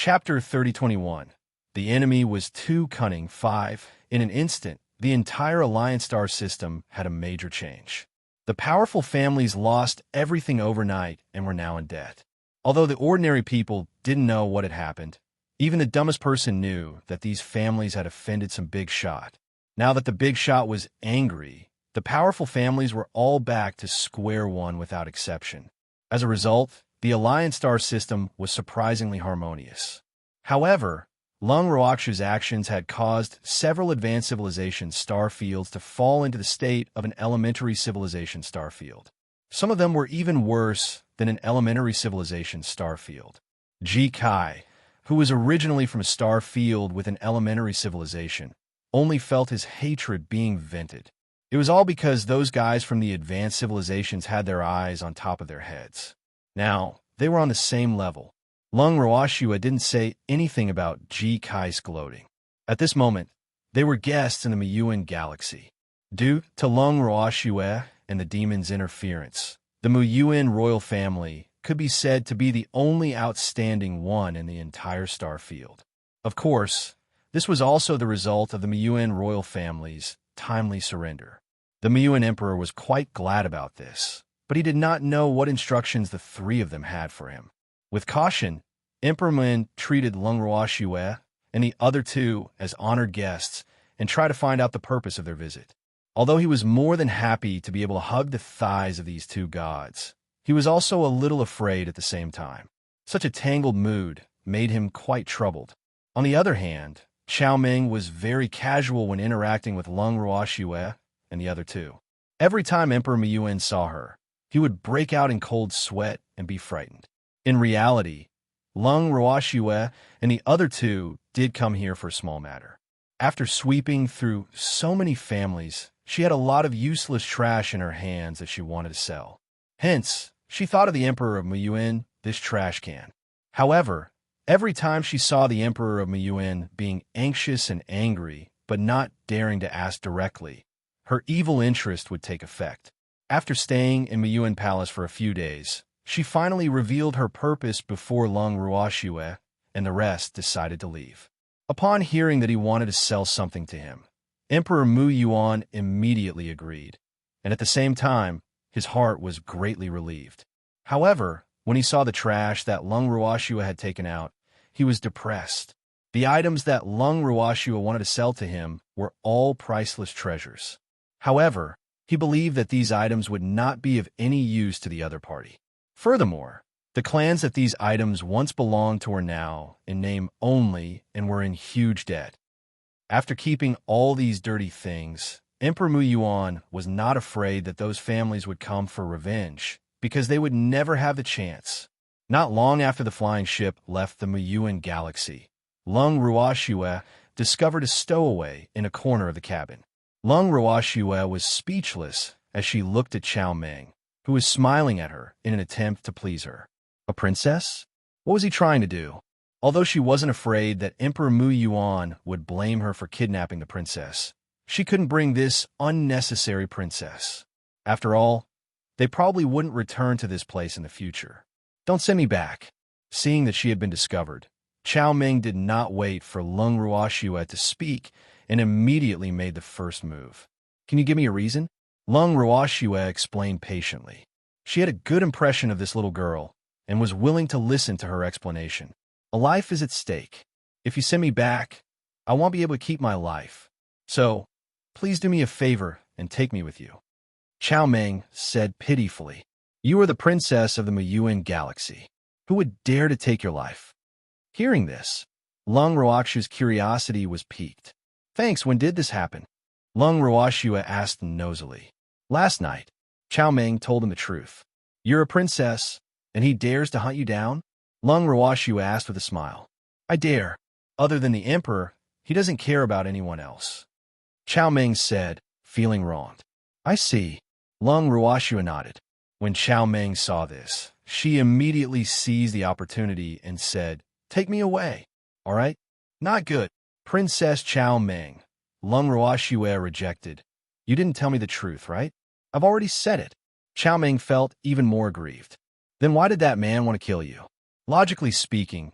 Chapter 3021. The enemy was too cunning. 5. In an instant, the entire Alliance star system had a major change. The powerful families lost everything overnight and were now in debt. Although the ordinary people didn't know what had happened, even the dumbest person knew that these families had offended some big shot. Now that the big shot was angry, the powerful families were all back to square one without exception. As a result, the Alliance star system was surprisingly harmonious. However, Lung Ruoxu's actions had caused several advanced civilization star fields to fall into the state of an elementary civilization star field. Some of them were even worse than an elementary civilization star field. Ji Kai, who was originally from a star field with an elementary civilization, only felt his hatred being vented. It was all because those guys from the advanced civilizations had their eyes on top of their heads. Now, they were on the same level. Lung Ruoxu didn't say anything about Ji Kai's gloating. At this moment, they were guests in the Muyuan galaxy. Due to Lung Ruoxu and the demon's interference, the Muyuan royal family could be said to be the only outstanding one in the entire star field. Of course, this was also the result of the Muyuan royal family's timely surrender. The Muyuan emperor was quite glad about this, but he did not know what instructions the three of them had for him. With caution, Emperor Mun treated Lung Ruoxu and the other two as honored guests and tried to find out the purpose of their visit. Although he was more than happy to be able to hug the thighs of these two gods, he was also a little afraid at the same time. Such a tangled mood made him quite troubled. On the other hand, Qiao Ming was very casual when interacting with Lung Ruoxu and the other two. Every time Emperor Muyuan saw her, he would break out in cold sweat and be frightened. In reality, Lung Ruoxu and the other two did come here for a small matter. After sweeping through so many families, she had a lot of useless trash in her hands that she wanted to sell. Hence, she thought of the Emperor of Muyuan, this trash can. However, every time she saw the Emperor of Muyuan being anxious and angry, but not daring to ask directly, her evil interest would take effect. After staying in Muyuan Palace for a few days, she finally revealed her purpose before Lung Ruoxu, and the rest decided to leave. Upon hearing that he wanted to sell something to him, Emperor Mu Yuan immediately agreed, and at the same time, his heart was greatly relieved. However, when he saw the trash that Lung Ruoxu had taken out, he was depressed. The items that Lung Ruoxu wanted to sell to him were all priceless treasures. However, he believed that these items would not be of any use to the other party. Furthermore, the clans that these items once belonged to were now in name only and were in huge debt. After keeping all these dirty things, Emperor Mu Yuan was not afraid that those families would come for revenge, because they would never have the chance. Not long after the flying ship left the Muyuan galaxy, Lung Ruoxu discovered a stowaway in a corner of the cabin. Lung Ruoxu was speechless as she looked at Qiao Ming, who was smiling at her in an attempt to please her. A princess? What was he trying to do? Although she wasn't afraid that Emperor Mu Yuan would blame her for kidnapping the princess, she couldn't bring this unnecessary princess. After all, they probably wouldn't return to this place in the future. Don't send me back. Seeing that she had been discovered, Qiao Ming did not wait for Lung Ruoxu to speak and immediately made the first move. Can you give me a reason? Lung Ruoxu explained patiently. She had a good impression of this little girl and was willing to listen to her explanation. A life is at stake. If you send me back, I won't be able to keep my life. So, please do me a favor and take me with you. Qiao Ming said pitifully, "You are the princess of the Muyuan galaxy. Who would dare to take your life?" Hearing this, Lung Ruoxu's curiosity was piqued. "Thanks, when did this happen?" Lung Ruoxu asked nosily. "Last night." Qiao Ming told him the truth. "You're a princess, and he dares to hunt you down?" Lung Ruoxu asked with a smile. "I dare. Other than the emperor, he doesn't care about anyone else." Qiao Ming said, feeling wronged. "I see." Lung Ruoxu nodded. When Qiao Ming saw this, she immediately seized the opportunity and said, "Take me away." "All right." "Not good." "Princess Qiao Ming," Lung Ruoxu rejected. "You didn't tell me the truth, right?" "I've already said it." Qiao Ming felt even more aggrieved. "Then why did that man want to kill you?" Logically speaking,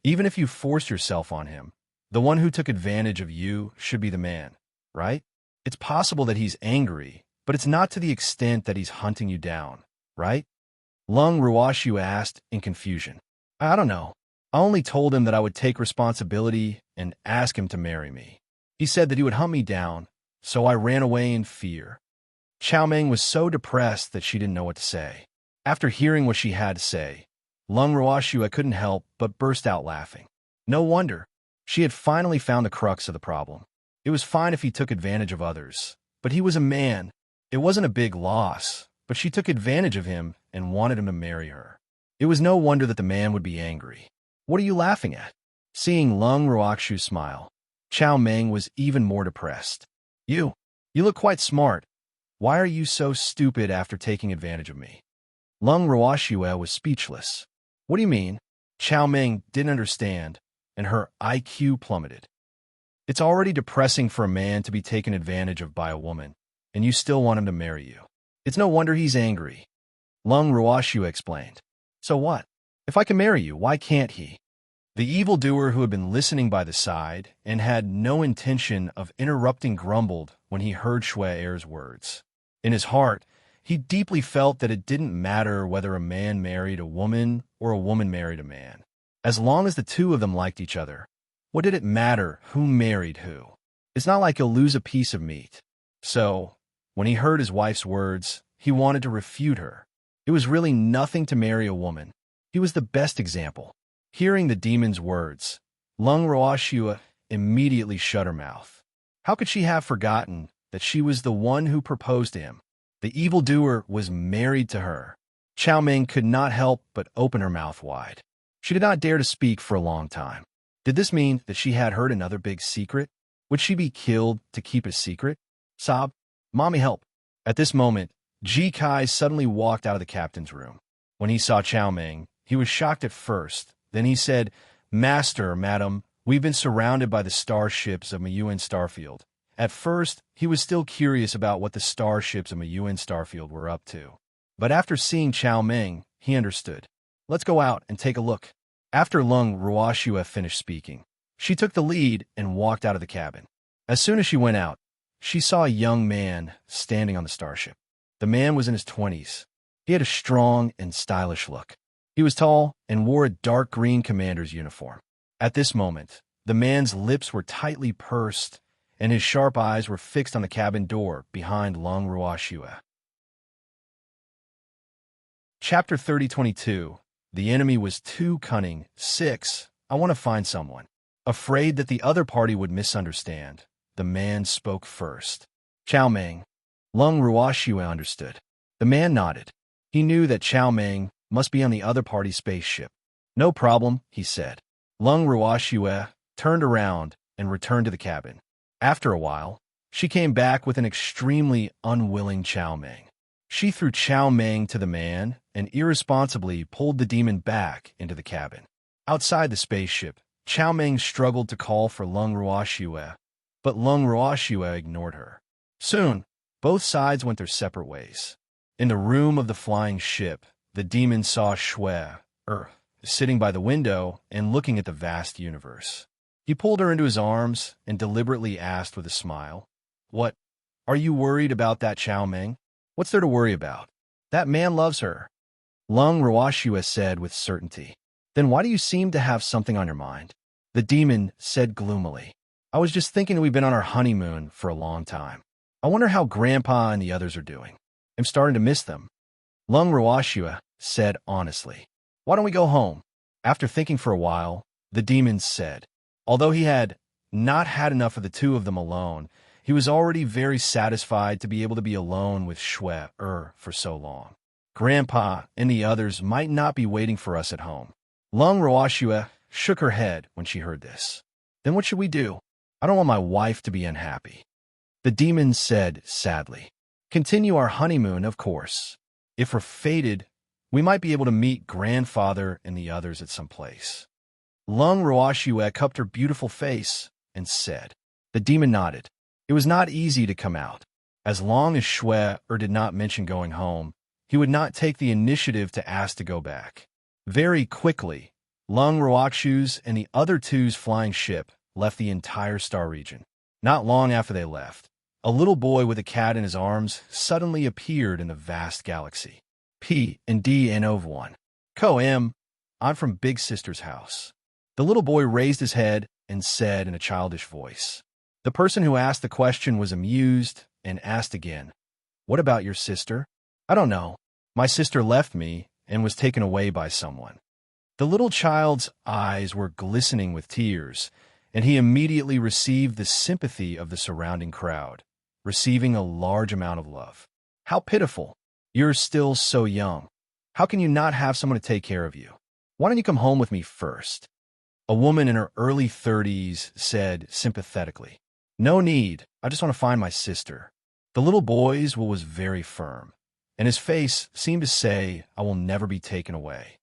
Even if you forced yourself on him, the one who took advantage of you should be the man, right? It's possible that he's angry, but it's not to the extent that he's hunting you down, right? Lung Ruoshu asked in confusion. I don't know. I only told him that I would take responsibility and ask him to marry me. He said that he would hunt me down, so I ran away in fear. Chao Meng was so depressed that she didn't know what to say. After hearing what she had to say, Lung Ruoshua couldn't help but burst out laughing. No wonder. She had finally found the crux of the problem. It was fine if he took advantage of others, but he was a man. It wasn't a big loss, but she took advantage of him and wanted him to marry her. It was no wonder that the man would be angry. What are you laughing at? Seeing Lung Ruokshu smile, Chao Meng was even more depressed. You look quite smart. Why are you so stupid after taking advantage of me? Lung Ruoshua was speechless. What do you mean? Chao Meng didn't understand, and her IQ plummeted. It's already depressing for a man to be taken advantage of by a woman, and you still want him to marry you. It's no wonder he's angry. Lung Ruoshua explained. So what? If I can marry you, why can't he? The evildoer who had been listening by the side and had no intention of interrupting grumbled when he heard Shui Er's words. In his heart, he deeply felt that it didn't matter whether a man married a woman or a woman married a man. As long as the two of them liked each other, what did it matter who married who? It's not like he'll lose a piece of meat. So, when he heard his wife's words, he wanted to refute her. It was really nothing to marry a woman. He was the best example. Hearing the demon's words, Lung Ruoshua immediately shut her mouth. How could she have forgotten that she was the one who proposed to him? The evildoer was married to her. Chao Meng could not help but open her mouth wide. She did not dare to speak for a long time. Did this mean that she had heard another big secret? Would she be killed to keep a secret? Sob, Mommy, help. At this moment, Ji Kai suddenly walked out of the captain's room. When he saw Chao Meng, he was shocked at first. Then he said, Master, Madam, we've been surrounded by the starships of Mayuan Starfield. At first, he was still curious about what the starships of Mayuan Starfield were up to. But after seeing Chao Meng, he understood. Let's go out and take a look. After Lung Ruoshua finished speaking, she took the lead and walked out of the cabin. As soon as she went out, she saw a young man standing on the starship. The man was in his 20s. He had a strong and stylish look. He was tall and wore a dark green commander's uniform. At this moment, the man's lips were tightly pursed, and his sharp eyes were fixed on the cabin door behind Lung Ruoshua. Chapter 30:22. The enemy was too cunning. 6. I want to find someone. Afraid that the other party would misunderstand, the man spoke first. Chao Meng. Lung Ruoshua understood. The man nodded. He knew that Chao Meng must be on the other party's spaceship. No problem, he said. Lung Ruoshua turned around and returned to the cabin. After a while, she came back with an extremely unwilling Chao Meng. She threw Chao Meng to the man and irresponsibly pulled the demon back into the cabin. Outside the spaceship, Chao Meng struggled to call for Lung Ruoshua, but Lung Ruoshua ignored her. Soon, both sides went their separate ways. In the room of the flying ship, the demon saw Shui sitting by the window and looking at the vast universe. He pulled her into his arms and deliberately asked with a smile, What? Are you worried about that Chao Meng? What's there to worry about? That man loves her. Lung Ruoshua said with certainty. Then why do you seem to have something on your mind? The demon said gloomily. I was just thinking we've been on our honeymoon for a long time. I wonder how Grandpa and the others are doing. I'm starting to miss them. Lung Ruoshua said honestly. Why don't we go home? After thinking for a while, the demon said. Although he had not had enough of the two of them alone, he was already very satisfied to be able to be alone with Shui for so long. Grandpa and the others might not be waiting for us at home. Lung Ruoshua shook her head when she heard this. Then what should we do? I don't want my wife to be unhappy. The demon said sadly. Continue our honeymoon, of course. If we're fated, we might be able to meet Grandfather and the others at some place. Lung Ruoshua cupped her beautiful face and said. The demon nodded. It was not easy to come out. As long as Shui did not mention going home, he would not take the initiative to ask to go back. Very quickly, Lung Ruakshu's and the other two's flying ship left the entire star region. Not long after they left, a little boy with a cat in his arms suddenly appeared in the vast galaxy. P and D and Ov 1. I'm from Big Sister's house. The little boy raised his head and said in a childish voice. The person who asked the question was amused and asked again, "What about your sister?" "I don't know. My sister left me and was taken away by someone." The little child's eyes were glistening with tears, and he immediately received the sympathy of the surrounding crowd, receiving a large amount of love. How pitiful. You're still so young. How can you not have someone to take care of you? Why don't you come home with me first? A woman in her early 30s said sympathetically. No need. I just want to find my sister. The little boy's will was very firm, and his face seemed to say, I will never be taken away.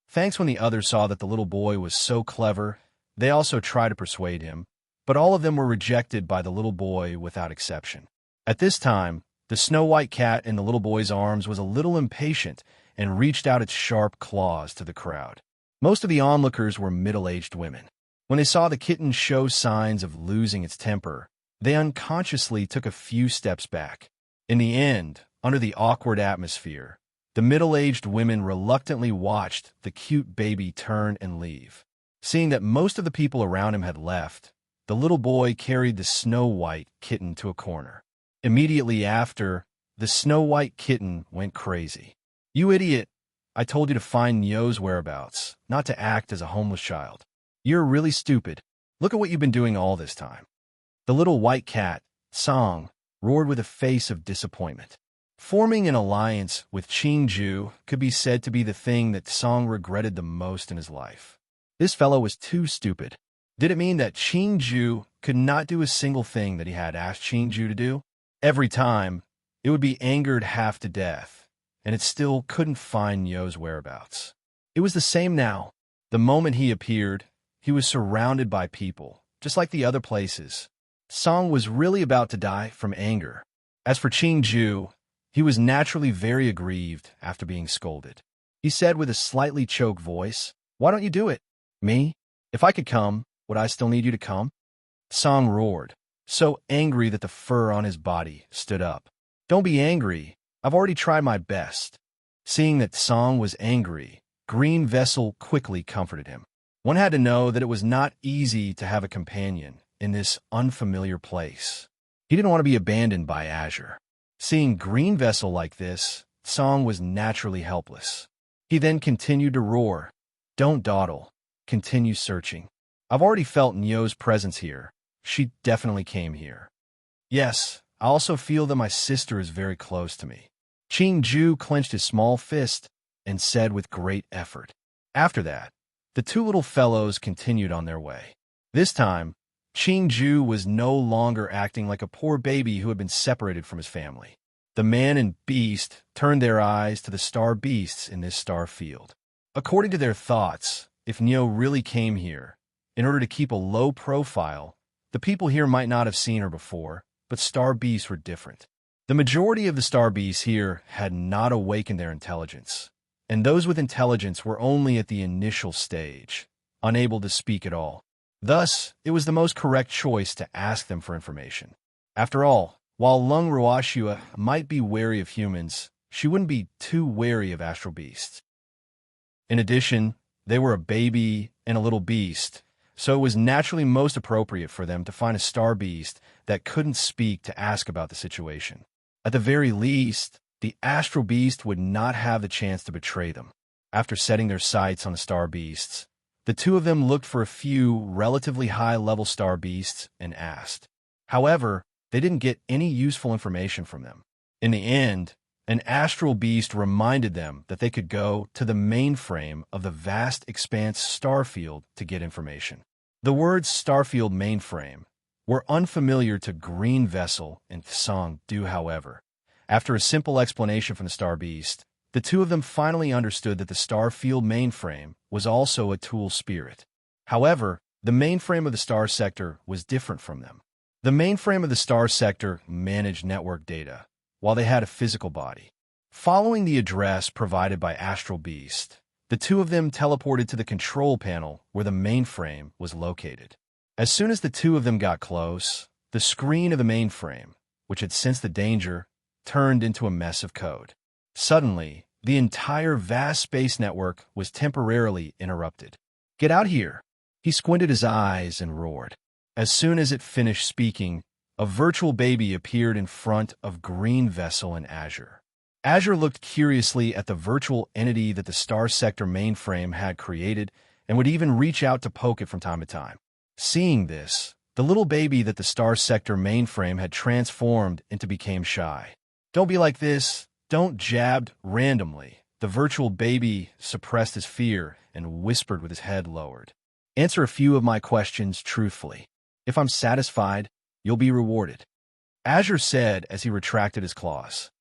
Thanks when the others saw that the little boy was so clever, they also tried to persuade him, but all of them were rejected by the little boy without exception. At this time, the snow-white cat in the little boy's arms was a little impatient and reached out its sharp claws to the crowd. Most of the onlookers were middle-aged women. When they saw the kitten show signs of losing its temper, they unconsciously took a few steps back. In the end, under the awkward atmosphere, the middle-aged women reluctantly watched the cute baby turn and leave. Seeing that most of the people around him had left, the little boy carried the snow-white kitten to a corner. Immediately after, the snow-white kitten went crazy. You idiot! I told you to find Nyo's whereabouts, not to act as a homeless child. You're really stupid. Look at what you've been doing all this time. The little white cat, Song, roared with a face of disappointment. Forming an alliance with Qingju could be said to be the thing that Song regretted the most in his life. This fellow was too stupid. Did it mean that Qingju could not do a single thing that he had asked Qingju to do? Every time, it would be angered half to death, and it still couldn't find Nyo's whereabouts. It was the same now. The moment he appeared, he was surrounded by people, just like the other places. Song was really about to die from anger. As for Qingju, he was naturally very aggrieved after being scolded. He said with a slightly choked voice, "Why don't you do it?" "Me? If I could come, would I still need you to come?" Song roared, so angry that the fur on his body stood up. "Don't be angry. I've already tried my best." Seeing that Song was angry, Green Vessel quickly comforted him. One had to know that it was not easy to have a companion in this unfamiliar place. He didn't want to be abandoned by Azure. Seeing Green Vessel like this, Song was naturally helpless. He then continued to roar, "Don't dawdle. Continue searching. I've already felt Nyo's presence here. She definitely came here. Yes, I also feel that my sister is very close to me." Qingju clenched his small fist and said with great effort. After that, the two little fellows continued on their way. This time, Qingju was no longer acting like a poor baby who had been separated from his family. The man and beast turned their eyes to the star beasts in this star field. According to their thoughts, if Nyo really came here, in order to keep a low profile, the people here might not have seen her before, but star beasts were different. The majority of the star beasts here had not awakened their intelligence, and those with intelligence were only at the initial stage, unable to speak at all. Thus, it was the most correct choice to ask them for information. After all, while Lung Ruashua might be wary of humans, she wouldn't be too wary of astral beasts. In addition, they were a baby and a little beast, so it was naturally most appropriate for them to find a star beast that couldn't speak to ask about the situation. At the very least, the astral beast would not have the chance to betray them. After setting their sights on the star beasts, the two of them looked for a few relatively high-level star beasts and asked. However, they didn't get any useful information from them. In the end, an astral beast reminded them that they could go to the mainframe of the vast expanse starfield to get information. The words starfield mainframe were unfamiliar to Green Vessel and Song Du, however. After a simple explanation from the star beast, the two of them finally understood that the starfield mainframe was also a tool spirit. However, the mainframe of the star sector was different from them. The mainframe of the star sector managed network data, while they had a physical body. Following the address provided by Astral Beast, The two of them teleported to the control panel where the mainframe was located. As soon as the two of them got close, the screen of the mainframe, which had sensed the danger, turned into a mess of code. Suddenly, the entire vast space network was temporarily interrupted. "Get out here!" He squinted his eyes and roared. As soon as it finished speaking, a virtual baby appeared in front of Green Vessel and Azure. Azure looked curiously at the virtual entity that the Star Sector mainframe had created and would even reach out to poke it from time to time. Seeing this, the little baby that the Star Sector mainframe had transformed into became shy. "Don't be like this. Don't jabbed randomly." The virtual baby suppressed his fear and whispered with his head lowered. "Answer a few of my questions truthfully. If I'm satisfied, you'll be rewarded," Azure said as he retracted his claws.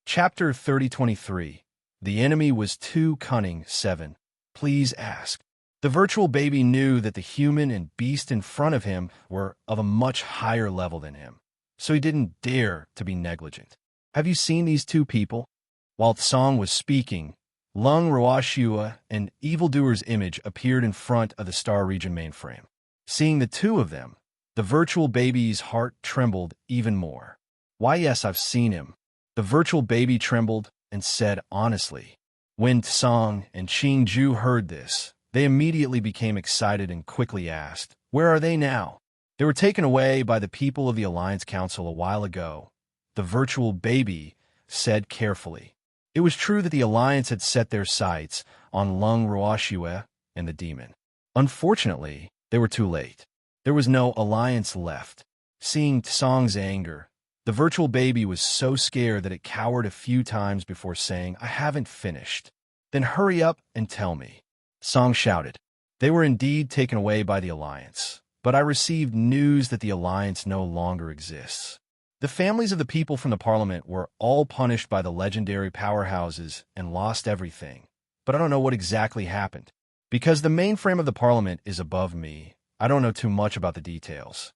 Chapter 3023. The enemy was too cunning. 7. Please ask. The virtual baby knew that the human and beast in front of him were of a much higher level than him, so he didn't dare to be negligent. "Have you seen these two people?" While Tsong was speaking, Lung Ruoshua, an evildoer's image, appeared in front of the Star Region mainframe. Seeing the two of them, the virtual baby's heart trembled even more. "Why, yes, I've seen him." The virtual baby trembled and said honestly. When Tsong and Qingju heard this, they immediately became excited and quickly asked, "Where are they now?" "They were taken away by the people of the Alliance Council a while ago," the virtual baby said carefully. It was true that the Alliance had set their sights on Lung Ruoshua and the demon. Unfortunately, they were too late. There was no Alliance left. Seeing Tsong's anger, the virtual baby was so scared that it cowered a few times before saying, "I haven't finished." "Then hurry up and tell me," Tsong shouted. "They were indeed taken away by the Alliance, but I received news that the Alliance no longer exists. The families of the people from the Parliament were all punished by the legendary powerhouses and lost everything, but I don't know what exactly happened. Because the mainframe of the Parliament is above me, I don't know too much about the details,"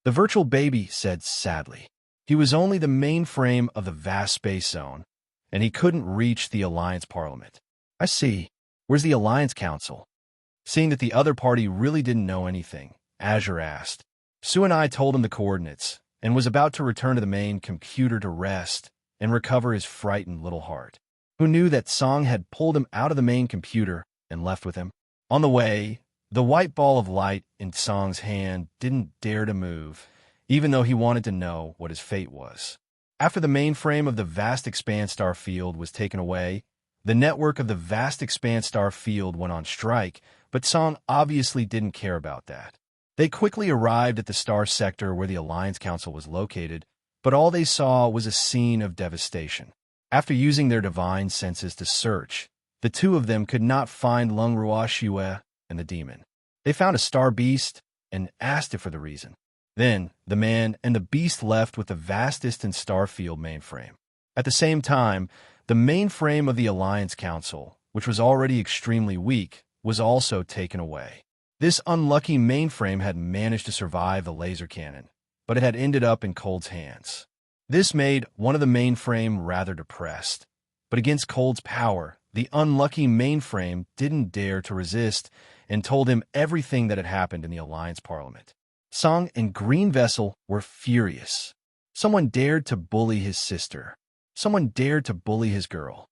the virtual baby said sadly. He was only the mainframe of the vast space zone, and he couldn't reach the Alliance Parliament. "I see. Where's the Alliance Council?" Seeing that the other party really didn't know anything, Azure asked. Su and I told him the coordinates, and was about to return to the main computer to rest and recover his frightened little heart. Who knew that Tsong had pulled him out of the main computer and left with him? On the way, the white ball of light in Tsong's hand didn't dare to move, even though he wanted to know what his fate was. After the mainframe of the Vast Expanse Star Field was taken away, the network of the Vast Expanse Star Field went on strike, but Tsong obviously didn't care about that. They quickly arrived at the Star Sector where the Alliance Council was located, but all they saw was a scene of devastation. After using their divine senses to search, the two of them could not find Lung Ruoshua and the demon. They found a star beast and asked it for the reason. Then, the man and the beast left with the vastest and Starfield mainframe. At the same time, the mainframe of the Alliance Council, which was already extremely weak, was also taken away. This unlucky mainframe had managed to survive the laser cannon, but it had ended up in Cold's hands. This made one of the mainframe rather depressed. But against Cold's power, the unlucky mainframe didn't dare to resist and told him everything that had happened in the Alliance Parliament. Tsong and Green Vessel were furious. Someone dared to bully his sister. Someone dared to bully his girl.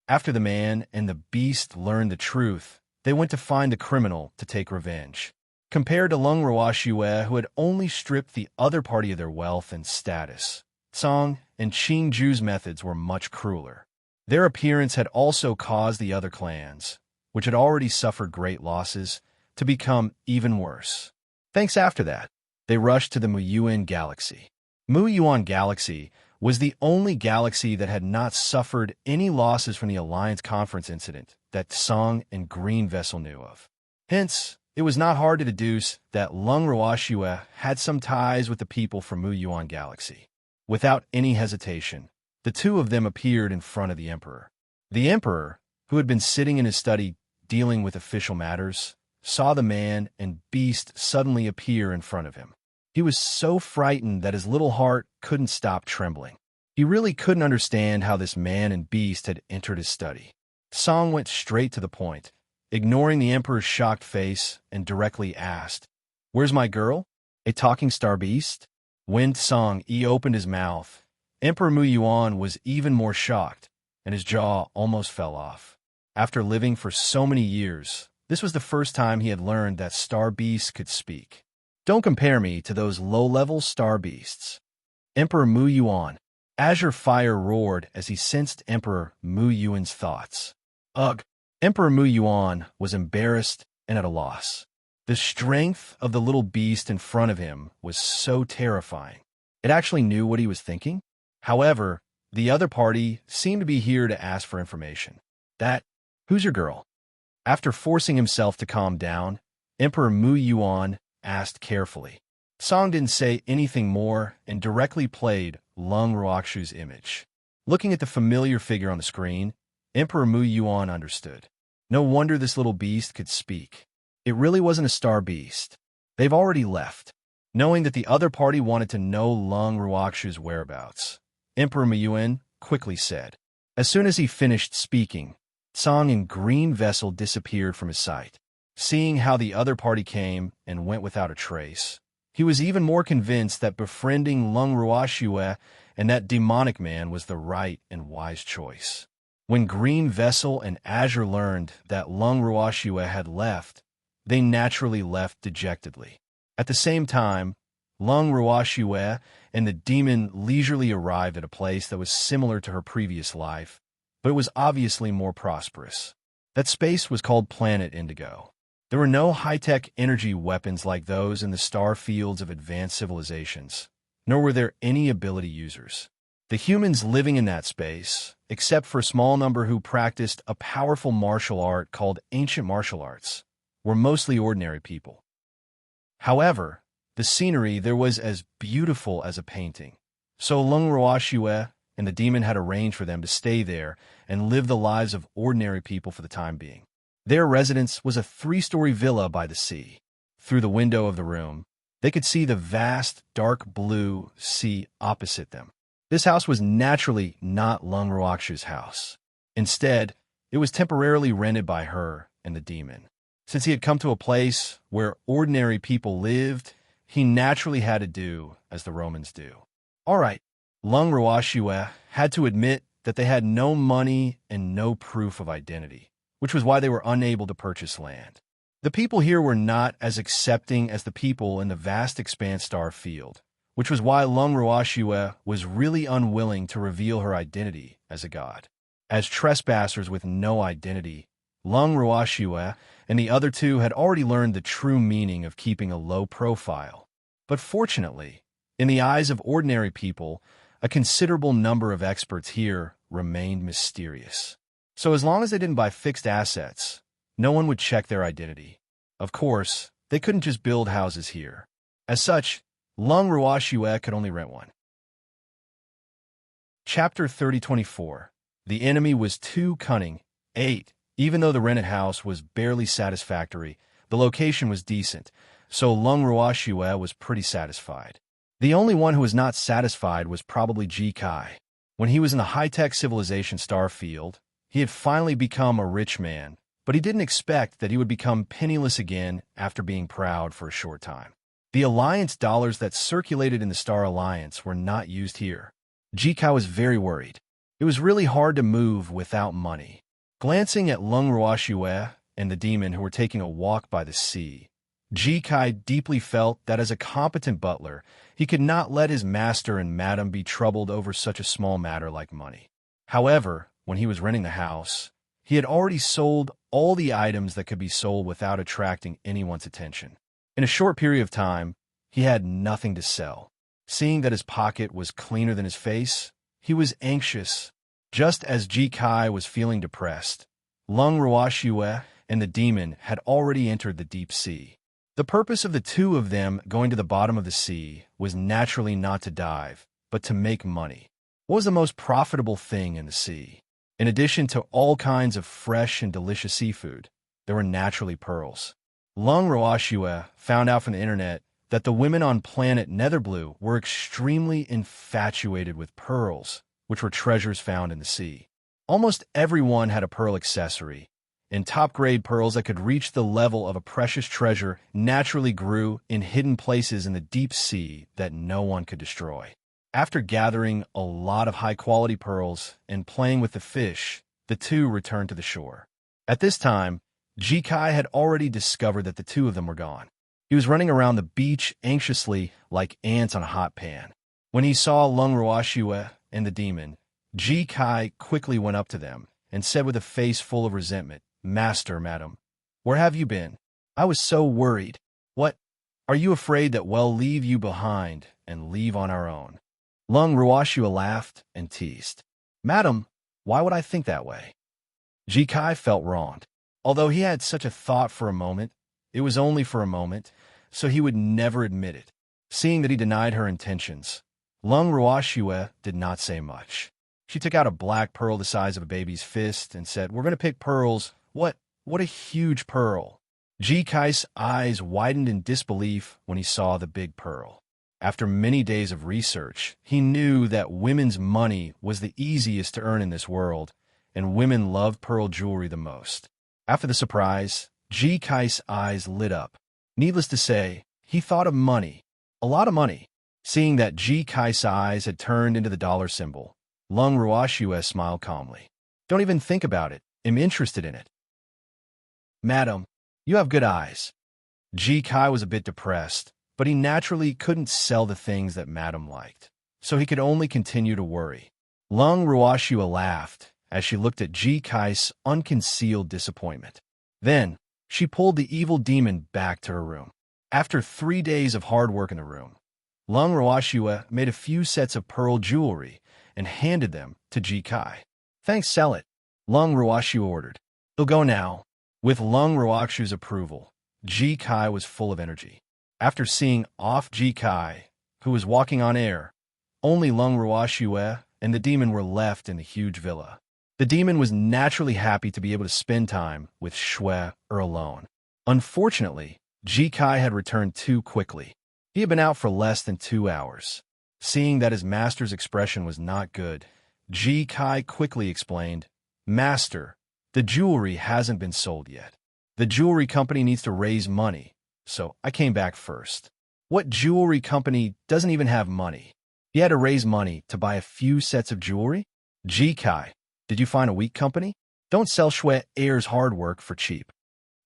After the man and the beast learned the truth, they went to find the criminal to take revenge. Compared to Lung Ruoshua, who had only stripped the other party of their wealth and status, Tsong and Qingju's methods were much crueler. Their appearance had also caused the other clans, which had already suffered great losses, to become even worse. Thanks after that, they rushed to the Muyuan Galaxy. Muyuan Galaxy was the only galaxy that had not suffered any losses from the Alliance Conference incident that Tsong and Green Vessel knew of. Hence, it was not hard to deduce that Lung Ruoshua had some ties with the people from Muyuan Galaxy. Without any hesitation, the two of them appeared in front of the Emperor. The Emperor, who had been sitting in his study dealing with official matters, saw the man and beast suddenly appear in front of him. He was so frightened that his little heart couldn't stop trembling. He really couldn't understand how this man and beast had entered his study. Song went straight to the point, ignoring the emperor's shocked face, and directly asked, "Where's my girl? A talking star beast?" When Song opened his mouth, Emperor Mu Yuan was even more shocked, and his jaw almost fell off. After living for so many years, this was the first time he had learned that star beasts could speak. "Don't compare me to those low-level star beasts." Emperor Mu Yuan. Azure fire roared as he sensed Emperor Mu Yuan's thoughts. Ugh! Emperor Mu Yuan was embarrassed and at a loss. The strength of the little beast in front of him was so terrifying. It actually knew what he was thinking. However, the other party seemed to be here to ask for information. Who's your girl? After forcing himself to calm down, Emperor Mu Yuan asked carefully. Song didn't say anything more and directly played Lung Ruoxu's image. Looking at the familiar figure on the screen, Emperor Mu Yuan understood. No wonder this little beast could speak. It really wasn't a star beast. They've already left. Knowing that the other party wanted to know Lung Ruoxu's whereabouts, Emperor Mu Yuan quickly said. As soon as he finished speaking, Song and green vessel disappeared from his sight. Seeing how the other party came and went without a trace, he was even more convinced that befriending Lung Ruoxu and that demonic man was the right and wise choice. When Green Vessel and Azure learned that Lung Ruoxu had left, they naturally left dejectedly. At the same time, Lung Ruoxu and the demon leisurely arrived at a place that was similar to her previous life, but it was obviously more prosperous. That space was called Planet Indigo. There were no high-tech energy weapons like those in the star fields of advanced civilizations, nor were there any ability users. The humans living in that space, except for a small number who practiced a powerful martial art called ancient martial arts, were mostly ordinary people. However, the scenery there was as beautiful as a painting. So Lung Ruoxu and the demon had arranged for them to stay there and live the lives of ordinary people for the time being. Their residence was a 3-story villa by the sea. Through the window of the room, they could see the vast, dark blue sea opposite them. This house was naturally not Lung Ruoxu's house. Instead, it was temporarily rented by her and the demon. Since he had come to a place where ordinary people lived, he naturally had to do as the Romans do. All right, Lung Ruoxu had to admit that they had no money and no proof of identity, which was why they were unable to purchase land. The people here were not as accepting as the people in the vast expanse star field, which was why Lung Ruoxu was really unwilling to reveal her identity as a god. As trespassers with no identity, Lung Ruoxu and the other two had already learned the true meaning of keeping a low profile. But fortunately, in the eyes of ordinary people, a considerable number of experts here remained mysterious. So as long as they didn't buy fixed assets, no one would check their identity. Of course, they couldn't just build houses here. As such, Lung Ruoxu could only rent one. Chapter 3024. The enemy was too cunning. 8. Even though the rented house was barely satisfactory, the location was decent, so Lung Ruoxu was pretty satisfied. The only one who was not satisfied was probably Ji Kai. When he was in the high-tech civilization star field, he had finally become a rich man, but he didn't expect that he would become penniless again after being proud for a short time. The Alliance dollars that circulated in the Star Alliance were not used here. Ji Kai was very worried. It was really hard to move without money. Glancing at Lung Ruoxu and the demon who were taking a walk by the sea, Ji Kai deeply felt that as a competent butler, he could not let his master and madam be troubled over such a small matter like money. However, when he was renting the house, he had already sold all the items that could be sold without attracting anyone's attention. In a short period of time, he had nothing to sell. Seeing that his pocket was cleaner than his face, he was anxious. Just as Ji Kai was feeling depressed, Lung Ruoxu and the demon had already entered the deep sea. The purpose of the two of them going to the bottom of the sea was naturally not to dive, but to make money. What was the most profitable thing in the sea? In addition to all kinds of fresh and delicious seafood, there were naturally pearls. Lung Ruoxu found out from the internet that the women on planet Netherblue were extremely infatuated with pearls, which were treasures found in the sea. Almost everyone had a pearl accessory, and top-grade pearls that could reach the level of a precious treasure naturally grew in hidden places in the deep sea that no one could destroy. After gathering a lot of high-quality pearls and playing with the fish, the two returned to the shore. At this time, Jikai had already discovered that the two of them were gone. He was running around the beach anxiously like ants on a hot pan. When he saw Lung Ruoxue and the demon, Jikai quickly went up to them and said with a face full of resentment, "Master, madam, where have you been? I was so worried. What? Are you afraid that we'll leave you behind and leave on our own?" Lung Ruoxue laughed and teased. "Madam, why would I think that way?" Jikai felt wronged. Although he had such a thought for a moment, it was only for a moment, so he would never admit it. Seeing that he denied her intentions, Lung Ruoxue did not say much. She took out a black pearl the size of a baby's fist and said, "We're going to pick pearls." What a huge pearl. Jikai's eyes widened in disbelief when he saw the big pearl. After many days of research, he knew that women's money was the easiest to earn in this world, and women loved pearl jewelry the most. After the surprise, Jikai's eyes lit up. Needless to say, he thought of money, a lot of money. Seeing that Jikai's eyes had turned into the dollar symbol, Lung Ruoxue smiled calmly. "Don't even think about it. I'm interested in it." "Madam, you have good eyes." Jikai was a bit depressed, but he naturally couldn't sell the things that Madam liked, so he could only continue to worry. Lung Ruoxue laughed as she looked at Jikai's unconcealed disappointment. Then, she pulled the evil demon back to her room. After 3 days of hard work in the room, Lung Ruoxue made a few sets of pearl jewelry and handed them to Jikai. "Thanks, sell it," Lung Ruoxue ordered. "He'll go now." With Lung Ruoxue's approval, Jikai was full of energy. After seeing off Jikai, who was walking on air, only Lung Ruoxue and the demon were left in the huge villa. The demon was naturally happy to be able to spend time with Shui alone. Unfortunately, Jikai had returned too quickly. He had been out for less than 2 hours. Seeing that his master's expression was not good, Jikai quickly explained, "Master, the jewelry hasn't been sold yet. The jewelry company needs to raise money, so I came back first." What jewelry company doesn't even have money? He had to raise money to buy a few sets of jewelry? Jikai, did you find a weak company? Don't sell Shui Heir's hard work for cheap.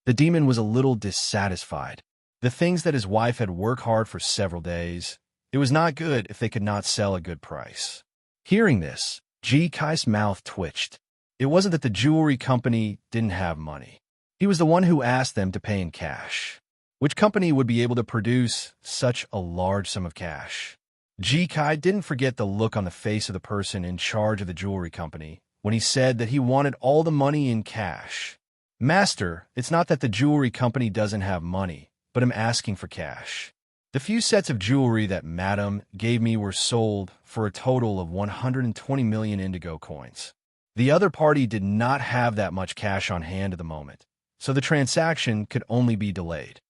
The demon was a little dissatisfied. The things that his wife had worked hard for several days, it was not good if they could not sell a good price. Hearing this, Jikai's mouth twitched. It wasn't that the jewelry company didn't have money. He was the one who asked them to pay in cash. Which company would be able to produce such a large sum of cash? Jikai didn't forget the look on the face of the person in charge of the jewelry company when he said that he wanted all the money in cash. "Master, it's not that the jewelry company doesn't have money, but I'm asking for cash. The few sets of jewelry that Madam gave me were sold for a total of 120 million indigo coins. The other party did not have that much cash on hand at the moment, so the transaction could only be delayed."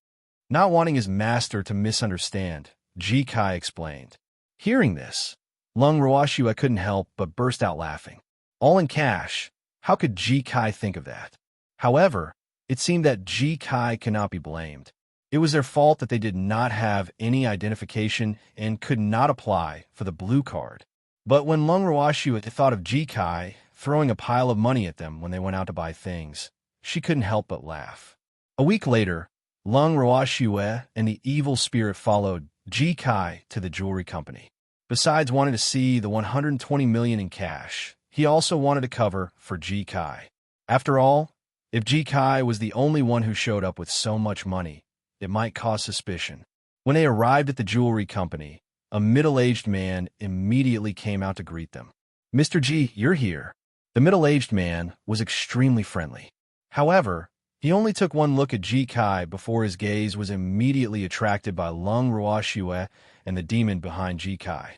Not wanting his master to misunderstand, Jikai explained. Hearing this, Lung Ruoxue couldn't help but burst out laughing. All in cash, how could Jikai think of that? However, it seemed that Jikai cannot be blamed. It was their fault that they did not have any identification and could not apply for the blue card. But when Lung Ruoxue thought of Jikai throwing a pile of money at them when they went out to buy things, she couldn't help but laugh. A week later, Lung Ruoxue and the evil spirit followed Jikai to the jewelry company. Besides wanting to see the 120 million in cash, he also wanted to cover for Jikai. After all, if Jikai was the only one who showed up with so much money, it might cause suspicion. When they arrived at the jewelry company, a middle-aged man immediately came out to greet them. "Mr. G, you're here." The middle-aged man was extremely friendly. However, he only took one look at Jikai before his gaze was immediately attracted by Lung Ruoxue and the demon behind Jikai.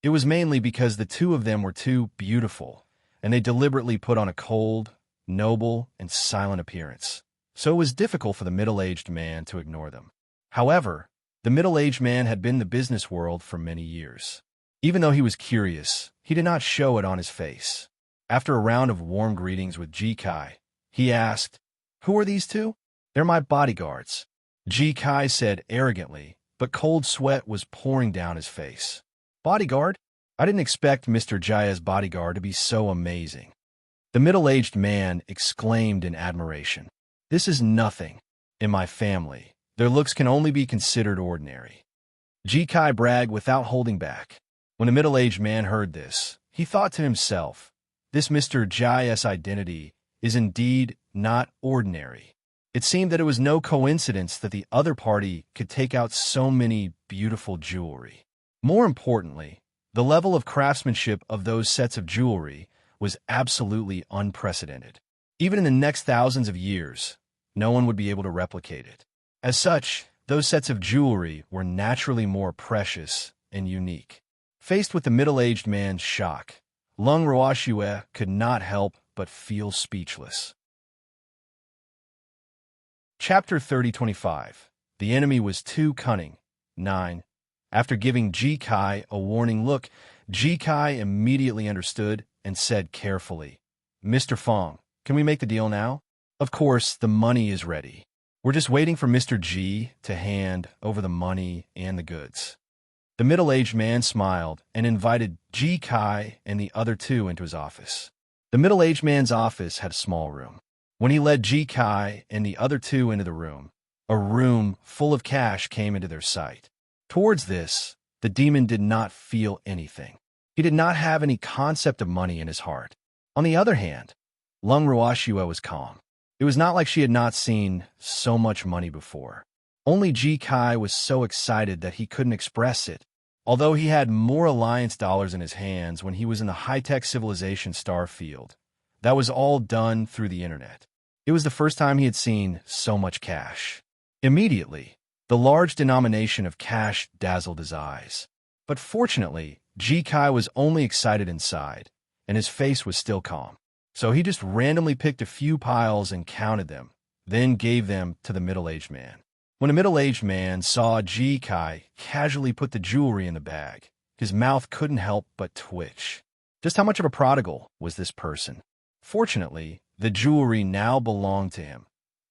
It was mainly because the two of them were too beautiful, and they deliberately put on a cold, noble, and silent appearance, so it was difficult for the middle-aged man to ignore them. However, The middle-aged man had been in the business world for many years. Even though he was curious, he did not show it on his face. After a round of warm greetings with Ji-kai, he asked, "Who are these two?" "They're my bodyguards," Ji-kai said arrogantly, but cold sweat was pouring down his face. "Bodyguard? I didn't expect Mr. Jaya's bodyguard to be so amazing." The middle-aged man exclaimed in admiration. "This is nothing. In my family, their looks can only be considered ordinary." Ji-kai bragged without holding back. When the middle-aged man heard this, he thought to himself, "This Mr. Jaya's identity is indeed not ordinary." It seemed that it was no coincidence that the other party could take out so many beautiful jewelry. More importantly, the level of craftsmanship of those sets of jewelry was absolutely unprecedented. Even in the next thousands of years, no one would be able to replicate it. As such, those sets of jewelry were naturally more precious and unique. Faced with the middle-aged man's shock, Lung Ruoxue could not help but feel speechless. Chapter 3025. The enemy was too cunning. 9. After giving Ji-kai a warning look, Ji-kai immediately understood and said carefully, "Mr. Fong, can we make the deal now? Of course, the money is ready. We're just waiting for Mr. Ji to hand over the money and the goods." The middle-aged man smiled and invited Ji-kai and the other two into his office. The middle-aged man's office had a small room. When he led Ji-kai and the other two into the room, a room full of cash came into their sight. Towards this, the demon did not feel anything. He did not have any concept of money in his heart. On the other hand, Lung Ruoxue was calm. It was not like she had not seen so much money before. Only Ji-kai was so excited that he couldn't express it. Although he had more alliance dollars in his hands when he was in the high-tech civilization Starfield, that was all done through the internet. It was the first time he had seen so much cash. Immediately, the large denomination of cash dazzled his eyes. But fortunately, Ji-kai was only excited inside, and his face was still calm. So he just randomly picked a few piles and counted them, then gave them to the middle-aged man. When the middle-aged man saw Ji-kai casually put the jewelry in the bag, his mouth couldn't help but twitch. Just how much of a prodigal was this person? Fortunately, the jewelry now belonged to him.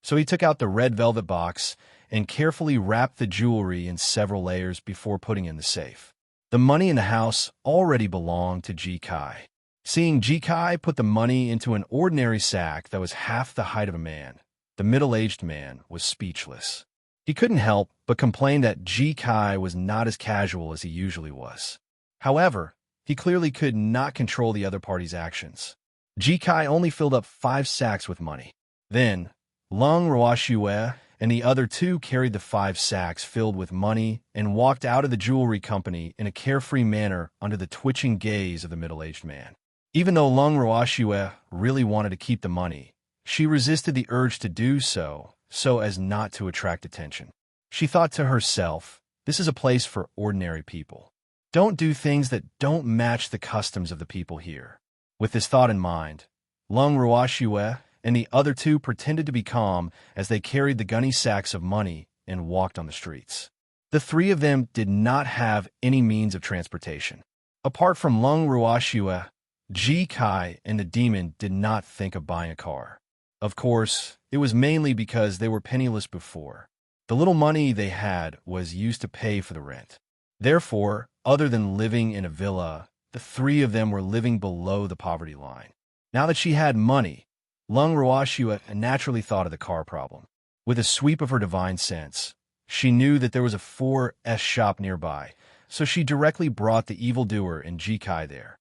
So he took out the red velvet box and carefully wrapped the jewelry in several layers before putting it in the safe. The money in the house already belonged to Ji-kai. Seeing Ji-kai put the money into an ordinary sack that was half the height of a man, the middle-aged man was speechless. He couldn't help but complain that Ji-kai was not as casual as he usually was. However, he clearly could not control the other party's actions. Ji-kai only filled up 5 sacks with money. Then, Lung Ruoxue and the other two carried the 5 sacks filled with money and walked out of the jewelry company in a carefree manner under the twitching gaze of the middle-aged man. Even though Lung Ruoxue really wanted to keep the money, she resisted the urge to do so as not to attract attention. She thought to herself, "This is a place for ordinary people. Don't do things that don't match the customs of the people here." With this thought in mind, Lung Ruoxue and the other two pretended to be calm as they carried the gunny sacks of money and walked on the streets. The 3 of them did not have any means of transportation. Apart from Lung Ruoxue, Ji-kai and the demon did not think of buying a car. Of course, it was mainly because they were penniless before. The little money they had was used to pay for the rent. Therefore, other than living in a villa, the 3 of them were living below the poverty line. Now that she had money, Lung Ruoxue naturally thought of the car problem. With a sweep of her divine sense, she knew that there was a 4S shop nearby, so she directly brought the evildoer and Ji-kai there.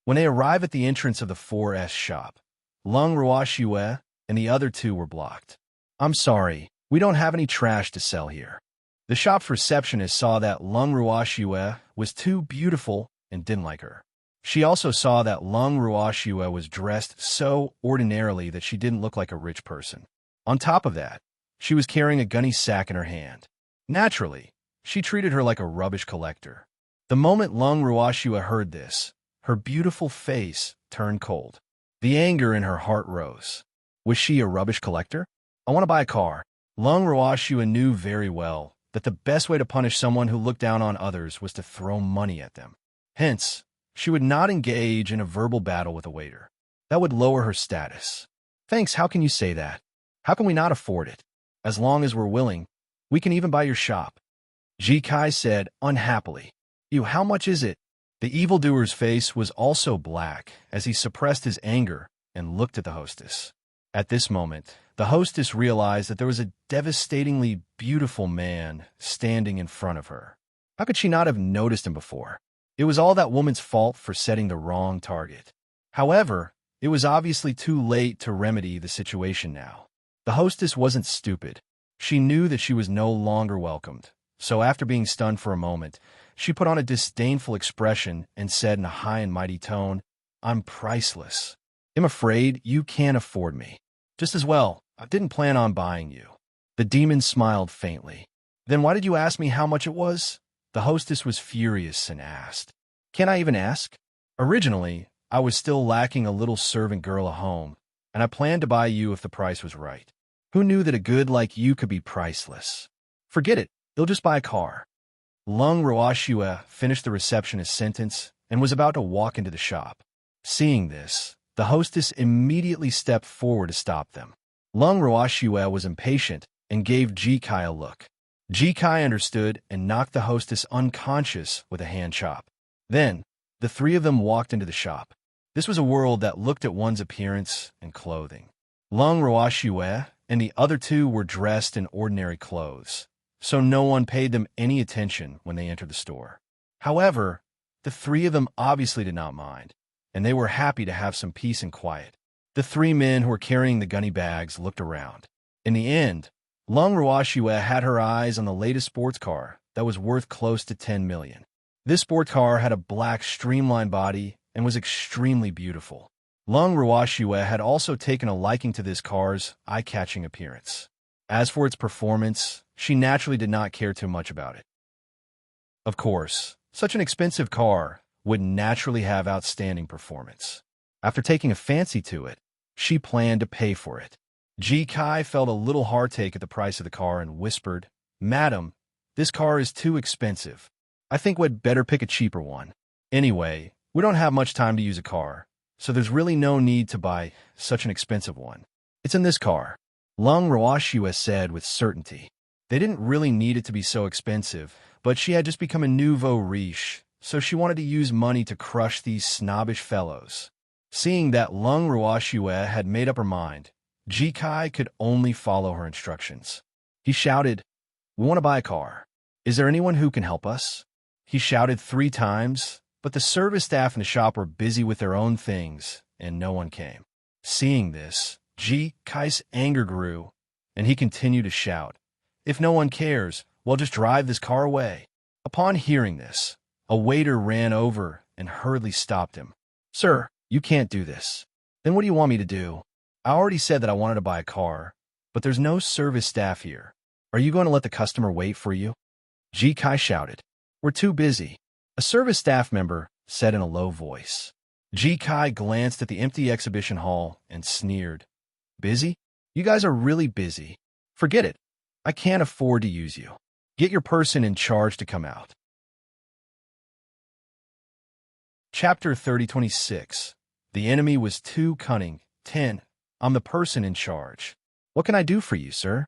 When they arrived at the entrance of the 4S shop, Lung Ruoxue and the other two were blocked. "I'm sorry, we don't have any trash to sell here." The shop's receptionist saw that Lung Ruoxue was too beautiful and didn't like her. She also saw that Lung Ruoxue was dressed so ordinarily that she didn't look like a rich person. On top of that, she was carrying a gunny sack in her hand. Naturally, she treated her like a rubbish collector. The moment Lung Ruoxue heard this, her beautiful face turned cold. The anger in her heart rose. Was she a rubbish collector? "I want to buy a car." Lung Ruoxue knew very well that the best way to punish someone who looked down on others was to throw money at them. Hence, she would not engage in a verbal battle with a waiter. That would lower her status. Thanks, how can you say that? How can we not afford it? As long as we're willing, we can even buy your shop. Ji-kai said unhappily. How much is it? The evildoer's face was also black as he suppressed his anger and looked at the hostess. At this moment, the hostess realized that there was a devastatingly beautiful man standing in front of her. How could she not have noticed him before? It was all that woman's fault for setting the wrong target. However, it was obviously too late to remedy the situation now. The hostess wasn't stupid. She knew that she was no longer welcomed. So after being stunned for a moment, she put on a disdainful expression and said in a high and mighty tone, "I'm priceless. I'm afraid you can't afford me. Just as well, I didn't plan on buying you." The demon smiled faintly. "Then why did you ask me how much it was?" The hostess was furious and asked. "Can I even ask? Originally, I was still lacking a little servant girl at home, and I planned to buy you if the price was right. Who knew that a good like you could be priceless? Forget it, you'll just buy a car." Lung Roashue finished the receptionist's sentence and was about to walk into the shop. Seeing this, the hostess immediately stepped forward to stop them. Lung Roashue was impatient and gave Ji-kai a look. Ji-kai understood and knocked the hostess unconscious with a hand chop. Then, the three of them walked into the shop. This was a world that looked at one's appearance and clothing. Lung Roashue and the other two were dressed in ordinary clothes, so no one paid them any attention when they entered the store. However, the three of them obviously did not mind, and they were happy to have some peace and quiet. The three men who were carrying the gunny bags looked around. In the end, Lung Roashue had her eyes on the latest sports car that was worth close to 10 million. This sports car had a black streamlined body and was extremely beautiful. Lung Roashue had also taken a liking to this car's eye-catching appearance. As for its performance, she naturally did not care too much about it. Of course, such an expensive car would naturally have outstanding performance. After taking a fancy to it, she planned to pay for it. Ji-kai felt a little heartache at the price of the car and whispered, "Madam, this car is too expensive. I think we'd better pick a cheaper one. Anyway, we don't have much time to use a car, so there's really no need to buy such an expensive one. It's in this car," Lung Roashue said with certainty. They didn't really need it to be so expensive, but she had just become a nouveau riche, so she wanted to use money to crush these snobbish fellows. Seeing that Lung Roashue had made up her mind, Ji-kai could only follow her instructions. He shouted, "We want to buy a car. Is there anyone who can help us?" He shouted 3 times, but the service staff in the shop were busy with their own things, and no one came. Seeing this, Ji-kai's anger grew, and he continued to shout, "If no one cares, well, just drive this car away." Upon hearing this, a waiter ran over and hurriedly stopped him. "Sir, you can't do this." "Then what do you want me to do?" "I already said that I wanted to buy a car, but there's no service staff here. Are you going to let the customer wait for you?" Ji-kai shouted. "We're too busy," a service staff member said in a low voice. Ji-kai glanced at the empty exhibition hall and sneered. "Busy? You guys are really busy. Forget it. I can't afford to use you. Get your person in charge to come out." Chapter 3026. The enemy was too cunning. 10. I'm the person in charge. "What can I do for you, sir?"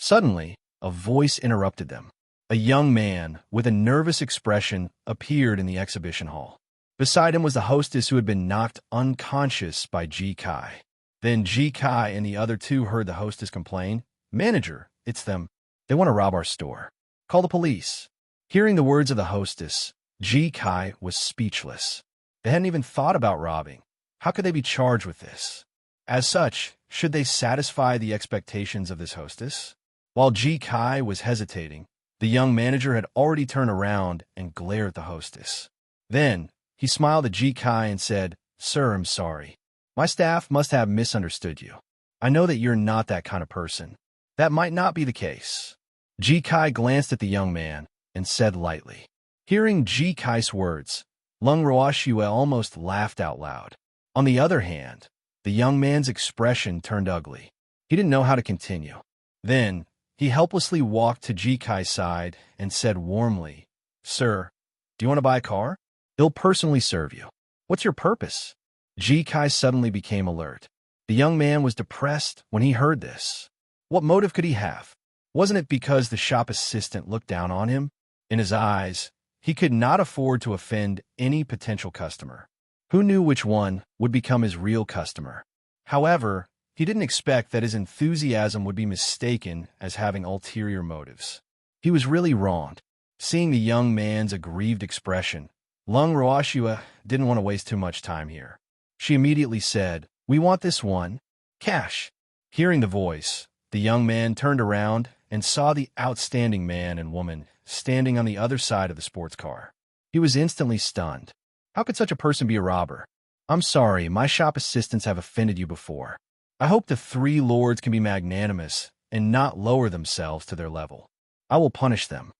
Suddenly, a voice interrupted them. A young man with a nervous expression appeared in the exhibition hall. Beside him was the hostess who had been knocked unconscious by Ji-kai. Then Ji-kai and the other two heard the hostess complain, "Manager, it's them. They want to rob our store. Call the police." Hearing the words of the hostess, Ji-kai was speechless. They hadn't even thought about robbing. How could they be charged with this? As such, should they satisfy the expectations of this hostess? While Ji-kai was hesitating, the young manager had already turned around and glared at the hostess. Then, he smiled at Ji-kai and said, "Sir, I'm sorry. My staff must have misunderstood you. I know that you're not that kind of person. That might not be the case." Ji-kai glanced at the young man and said lightly. Hearing Ji-kai's words, Lung Roashue almost laughed out loud. On the other hand, the young man's expression turned ugly. He didn't know how to continue. Then, He helplessly walked to Jikai's side and said warmly, "Sir, do you want to buy a car? It'll personally serve you. What's your purpose?" Jikai suddenly became alert. The young man was depressed when he heard this. What motive could he have? Wasn't it because the shop assistant looked down on him? In his eyes, he could not afford to offend any potential customer. Who knew which one would become his real customer? However, he didn't expect that his enthusiasm would be mistaken as having ulterior motives. He was really wronged. Seeing the young man's aggrieved expression, Lung Roashua didn't want to waste too much time here. She immediately said, "We want this one. Cash." Hearing the voice, the young man turned around and saw the outstanding man and woman standing on the other side of the sports car. He was instantly stunned. How could such a person be a robber? "I'm sorry, my shop assistants have offended you before. I hope the three lords can be magnanimous and not lower themselves to their level. I will punish them."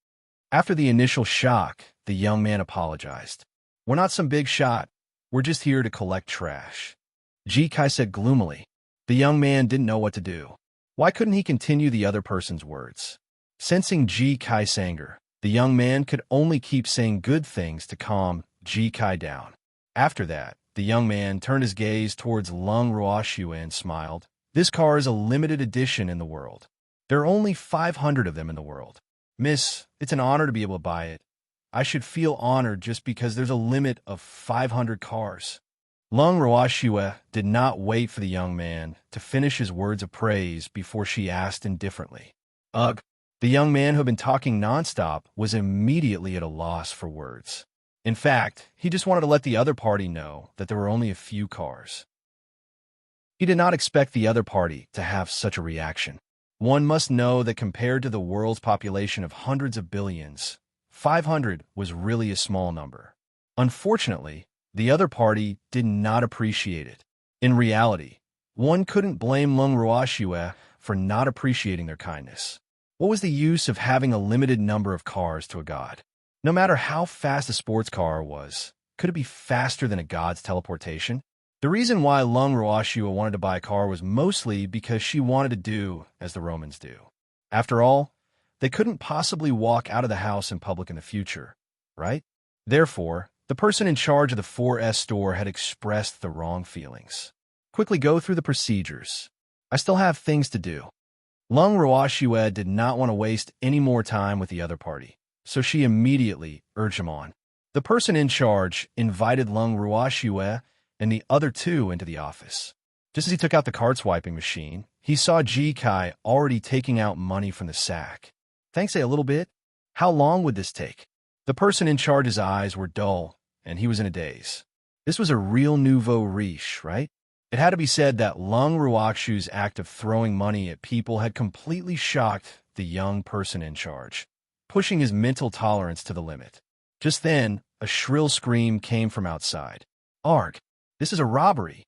After the initial shock, the young man apologized. "We're not some big shot. We're just here to collect trash," Jikai said gloomily. The young man didn't know what to do. Why couldn't he continue the other person's words? Sensing Jikai's anger, the young man could only keep saying good things to calm Jikai down. After that, the young man turned his gaze towards Lung Roashua and smiled. "This car is a limited edition in the world. There are only 500 of them in the world. Miss, it's an honor to be able to buy it. I should feel honored just because there's a limit of 500 cars." Lung Roashua did not wait for the young man to finish his words of praise before she asked indifferently, "Ugh." The young man who had been talking nonstop was immediately at a loss for words. In fact, he just wanted to let the other party know that there were only a few cars. He did not expect the other party to have such a reaction. One must know that compared to the world's population of hundreds of billions, 500 was really a small number. Unfortunately, the other party did not appreciate it. In reality, one couldn't blame Lung Roashua for not appreciating their kindness. What was the use of having a limited number of cars to a god? No matter how fast a sports car was, could it be faster than a god's teleportation? The reason why Lung Roashua wanted to buy a car was mostly because she wanted to do as the Romans do. After all, they couldn't possibly walk out of the house in public in the future, right? Therefore, the person in charge of the 4S store had expressed the wrong feelings. "Quickly go through the procedures. I still have things to do." Lung Roashua did not want to waste any more time with the other party, so she immediately urged him on. The person in charge invited Lung Roashua and the other two into the office. Just as he took out the card swiping machine, he saw Jikai already taking out money from the sack. "Thanks a little bit. How long would this take?" The person in charge's eyes were dull, and he was in a daze. This was a real nouveau riche, right? It had to be said that Lung Roashua's act of throwing money at people had completely shocked the young person in charge, pushing his mental tolerance to the limit. Just then, a shrill scream came from outside. "Arg! This is a robbery!"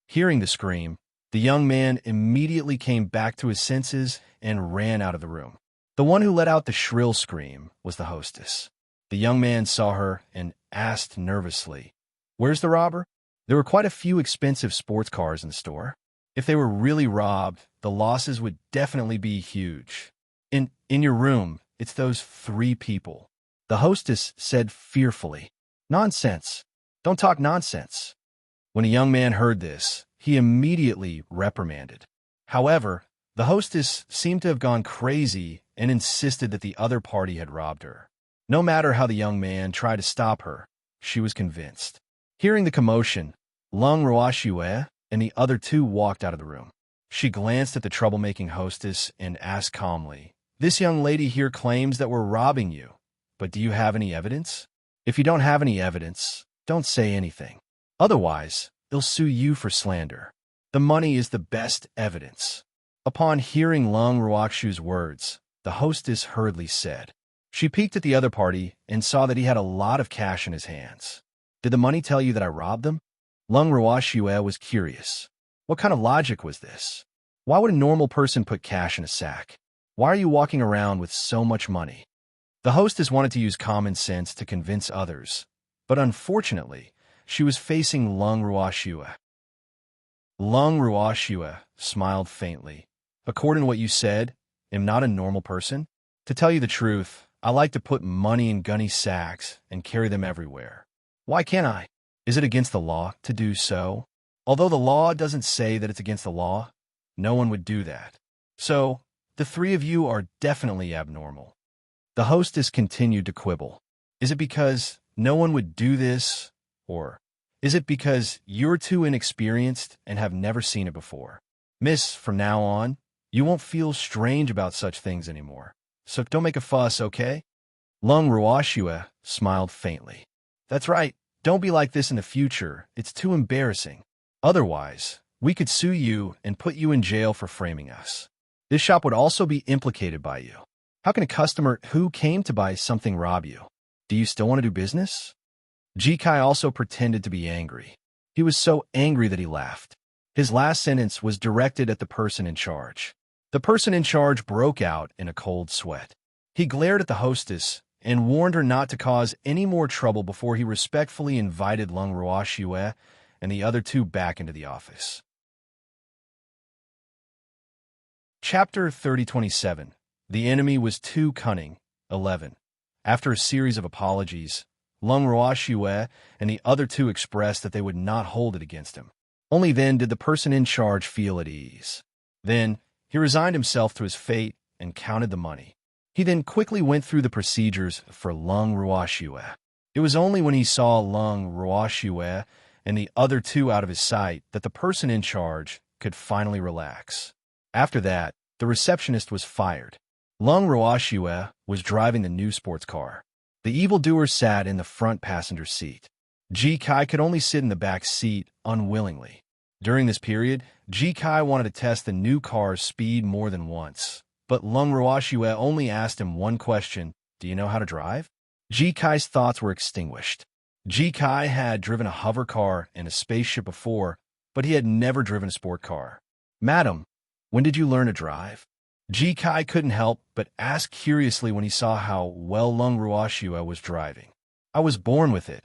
Hearing the scream, the young man immediately came back to his senses and ran out of the room. The one who let out the shrill scream was the hostess. The young man saw her and asked nervously, "Where's the robber?" There were quite a few expensive sports cars in the store. If they were really robbed, the losses would definitely be huge. In your room, it's those 3 people," the hostess said fearfully. "Nonsense. Don't talk nonsense." When a young man heard this, he immediately reprimanded. However, the hostess seemed to have gone crazy and insisted that the other party had robbed her. No matter how the young man tried to stop her, she was convinced. Hearing the commotion, Lung Roashua and the other two walked out of the room. She glanced at the troublemaking hostess and asked calmly, "This young lady here claims that we're robbing you, but do you have any evidence? If you don't have any evidence, don't say anything. Otherwise, they'll sue you for slander. The money is the best evidence." Upon hearing Lung Roashua's words, the hostess hurriedly said. She peeked at the other party and saw that he had a lot of cash in his hands. "Did the money tell you that I robbed them?" Lung Roashua was curious. What kind of logic was this? Why would a normal person put cash in a sack? Why are you walking around with so much money? The hostess wanted to use common sense to convince others, but unfortunately, she was facing Lung Roashua. Lung Roashua smiled faintly. "According to what you said, am not a normal person? To tell you the truth, I like to put money in gunny sacks and carry them everywhere. Why can't I? Is it against the law to do so? Although the law doesn't say that it's against the law, no one would do that. So, the three of you are definitely abnormal. The hostess continued to quibble. Is it because no one would do this, or is it because you're too inexperienced and have never seen it before? Miss, from now on, you won't feel strange about such things anymore. So don't make a fuss, okay? Lung Ruoxue smiled faintly. That's right. Don't be like this in the future. It's too embarrassing. Otherwise, we could sue you and put you in jail for framing us. This shop would also be implicated by you. How can a customer who came to buy something rob you? Do you still want to do business? Jikai also pretended to be angry. He was so angry that he laughed. His last sentence was directed at the person in charge. The person in charge broke out in a cold sweat. He glared at the hostess and warned her not to cause any more trouble before he respectfully invited Lung Ruoxue and the other two back into the office. Chapter 3027. The enemy was too cunning. 11. After a series of apologies, Lung Ruoxue and the other two expressed that they would not hold it against him. Only then did the person in charge feel at ease. Then, he resigned himself to his fate and counted the money. He then quickly went through the procedures for Lung Ruoxue. It was only when he saw Lung Ruoxue and the other two out of his sight that the person in charge could finally relax. After that, the receptionist was fired. Lung Ruoxue was driving the new sports car. The evildoer sat in the front passenger seat. Jikai could only sit in the back seat unwillingly. During this period, Jikai wanted to test the new car's speed more than once, but Lung Ruoxue only asked him one question: do you know how to drive? Jikai's thoughts were extinguished. Jikai had driven a hover car and a spaceship before, but he had never driven a sport car. Madam, when did you learn to drive? Jikai couldn't help but ask curiously when he saw how well Lung Ruoxue was driving. I was born with it.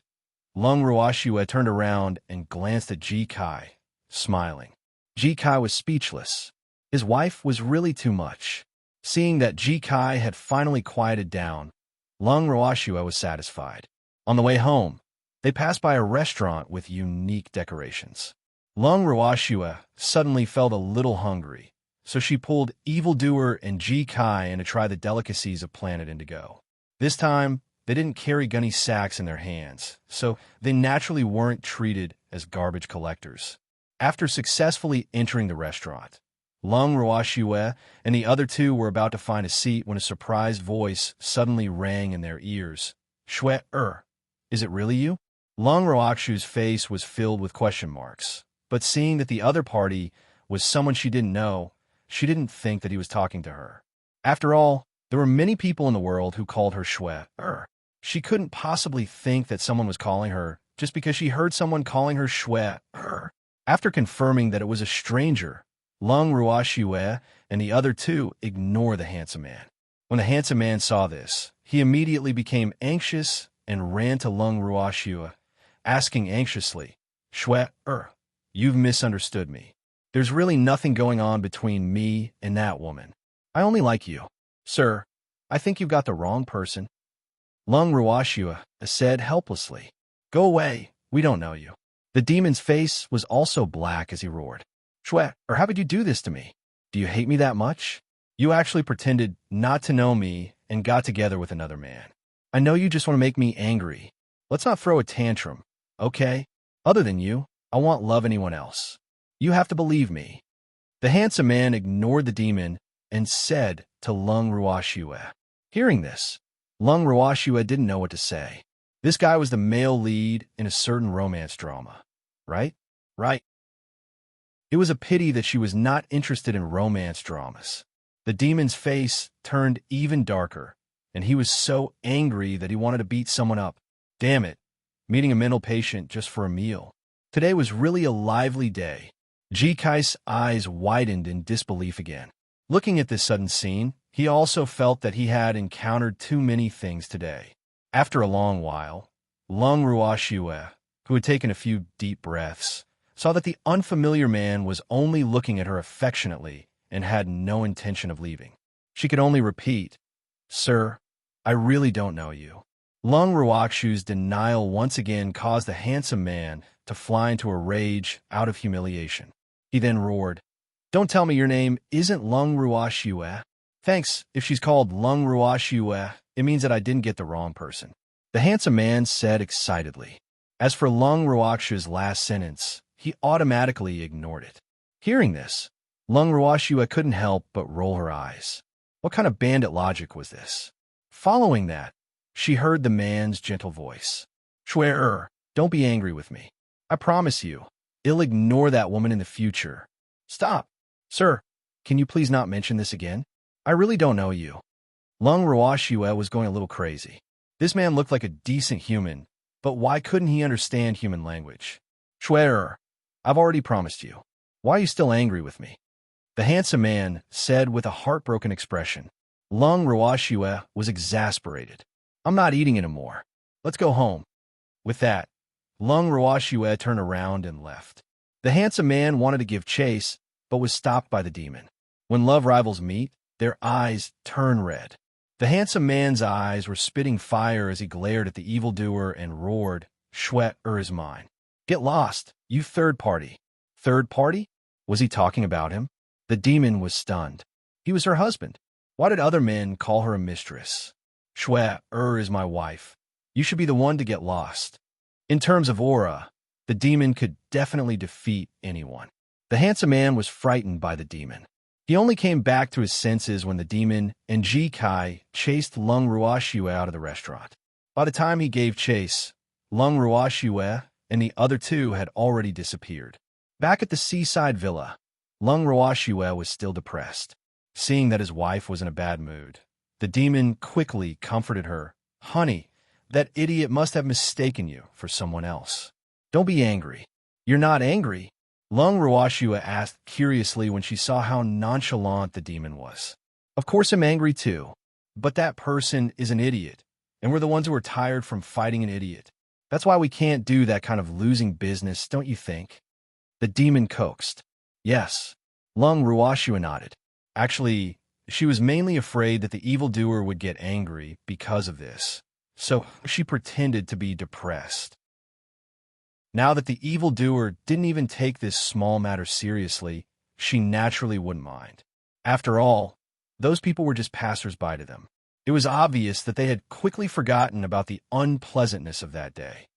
Lung Ruoxue turned around and glanced at Jikai, smiling. Jikai was speechless. His wife was really too much. Seeing that Jikai had finally quieted down, Lung Ruoxue was satisfied. On the way home, they passed by a restaurant with unique decorations. Lung Ruoxue suddenly felt a little hungry, so she pulled Evildoer and Jikai in to try the delicacies of Planet Indigo. This time, they didn't carry gunny sacks in their hands, so they naturally weren't treated as garbage collectors. After successfully entering the restaurant, Lung Ruoxue and the other two were about to find a seat when a surprised voice suddenly rang in their ears. Shue, is it really you? Lung Ruoxue's face was filled with question marks, but seeing that the other party was someone she didn't know, she didn't think that he was talking to her. After all, there were many people in the world who called her Shue. She couldn't possibly think that someone was calling her just because she heard someone calling her Shue. After confirming that it was a stranger, Lung Ruoxue and the other two ignored the handsome man. When the handsome man saw this, he immediately became anxious and ran to Lung Ruoxue, asking anxiously, Shue, you've misunderstood me. There's really nothing going on between me and that woman. I only like you. Sir, I think you've got the wrong person. Lung Ruoxue said helplessly. Go away, we don't know you. The demon's face was also black as he roared. Shue, how could you do this to me? Do you hate me that much? You actually pretended not to know me and got together with another man. I know you just want to make me angry. Let's not throw a tantrum, okay? Other than you, I won't love anyone else. You have to believe me. The handsome man ignored the demon and said to Lung Ruoxue. Hearing this, Lung Ruoxue didn't know what to say. This guy was the male lead in a certain romance drama, right? Right. It was a pity that she was not interested in romance dramas. The demon's face turned even darker, and he was so angry that he wanted to beat someone up. Damn it, meeting a mental patient just for a meal. Today was really a lively day. Jikai's eyes widened in disbelief again. Looking at this sudden scene, he also felt that he had encountered too many things today. After a long while, Lung Ruoxue, who had taken a few deep breaths, saw that the unfamiliar man was only looking at her affectionately and had no intention of leaving. She could only repeat, "Sir, I really don't know you." Lung Ruoxu's denial once again caused the handsome man to fly into a rage out of humiliation. He then roared, "Don't tell me your name isn't Lung Ruoxue. Thanks, if she's called Lung Ruoxue, it means that I didn't get the wrong person." The handsome man said excitedly. As for Lung Ruoxu's last sentence, he automatically ignored it. Hearing this, Lung Ruoxue couldn't help but roll her eyes. What kind of bandit logic was this? Following that, she heard the man's gentle voice. "Swear, don't be angry with me. I promise you, I'll ignore that woman in the future." "Stop. Sir, can you please not mention this again? I really don't know you." Lung Ruoxue was going a little crazy. This man looked like a decent human, but why couldn't he understand human language? "Swear, I've already promised you. Why are you still angry with me?" The handsome man said with a heartbroken expression. Lung Ruoxue was exasperated. "I'm not eating anymore. Let's go home." With that, Lung Ruoxue turned around and left. The handsome man wanted to give chase, but was stopped by the demon. When love rivals meet, their eyes turn red. The handsome man's eyes were spitting fire as he glared at the evildoer and roared, "Sweat is mine. Get lost, you third party." Third party? Was he talking about him? The demon was stunned. He was her husband. Why did other men call her a mistress? "Sweat is my wife. You should be the one to get lost." In terms of aura, the demon could definitely defeat anyone. The handsome man was frightened by the demon. He only came back to his senses when the demon and Ji-Kai chased Lung Ruoxue out of the restaurant. By the time he gave chase, Lung Ruoxue and the other two had already disappeared. Back at the seaside villa, Lung Ruoxue was still depressed. Seeing that his wife was in a bad mood, the demon quickly comforted her. "Honey, that idiot must have mistaken you for someone else. Don't be angry." "You're not angry?" Lung Ruoxue asked curiously when she saw how nonchalant the demon was. "Of course I'm angry too, but that person is an idiot, and we're the ones who are tired from fighting an idiot. That's why we can't do that kind of losing business, don't you think?" The demon coaxed. "Yes." Lung Ruoxue nodded. Actually, she was mainly afraid that the evildoer would get angry because of this, so she pretended to be depressed. Now that the evildoer didn't even take this small matter seriously, she naturally wouldn't mind. After all, those people were just passers-by to them. It was obvious that they had quickly forgotten about the unpleasantness of that day.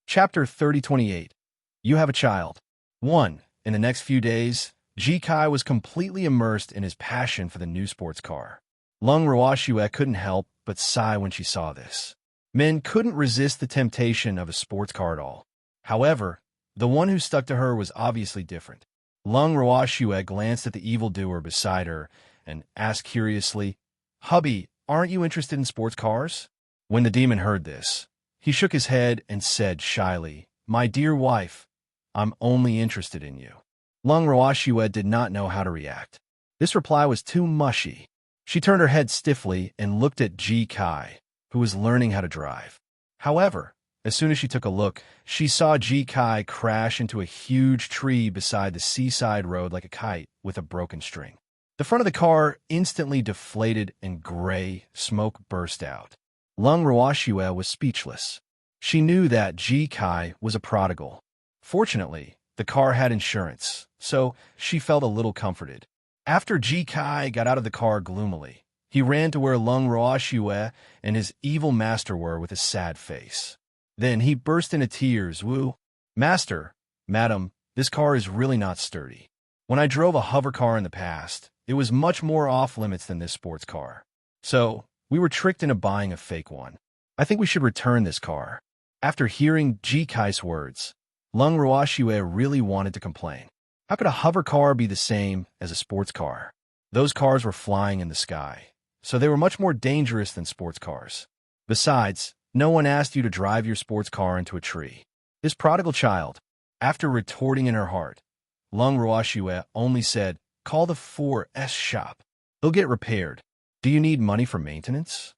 Chapter 3028. You Have a Child. 1. In the next few days, Ji-Kai was completely immersed in his passion for the new sports car. Lung Ruoxue couldn't help but sigh when she saw this. Men couldn't resist the temptation of a sports car at all. However, the one who stuck to her was obviously different. Lung Ruoxue glanced at the evildoer beside her and asked curiously, "Hubby, aren't you interested in sports cars?" When the demon heard this, he shook his head and said shyly, "My dear wife, I'm only interested in you." Lung Ruoxue did not know how to react. This reply was too mushy. She turned her head stiffly and looked at Ji-Kai, who was learning how to drive. However, as soon as she took a look, she saw Ji-Kai crash into a huge tree beside the seaside road like a kite with a broken string. The front of the car instantly deflated and gray smoke burst out. Lung Ruoxue was speechless. She knew that Ji-Kai was a prodigal. Fortunately, the car had insurance, so she felt a little comforted. After Ji-Kai got out of the car gloomily, he ran to where Lung Ruoxue and his evil master were with a sad face. Then he burst into tears. "Woo! Master, madam, this car is really not sturdy. When I drove a hover car in the past, it was much more off-limits than this sports car. So, we were tricked into buying a fake one. I think we should return this car." After hearing Ji-Kai's words, Lung Ruoxue really wanted to complain. How could a hover car be the same as a sports car? Those cars were flying in the sky, so they were much more dangerous than sports cars. Besides, no one asked you to drive your sports car into a tree. This prodigal child, after retorting in her heart, Lung Ruoxue only said, "Call the 4S shop. It'll get repaired. Do you need money for maintenance?"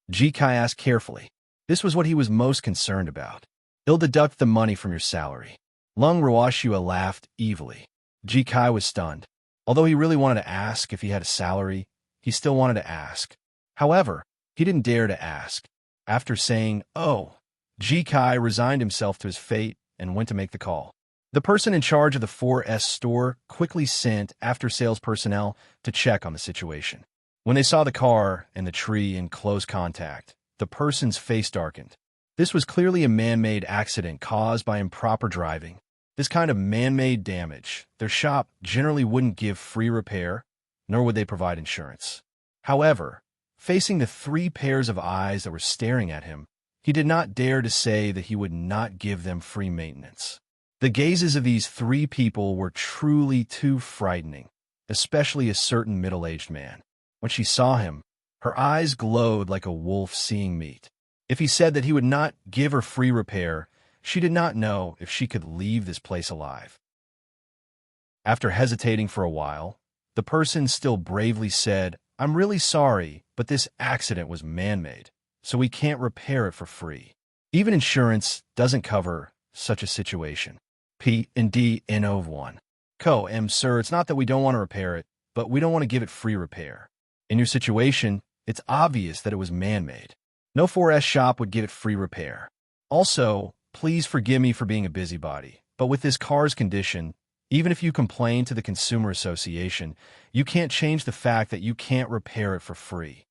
Ji-Kai asked carefully. This was what he was most concerned about. "He'll deduct the money from your salary." Lung Ruoxue laughed evilly. Ji-Kai was stunned. Although he really wanted to ask if he had a salary, he still wanted to ask. However, he didn't dare to ask. After saying, "Oh," Ji-kai resigned himself to his fate and went to make the call. The person in charge of the 4S store quickly sent after-sales personnel to check on the situation. When they saw the car and the tree in close contact, the person's face darkened. This was clearly a man-made accident caused by improper driving. This kind of man-made damage, their shop generally wouldn't give free repair, nor would they provide insurance. However, facing the 3 pairs of eyes that were staring at him, he did not dare to say that he would not give them free maintenance. The gazes of these 3 people were truly too frightening, especially a certain middle-aged man. When she saw him, her eyes glowed like a wolf seeing meat. If he said that he would not give her free repair, she did not know if she could leave this place alive. After hesitating for a while, the person still bravely said, "I'm really sorry, but this accident was man-made, so we can't repair it for free. Even insurance doesn't cover such a situation." P&D-N-O-1. Sir, it's not that we don't want to repair it, but we don't want to give it free repair. In your situation, it's obvious that it was man-made. No 4S shop would give it free repair. Also, please forgive me for being a busybody, but with this car's condition, even if you complain to the Consumer Association, you can't change the fact that you can't repair it for free.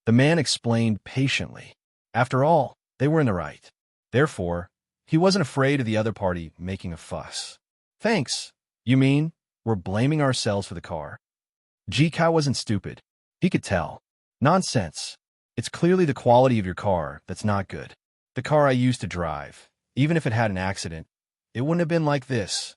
The man explained patiently. After all, they were in the right. Therefore, he wasn't afraid of the other party making a fuss. "Thanks. You mean we're blaming ourselves for the car?" Ji-kai wasn't stupid. He could tell. "Nonsense. It's clearly the quality of your car that's not good. The car I used to drive, even if it had an accident, it wouldn't have been like this."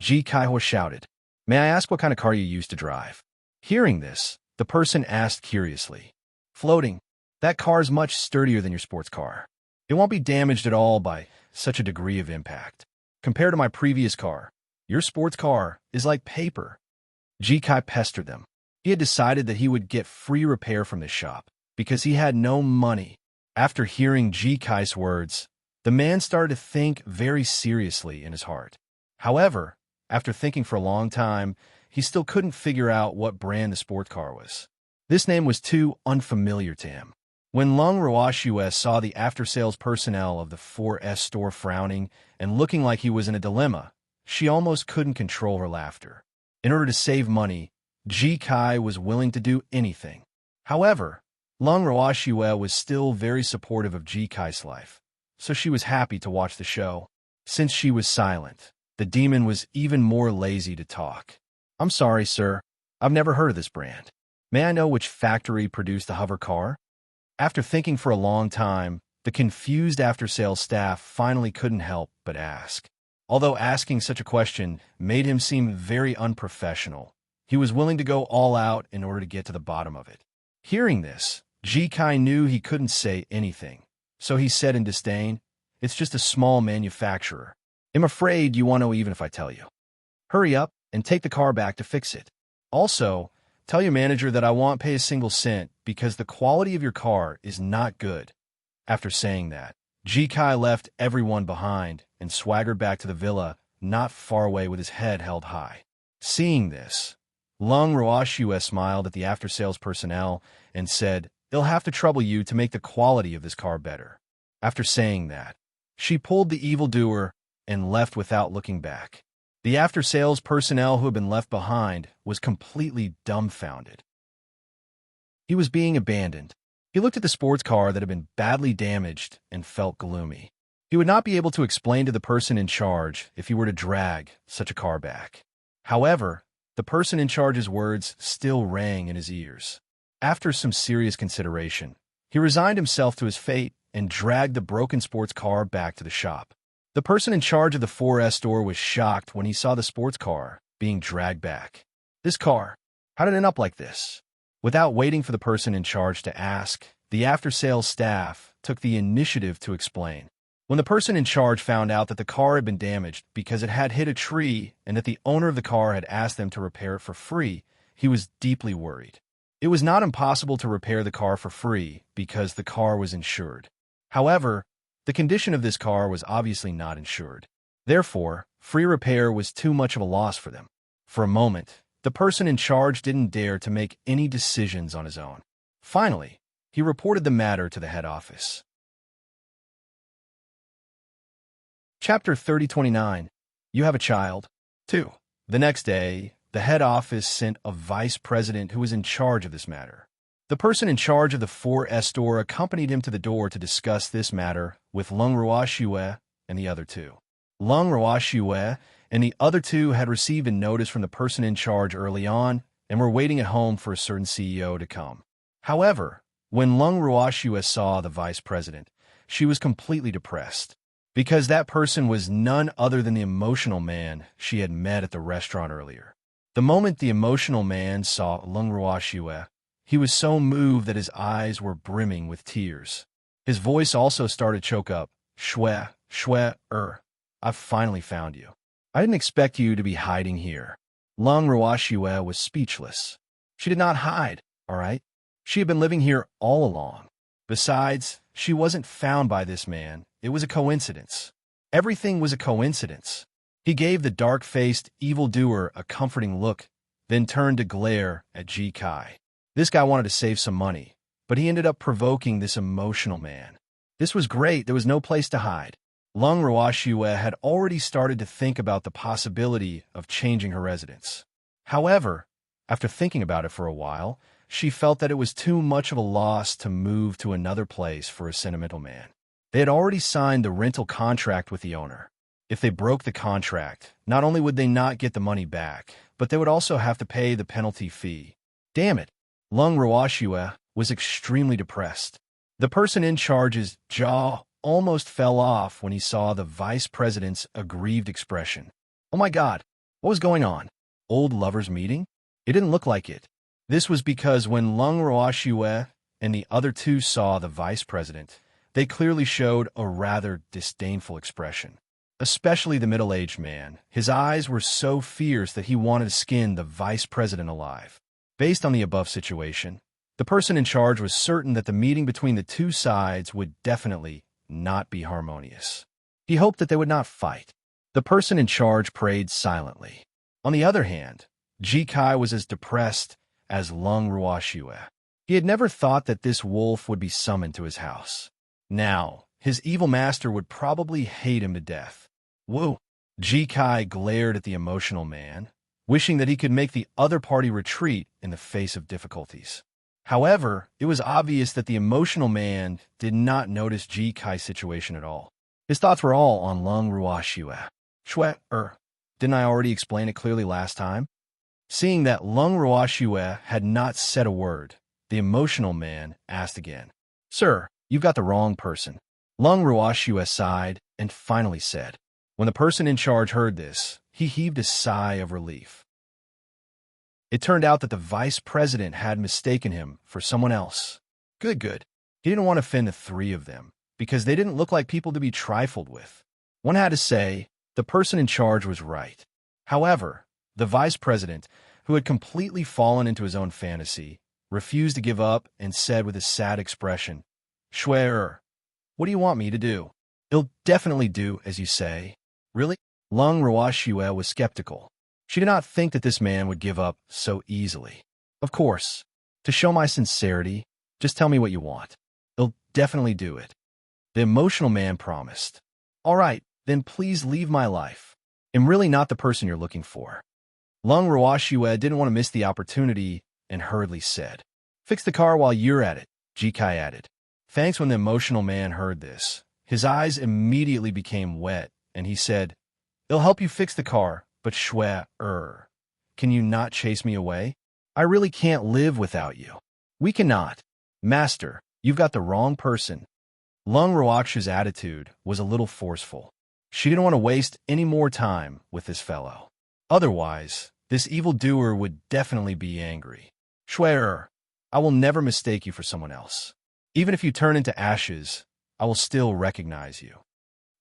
Ji-kai shouted, "May I ask what kind of car you used to drive?" Hearing this, the person asked curiously, "Floating. That car's much sturdier than your sports car. It won't be damaged at all by such a degree of impact. Compared to my previous car, your sports car is like paper." Ji-kai pestered them. He had decided that he would get free repair from this shop because he had no money. After hearing Ji-kai's words, the man started to think very seriously in his heart. However, after thinking for a long time, he still couldn't figure out what brand the sports car was. This name was too unfamiliar to him. When Lung Roashue saw the after-sales personnel of the 4S store frowning and looking like he was in a dilemma, she almost couldn't control her laughter. In order to save money, Ji-kai was willing to do anything. However, Lung Roashue was still very supportive of Ji-kai's life, so she was happy to watch the show. Since she was silent, the demon was even more lazy to talk. "I'm sorry, sir. I've never heard of this brand. May I know which factory produced the hover car?" After thinking for a long time, the confused after-sales staff finally couldn't help but ask. Although asking such a question made him seem very unprofessional, he was willing to go all out in order to get to the bottom of it. Hearing this, Ji-kai knew he couldn't say anything, so he said in disdain, "It's just a small manufacturer. I'm afraid you won't know even if I tell you. Hurry up and take the car back to fix it. Also, tell your manager that I won't pay a single cent because the quality of your car is not good." After saying that, Ji-kai left everyone behind and swaggered back to the villa not far away with his head held high. Seeing this, Lung Roashue smiled at the after-sales personnel and said, "It'll have to trouble you to make the quality of this car better." After saying that, she pulled the evildoer and left without looking back. The after-sales personnel who had been left behind was completely dumbfounded. He was being abandoned. He looked at the sports car that had been badly damaged and felt gloomy. He would not be able to explain to the person in charge if he were to drag such a car back. However, the person in charge's words still rang in his ears. After some serious consideration, he resigned himself to his fate and dragged the broken sports car back to the shop. The person in charge of the 4S store was shocked when he saw the sports car being dragged back. "This car, how did it end up like this?" Without waiting for the person in charge to ask, the after-sales staff took the initiative to explain. When the person in charge found out that the car had been damaged because it had hit a tree and that the owner of the car had asked them to repair it for free, he was deeply worried. It was not impossible to repair the car for free because the car was insured. However, the condition of this car was obviously not insured. Therefore, free repair was too much of a loss for them. For a moment, The person in charge didn't dare to make any decisions on his own. Finally, he reported the matter to the head office. Chapter 3029. You have a child. 2. The next day, the head office sent a vice president who was in charge of this matter. The person in charge of the 4S store accompanied him to the door to discuss this matter with Lung Ruoxue and the other two. Lung Ruoxue and the other two had received a notice from the person in charge early on and were waiting at home for a certain CEO to come. However, when Lung Ruoxue saw the vice president, she was completely depressed, because that person was none other than the emotional man she had met at the restaurant earlier. The moment the emotional man saw Lung Ruoxue, he was so moved that his eyes were brimming with tears. His voice also started to choke up. Shue, I've finally found you. I didn't expect you to be hiding here. Lung Ruoxue was speechless. She did not hide, all right? She had been living here all along. Besides, she wasn't found by this man. It was a coincidence. Everything was a coincidence. He gave the dark-faced evildoer a comforting look, then turned to glare at Ji Kai. This guy wanted to save some money, but he ended up provoking this emotional man. This was great. There was no place to hide. Lung Ruoxue had already started to think about the possibility of changing her residence. However, after thinking about it for a while, she felt that it was too much of a loss to move to another place for a sentimental man. They had already signed the rental contract with the owner. If they broke the contract, not only would they not get the money back, but they would also have to pay the penalty fee. Damn it! Lung Ruoxue was extremely depressed. The person in charge's jaw almost fell off when he saw the vice president's aggrieved expression. Oh my God, what was going on? Old lovers meeting? It didn't look like it. This was because when Lung Ruoxue and the other two saw the vice president, they clearly showed a rather disdainful expression. Especially the middle-aged man. His eyes were so fierce that he wanted to skin the vice president alive. Based on the above situation, the person in charge was certain that the meeting between the two sides would definitely not be harmonious. He hoped that they would not fight. The person in charge prayed silently. On the other hand, Ji Kai was as depressed as Lung Ruoxue. He had never thought that this wolf would be summoned to his house. Now, his evil master would probably hate him to death. Woo! Ji Kai glared at the emotional man, wishing that he could make the other party retreat in the face of difficulties. However, it was obvious that the emotional man did not notice Ji Kai's situation at all. His thoughts were all on Lung Ruoxue. Didn't I already explain it clearly last time? Seeing that Lung Ruoxue had not said a word, the emotional man asked again. Sir, you've got the wrong person. Lung Ruoxue sighed and finally said. When the person in charge heard this, he heaved a sigh of relief. It turned out that the vice president had mistaken him for someone else. Good. He didn't want to offend the three of them, because they didn't look like people to be trifled with. One had to say, the person in charge was right. However, the vice president, who had completely fallen into his own fantasy, refused to give up and said with a sad expression, Shue, what do you want me to do? He'll definitely do as you say. Really? Lung Ruoxue was skeptical. She did not think that this man would give up so easily. Of course. To show my sincerity, just tell me what you want. He'll definitely do it. The emotional man promised. All right, then please leave my life. I'm really not the person you're looking for. Lung Ruoxue didn't want to miss the opportunity and hurriedly said, Fix the car while you're at it, Ji Kai added. Thanks. When the emotional man heard this, his eyes immediately became wet, and he said, It'll help you fix the car, but Shue, can you not chase me away? I really can't live without you. We cannot. Master, you've got the wrong person. Lung Ruoxue's attitude was a little forceful. She didn't want to waste any more time with this fellow. Otherwise, this evildoer would definitely be angry. Shue, I will never mistake you for someone else. Even if you turn into ashes, I will still recognize you.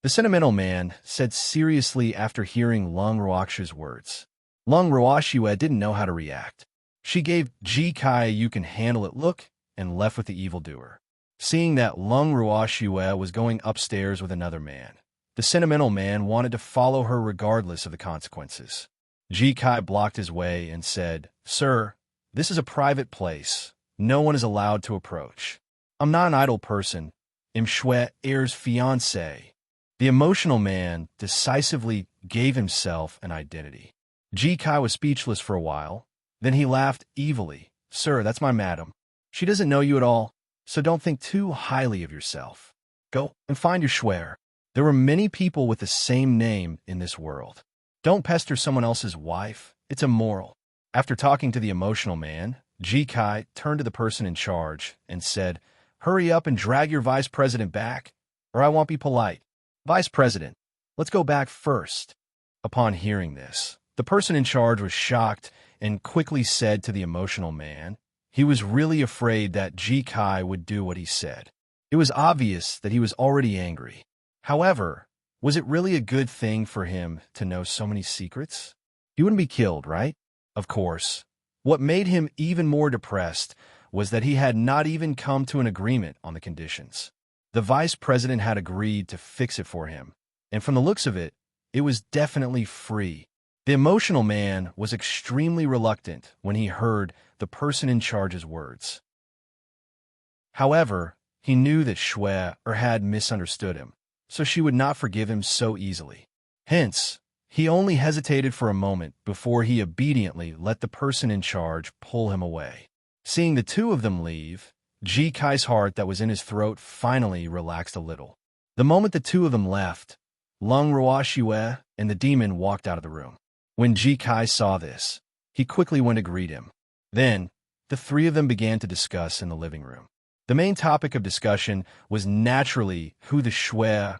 The sentimental man said seriously after hearing Lung Ruoxue's words. Lung Ruoxue didn't know how to react. She gave Ji Kai a you-can-handle-it look and left with the evildoer. Seeing that Lung Ruoxue was going upstairs with another man, the sentimental man wanted to follow her regardless of the consequences. Ji Kai blocked his way and said, "Sir, this is a private place. No one is allowed to approach. I'm not an idle person. I'm Shui Heir's fiancé." The emotional man decisively gave himself an identity. Ji Kai was speechless for a while. Then he laughed evilly. "Sir, that's my madam. She doesn't know you at all, so don't think too highly of yourself. Go and find your Shui. There were many people with the same name in this world. Don't pester someone else's wife. It's immoral." After talking to the emotional man, Ji Kai turned to the person in charge and said, "Hurry up and drag your vice president back, or I won't be polite." "Vice president, let's go back first." Upon hearing this, the person in charge was shocked and quickly said to the emotional man, he was really afraid that Ji Kai would do what he said. It was obvious that he was already angry. However, was it really a good thing for him to know so many secrets? He wouldn't be killed, right? Of course. What made him even more depressed was that he had not even come to an agreement on the conditions. The vice president had agreed to fix it for him, and from the looks of it, it was definitely free. The emotional man was extremely reluctant when he heard the person in charge's words. However, he knew that Shui had misunderstood him, so she would not forgive him so easily. Hence, he only hesitated for a moment before he obediently let the person in charge pull him away. Seeing the two of them leave, Ji Kai's heart that was in his throat finally relaxed a little. The moment the two of them left, Lung Ruoxue and the demon walked out of the room. When Ji Kai saw this, he quickly went to greet him. Then, the three of them began to discuss in the living room. The main topic of discussion was naturally who the Shui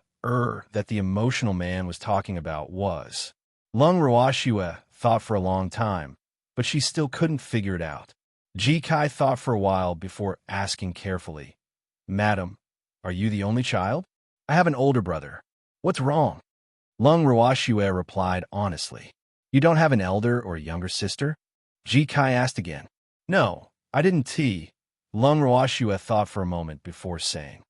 that the emotional man was talking about was. Lung Ruoxue thought for a long time, but she still couldn't figure it out. Ji Kai thought for a while before asking carefully, "Madam, are you the only child? I have an older brother. What's wrong?" Lung Ruoxue replied honestly. "You don't have an elder or a younger sister?" Ji Kai asked again. "No, I didn't tea." Lung Ruoxue thought for a moment before saying,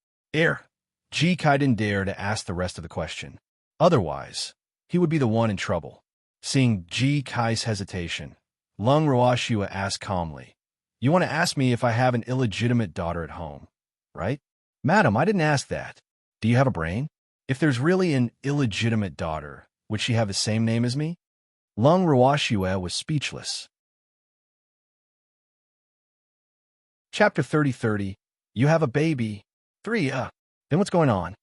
Ji Kai didn't dare to ask the rest of the question. Otherwise, he would be the one in trouble. Seeing Ji Kai's hesitation, Lung Ruoxue asked calmly, "You want to ask me if I have an illegitimate daughter at home, right?" "Madam, I didn't ask that. Do you have a brain? If there's really an illegitimate daughter, would she have the same name as me?" Lung Ruoxue was speechless. Chapter 30. You have a baby. 3. Then what's going on?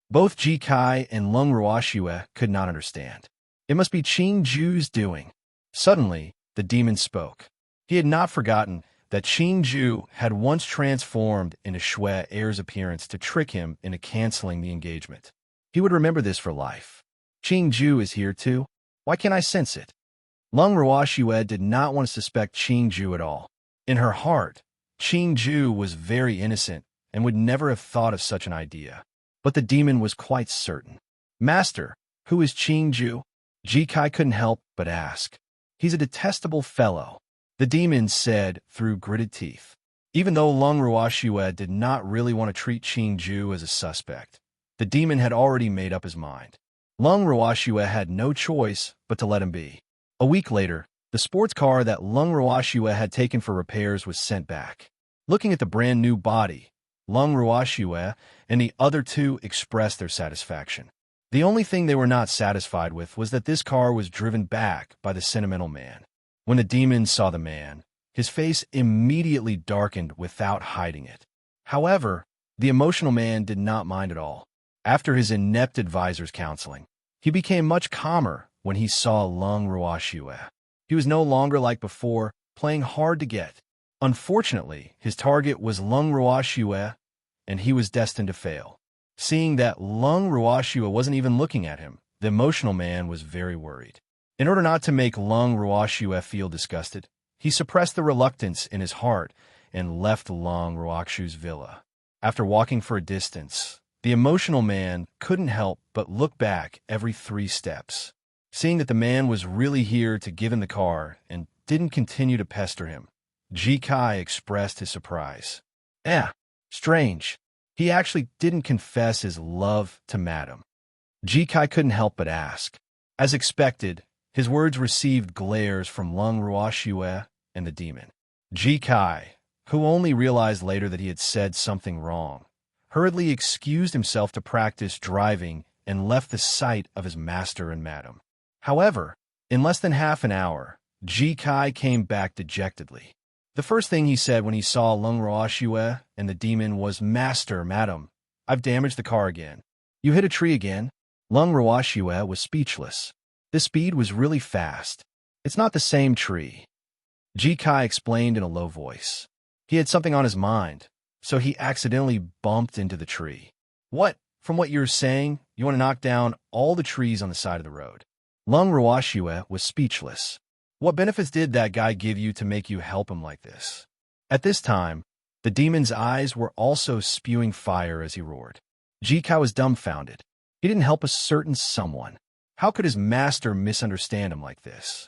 Both Ji Kai and Lung Ruoxue could not understand. It must be Qing Ju's doing. Suddenly, the demon spoke. He had not forgotten that Qing Ju had once transformed into Shui Heir's appearance to trick him into canceling the engagement. He would remember this for life. Qing Ju is here too? Why can't I sense it? Lung Ruoxue did not want to suspect Qing Ju at all. In her heart, Qing Ju was very innocent and would never have thought of such an idea. But the demon was quite certain. "Master, who is Qing Ju?" Ji Kai couldn't help but ask. "He's a detestable fellow," the demon said through gritted teeth. Even though Lung Ruoxue did not really want to treat Qing Ju as a suspect, the demon had already made up his mind. Lung Ruoxue had no choice but to let him be. A week later, the sports car that Lung Ruoxue had taken for repairs was sent back. Looking at the brand new body, Lung Ruoxue and the other two expressed their satisfaction. The only thing they were not satisfied with was that this car was driven back by the sentimental man. When the demon saw the man, his face immediately darkened without hiding it. However, the emotional man did not mind at all. After his inept advisor's counseling, he became much calmer when he saw Lung Ruoxue. He was no longer like before, playing hard to get. Unfortunately, his target was Lung Ruoxue, and he was destined to fail. Seeing that Lung Ruoxue wasn't even looking at him, the emotional man was very worried. In order not to make Lung Ruoxue feel disgusted, he suppressed the reluctance in his heart and left Lung Ruoxue's villa. After walking for a distance, the emotional man couldn't help but look back every 3 steps. Seeing that the man was really here to give him the car and didn't continue to pester him, Ji Kai expressed his surprise. Strange. He actually didn't confess his love to Madam. Ji Kai couldn't help but ask. As expected, His words received glares from Lung Ruoxue and the demon. Ji Kai, who only realized later that he had said something wrong, hurriedly excused himself to practice driving and left the sight of his master and madam. However, in less than half an hour, Ji Kai came back dejectedly. The first thing he said when he saw Lung Ruoxue and the demon was, "Master, madam, I've damaged the car again." "You hit a tree again?" Lung Ruoxue was speechless. The speed was really fast. "It's not the same tree," Ji Kai explained in a low voice. He had something on his mind, so he accidentally bumped into the tree. "What? From what you're saying, you want to knock down all the trees on the side of the road?" Lung Ruoxue was speechless. "What benefits did that guy give you to make you help him like this?" At this time, the demon's eyes were also spewing fire as he roared. Ji Kai was dumbfounded. He didn't help a certain someone. How could his master misunderstand him like this?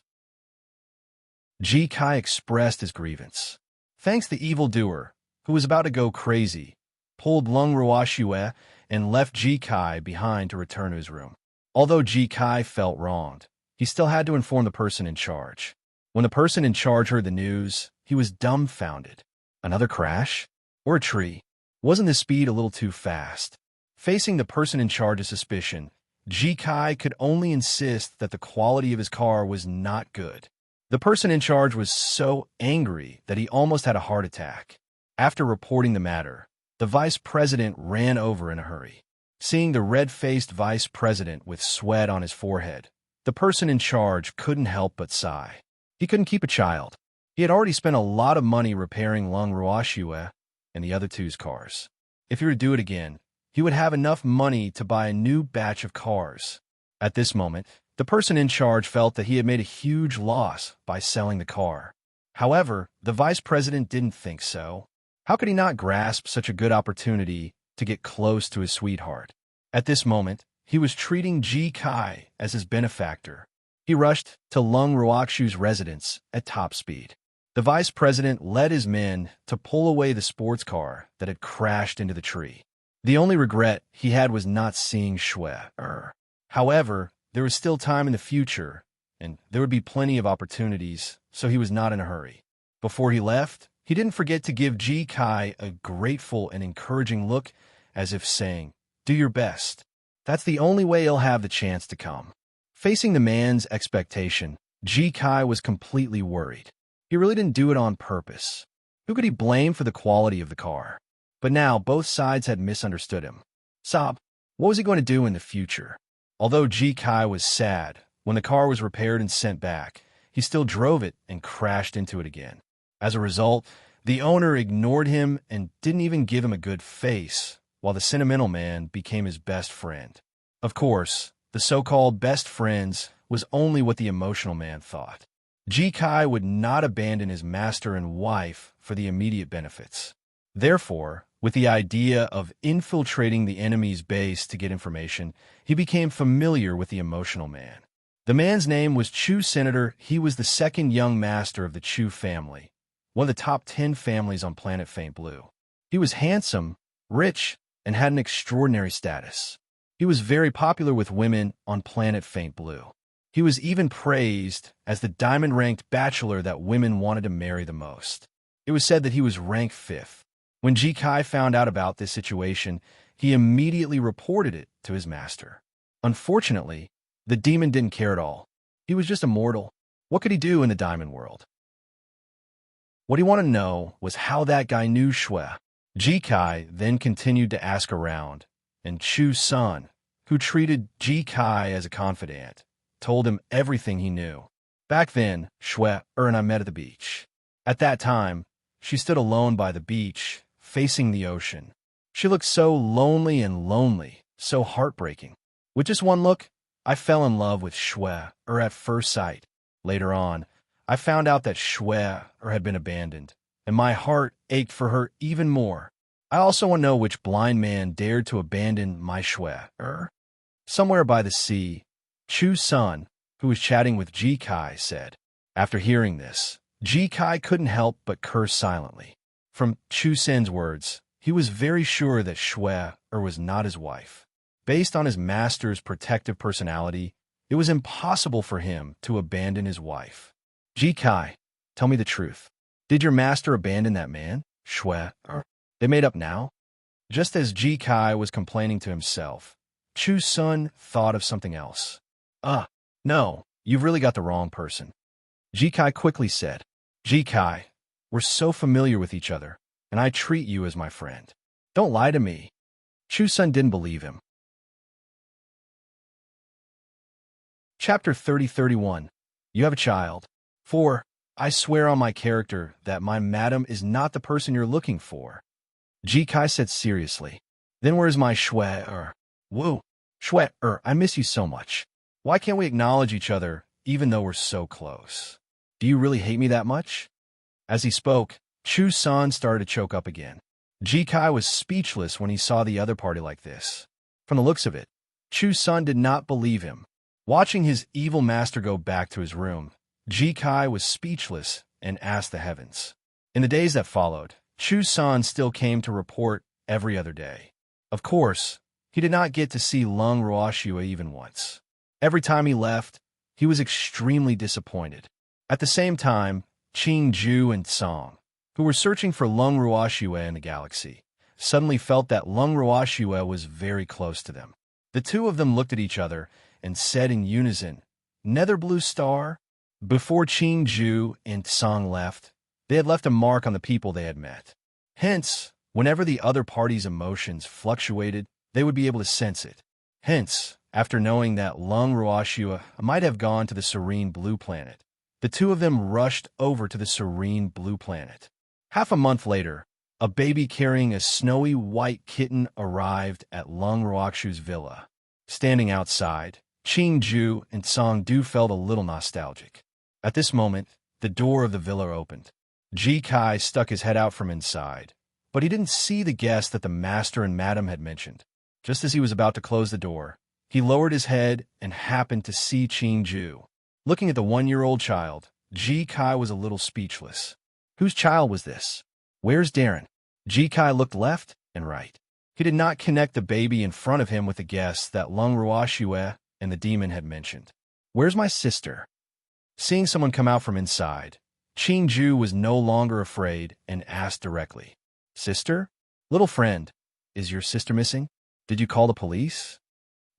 Ji Kai expressed his grievance. Thanks, the evildoer, who was about to go crazy, pulled Lung Ruoxue and left Ji Kai behind to return to his room. Although Ji Kai felt wronged, he still had to inform the person in charge. When the person in charge heard the news, he was dumbfounded. Another crash? Or a tree? Wasn't the speed a little too fast? Facing the person in charge's suspicion, Ji Kai could only insist that the quality of his car was not good. The person in charge was so angry that he almost had a heart attack. After reporting the matter, the vice president ran over in a hurry. Seeing the red-faced vice president with sweat on his forehead, the person in charge couldn't help but sigh. He couldn't keep a child. He had already spent a lot of money repairing Lung Ruoxue and the other two's cars. If he were to do it again, he would have enough money to buy a new batch of cars. At this moment, the person in charge felt that he had made a huge loss by selling the car. However, the vice president didn't think so. How could he not grasp such a good opportunity to get close to his sweetheart? At this moment, he was treating Ji Kai as his benefactor. He rushed to Lung Ruoxue's residence at top speed. The vice president led his men to pull away the sports car that had crashed into the tree. The only regret he had was not seeing Shui. However, there was still time in the future, and there would be plenty of opportunities, so he was not in a hurry. Before he left, he didn't forget to give Ji Kai a grateful and encouraging look, as if saying, "Do your best. That's the only way he'll have the chance to come." Facing the man's expectation, Ji Kai was completely worried. He really didn't do it on purpose. Who could he blame for the quality of the car? But now both sides had misunderstood him. What was he going to do in the future? Although Ji Kai was sad, when the car was repaired and sent back, he still drove it and crashed into it again. As a result, the owner ignored him and didn't even give him a good face, while the sentimental man became his best friend. Of course, the so-called best friends was only what the emotional man thought. Ji Kai would not abandon his master and wife for the immediate benefits. Therefore, with the idea of infiltrating the enemy's base to get information, he became familiar with the emotional man. The man's name was Chu Senator. He was the second young master of the Chu family, one of the top 10 families on planet Faint Blue. He was handsome, rich, and had an extraordinary status. He was very popular with women on planet Faint Blue. He was even praised as the diamond-ranked bachelor that women wanted to marry the most. It was said that he was ranked 5th. When Ji Kai found out about this situation, he immediately reported it to his master. Unfortunately, the demon didn't care at all. He was just a mortal. What could he do in the diamond world? What he wanted to know was how that guy knew Shui. Ji Kai then continued to ask around, and Chu's son, who treated Ji Kai as a confidant, told him everything he knew. Back then, Shui and I met at the beach. At that time, she stood alone by the beach, facing the ocean. She looked so lonely, so heartbreaking. With just one look, I fell in love with Shui at first sight. Later on, I found out that Shui had been abandoned, and my heart ached for her even more. I also want to know which blind man dared to abandon my Shui. Somewhere by the sea, Chu's son, who was chatting with Ji Kai, said. After hearing this, Ji Kai couldn't help but curse silently. From Chu Sen's words, he was very sure that Shui was not his wife. Based on his master's protective personality, It was impossible for him to abandon his wife. Ji Kai, tell me the truth. Did your master abandon that man? Shui, they made up now? Just as Ji Kai was complaining to himself, Chu Sun thought of something else. No, you've really got the wrong person. Ji Kai quickly said, Ji Kai, we're so familiar with each other, and I treat you as my friend. Don't lie to me. Chu Sun didn't believe him. Chapter 30-31. You have a child. 4. I swear on my character that my madam is not the person you're looking for. Ji Kai said seriously. Then where's my Shui? Woo. Shui, I miss you so much. Why can't we acknowledge each other even though we're so close? Do you really hate me that much? As he spoke, Chu San started to choke up again. Ji Kai was speechless when he saw the other party like this. From the looks of it, Chu San did not believe him. Watching his evil master go back to his room, Ji Kai was speechless and asked the heavens. In the days that followed, Chu San still came to report every other day. Of course, he did not get to see Lung Ruoxue even once. Every time he left, he was extremely disappointed. At the same time, Qing Ju and Song, who were searching for Lung Ruoxue in the galaxy, suddenly felt that Lung Ruoxue was very close to them. The two of them looked at each other and said in unison, Nether Blue Star? Before Qing Ju and Song left, they had left a mark on the people they had met. Hence, whenever the other party's emotions fluctuated, they would be able to sense it. Hence, after knowing that Lung Ruoxue might have gone to the Serene Blue Planet, the two of them rushed over to the Serene Blue Planet. Half a month later, a baby carrying a snowy white kitten arrived at Lung Ruoxue's villa. Standing outside, Qing Ju and Song Du felt a little nostalgic. At this moment, the door of the villa opened. Ji Kai stuck his head out from inside, but he didn't see the guest that the master and madam had mentioned. Just as he was about to close the door, he lowered his head and happened to see Qing Ju. Looking at the 1-year-old child, Ji Kai was a little speechless. Whose child was this? Where's Darren? Ji Kai looked left and right. He did not connect the baby in front of him with the guest that Lung Ruoxue and the demon had mentioned. Where's my sister? Seeing someone come out from inside, Qing Ju was no longer afraid and asked directly, Sister? Little friend, is your sister missing? Did you call the police?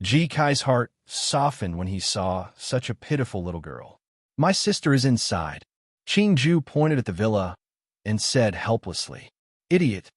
Ji Kai's heart softened when he saw such a pitiful little girl. My sister is inside. Qing Ju pointed at the villa and said helplessly. Idiot.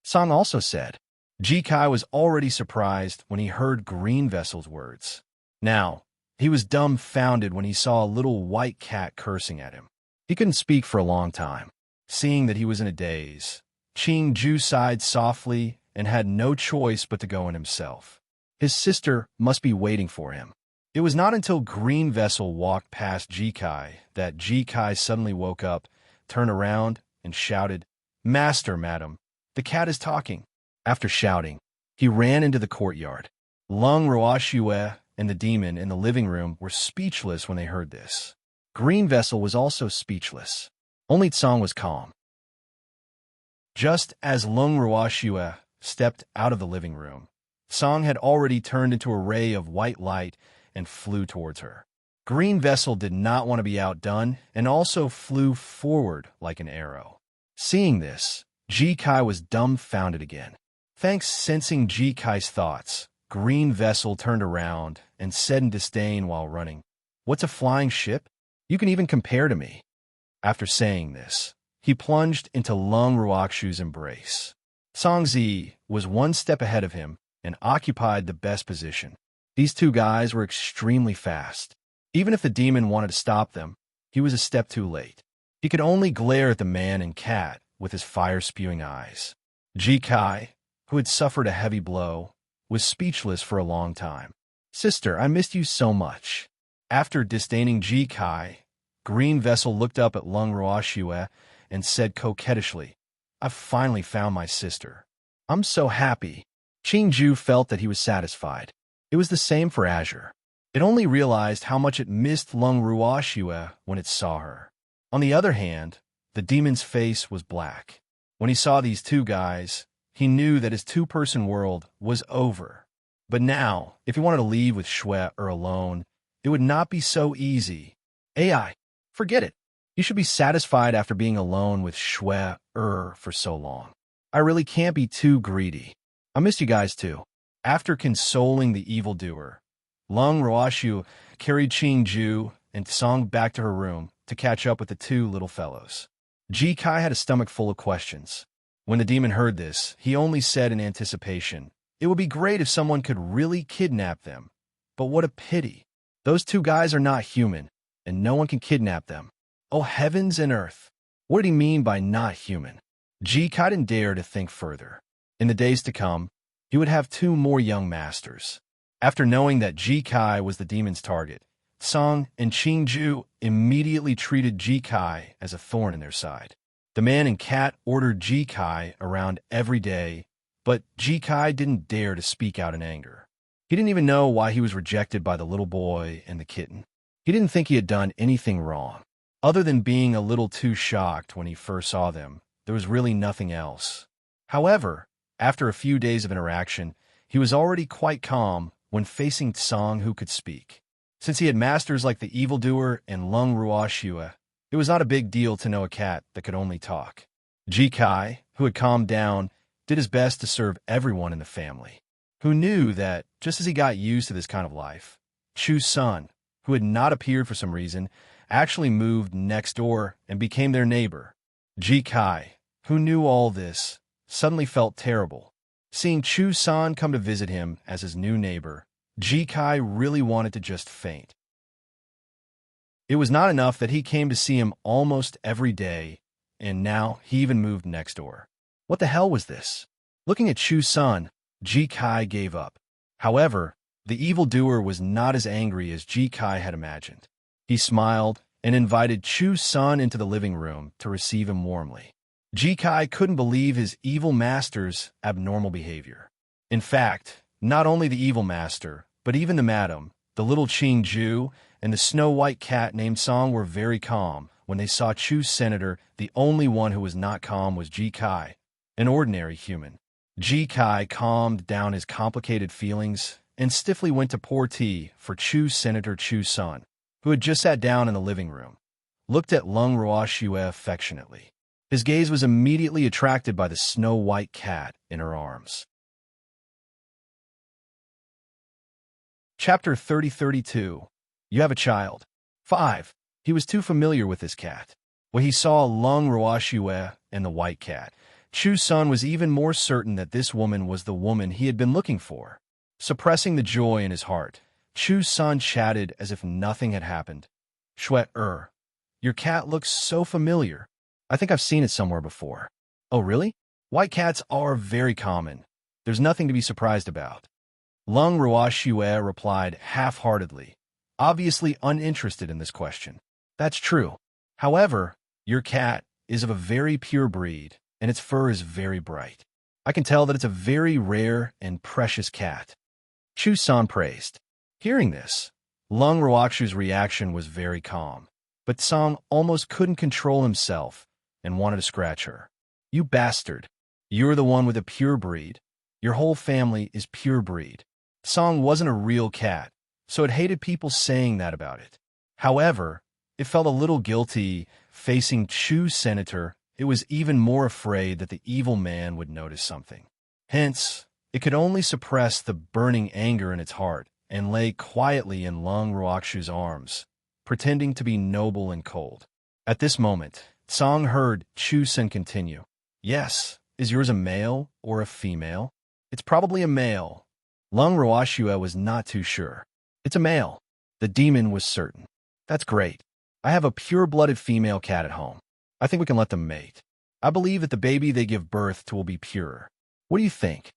Song also said. Ji Kai was already surprised when he heard Green Vessel's words. Now, he was dumbfounded when he saw a little white cat cursing at him. He couldn't speak for a long time. Seeing that he was in a daze, Qing Ju sighed softly and had no choice but to go in himself. His sister must be waiting for him. It was not until Green Vessel walked past Ji Kai that Ji Kai suddenly woke up, turned around, and shouted, Master, madam, the cat is talking. After shouting, he ran into the courtyard. Lung Ruoxue and the demon in the living room were speechless when they heard this. Green Vessel was also speechless. Only Tsong was calm. Just as Lung Ruoxue stepped out of the living room, Tsong had already turned into a ray of white light and flew towards her. Green Vessel did not want to be outdone and also flew forward like an arrow. Seeing this, Ji Kai was dumbfounded again. Thanks sensing Ji Kai's thoughts, Green Vessel turned around and said in disdain while running, What's a flying ship? You can even compare to me. After saying this, he plunged into Lung Ruoxue's embrace. Songzi was one step ahead of him and occupied the best position. These two guys were extremely fast. Even if the demon wanted to stop them, he was a step too late. He could only glare at the man and cat with his fire-spewing eyes. Ji Kai, who had suffered a heavy blow, was speechless for a long time. Sister, I missed you so much. After disdaining Ji Kai, Green Vessel looked up at Lung Ruoxue and said coquettishly, I've finally found my sister. I'm so happy. Qing Ju felt that he was satisfied. It was the same for Azure. It only realized how much it missed Lung Ruoxue when it saw her. On the other hand, the demon's face was black. When he saw these two guys, he knew that his two-person world was over. But now, if he wanted to leave with Shui alone, it it would not be so easy. AI, forget it. You should be satisfied after being alone with Shue for so long. I really can't be too greedy. I missed you guys too. After consoling the evildoer, Lung Ruoshu carried Qingju and Song back to her room to catch up with the two little fellows. Ji Kai had a stomach full of questions. When the demon heard this, he only said in anticipation, "It would be great if someone could really kidnap them. But what a pity. Those two guys are not human, and no one can kidnap them. Oh heavens and earth. What did he mean by not human?" Ji Kai didn't dare to think further. In the days to come, he would have two more young masters. After knowing that Ji Kai was the demon's target, Song and Qingju immediately treated Ji Kai as a thorn in their side. The man and cat ordered Ji Kai around every day, but Ji Kai didn't dare to speak out in anger. He didn't even know why he was rejected by the little boy and the kitten. He didn't think he had done anything wrong. Other than being a little too shocked when he first saw them, there was really nothing else. However, after a few days of interaction, he was already quite calm when facing Song, who could speak. Since he had masters like the evildoer and Lung Ruoshua, it was not a big deal to know a cat that could only talk. Ji Kai, who had calmed down, did his best to serve everyone in the family, who knew that just as he got used to this kind of life, Chu's son, who had not appeared for some reason, actually moved next door and became their neighbor. Ji Kai, who knew all this, suddenly felt terrible. Seeing Chu-san come to visit him as his new neighbor, Ji Kai really wanted to just faint. It was not enough that he came to see him almost every day, and now he even moved next door. What the hell was this? Looking at Chu-san, Ji Kai gave up. However, the evildoer was not as angry as Ji Kai had imagined. He smiled and invited Chu-san into the living room to receive him warmly. Ji Kai couldn't believe his evil master's abnormal behavior. In fact, not only the evil master, but even the madam, the little Qingju, and the snow-white cat named Song were very calm when they saw Chu's senator. The only one who was not calm was Ji Kai, an ordinary human. Ji Kai calmed down his complicated feelings and stiffly went to pour tea for Chu's senator Chu-san, who had just sat down in the living room, looked at Lung Ruoshue affectionately. His gaze was immediately attracted by the snow-white cat in her arms. Chapter 30-32. You have a child. 5. He was too familiar with this cat. When he saw Lung Ruoshue and the white cat, Chu's son was even more certain that this woman was the woman he had been looking for. Suppressing the joy in his heart, Chu's son chatted as if nothing had happened. Shue, your cat looks so familiar. I think I've seen it somewhere before. Oh, really? White cats are very common. There's nothing to be surprised about. Lung Ruoshue replied half-heartedly, obviously uninterested in this question. That's true. However, your cat is of a very pure breed, and its fur is very bright. I can tell that it's a very rare and precious cat. Chu-san praised. Hearing this, Lung Ruoxu's reaction was very calm, but Song almost couldn't control himself and wanted to scratch her. You bastard. You're the one with a pure breed. Your whole family is pure breed. Song wasn't a real cat, so it hated people saying that about it. However, it felt a little guilty facing Chu's senator. It was even more afraid that the evil man would notice something. Hence, it could only suppress the burning anger in its heart and lay quietly in Lung Ruoxu's arms, pretending to be noble and cold. At this moment, Song heard Chu-sen continue. Yes, is yours a male or a female? It's probably a male. Lung Ruoshue was not too sure. It's a male. The demon was certain. That's great. I have a pure-blooded female cat at home. I think we can let them mate. I believe that the baby they give birth to will be purer. What do you think?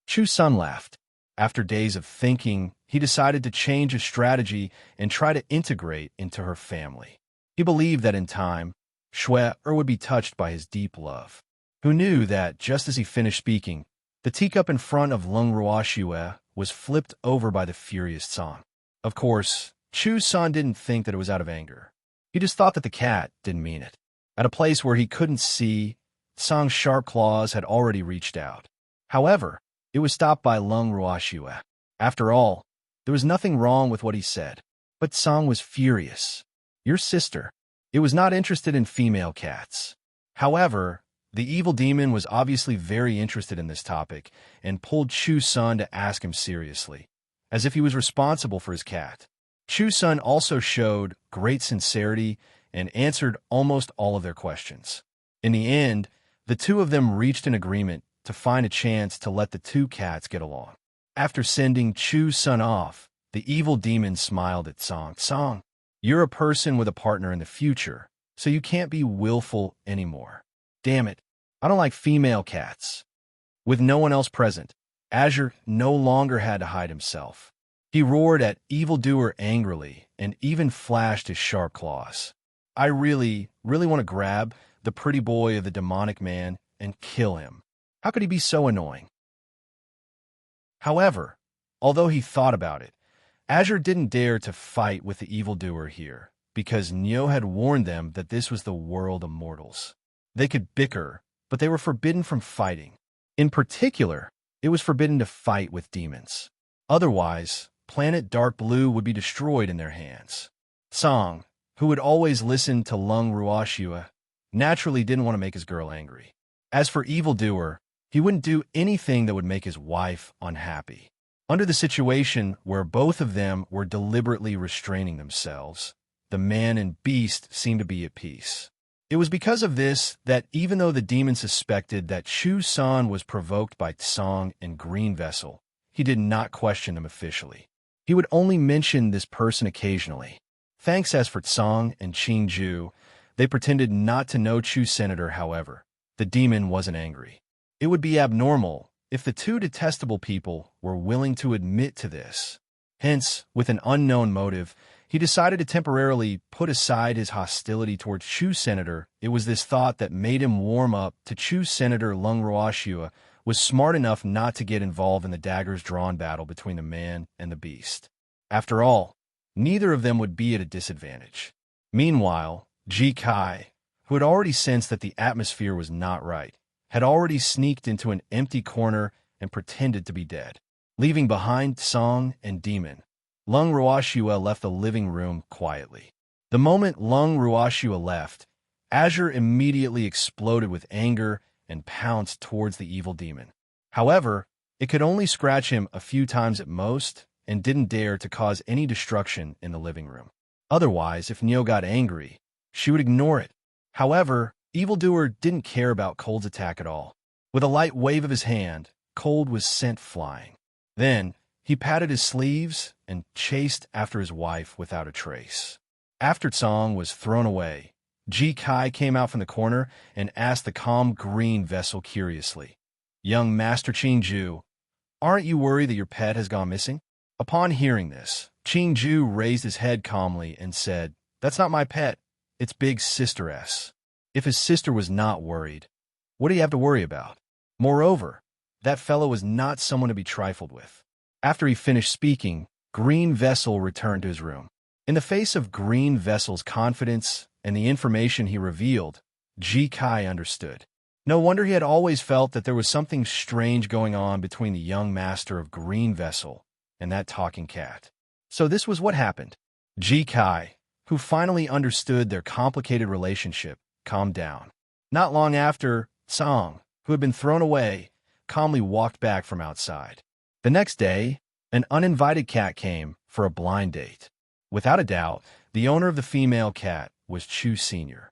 Chu's son laughed. After days of thinking, he decided to change his strategy and try to integrate into her family. He believed that in time, Shue would be touched by his deep love. Who knew that just as he finished speaking, the teacup in front of Lung Ruoshue was flipped over by the furious Song. Of course, Chu's son didn't think that it was out of anger. He just thought that the cat didn't mean it. At a place where he couldn't see, Song's sharp claws had already reached out. However, it was stopped by Lung Ruoshue. After all, there was nothing wrong with what he said. But Song was furious. Your sister. It was not interested in female cats. However, the evil demon was obviously very interested in this topic and pulled Chu-sun to ask him seriously, as if he was responsible for his cat. Chu-sun also showed great sincerity and answered almost all of their questions. In the end, the two of them reached an agreement to find a chance to let the two cats get along. After sending Chu-sun off, the evil demon smiled at Song. Song, you're a person with a partner in the future, so you can't be willful anymore. Damn it, I don't like female cats. With no one else present, Azure no longer had to hide himself. He roared at evildoer angrily and even flashed his sharp claws. I really want to grab the pretty boy of the demonic man and kill him. How could he be so annoying? However, although he thought about it, Azure didn't dare to fight with the evildoer here, because Nyo had warned them that this was the world of mortals. They could bicker, but they were forbidden from fighting. In particular, it was forbidden to fight with demons. Otherwise, planet Dark Blue would be destroyed in their hands. Song, who would always listen to Lung Ruoxua, naturally didn't want to make his girl angry. As for evildoer, he wouldn't do anything that would make his wife unhappy. Under the situation where both of them were deliberately restraining themselves, the man and beast seemed to be at peace. It was because of this that even though the demon suspected that Chu-san was provoked by Song and Green Vessel, he did not question them officially. He would only mention this person occasionally. Thanks as for Song and Qing-ju, they pretended not to know Chu Senator. However, the demon wasn't angry. It would be abnormal if the two detestable people were willing to admit to this. Hence, with an unknown motive, he decided to temporarily put aside his hostility towards Chu Senator. It was this thought that made him warm up to Chu Senator. Lung Ruoxua was smart enough not to get involved in the daggers-drawn battle between the man and the beast. After all, neither of them would be at a disadvantage. Meanwhile, Ji Kai, who had already sensed that the atmosphere was not right, had already sneaked into an empty corner and pretended to be dead. Leaving behind Song and Demon, Lung Ruoxua left the living room quietly. The moment Lung Ruoxua left, Azure immediately exploded with anger and pounced towards the evil demon. However, it could only scratch him a few times at most and didn't dare to cause any destruction in the living room. Otherwise, if Neo got angry, she would ignore it. However, Evildoer didn't care about Cold's attack at all. With a light wave of his hand, Cold was sent flying. Then, he patted his sleeves and chased after his wife without a trace. After Song was thrown away, Ji Kai came out from the corner and asked the calm Green Vessel curiously, "Young Master Qing-ju, aren't you worried that your pet has gone missing?" Upon hearing this, Qing-ju raised his head calmly and said, "That's not my pet, it's Big Sister S." If his sister was not worried, what do you have to worry about? Moreover, that fellow was not someone to be trifled with. After he finished speaking, Green Vessel returned to his room. In the face of Green Vessel's confidence and the information he revealed, Ji Kai understood. No wonder he had always felt that there was something strange going on between the young master of Green Vessel and that talking cat. So this was what happened. Ji Kai, who finally understood their complicated relationship, calmed down. Not long after, Song, who had been thrown away, calmly walked back from outside. The next day, an uninvited cat came for a blind date. Without a doubt, the owner of the female cat was Chu Sr.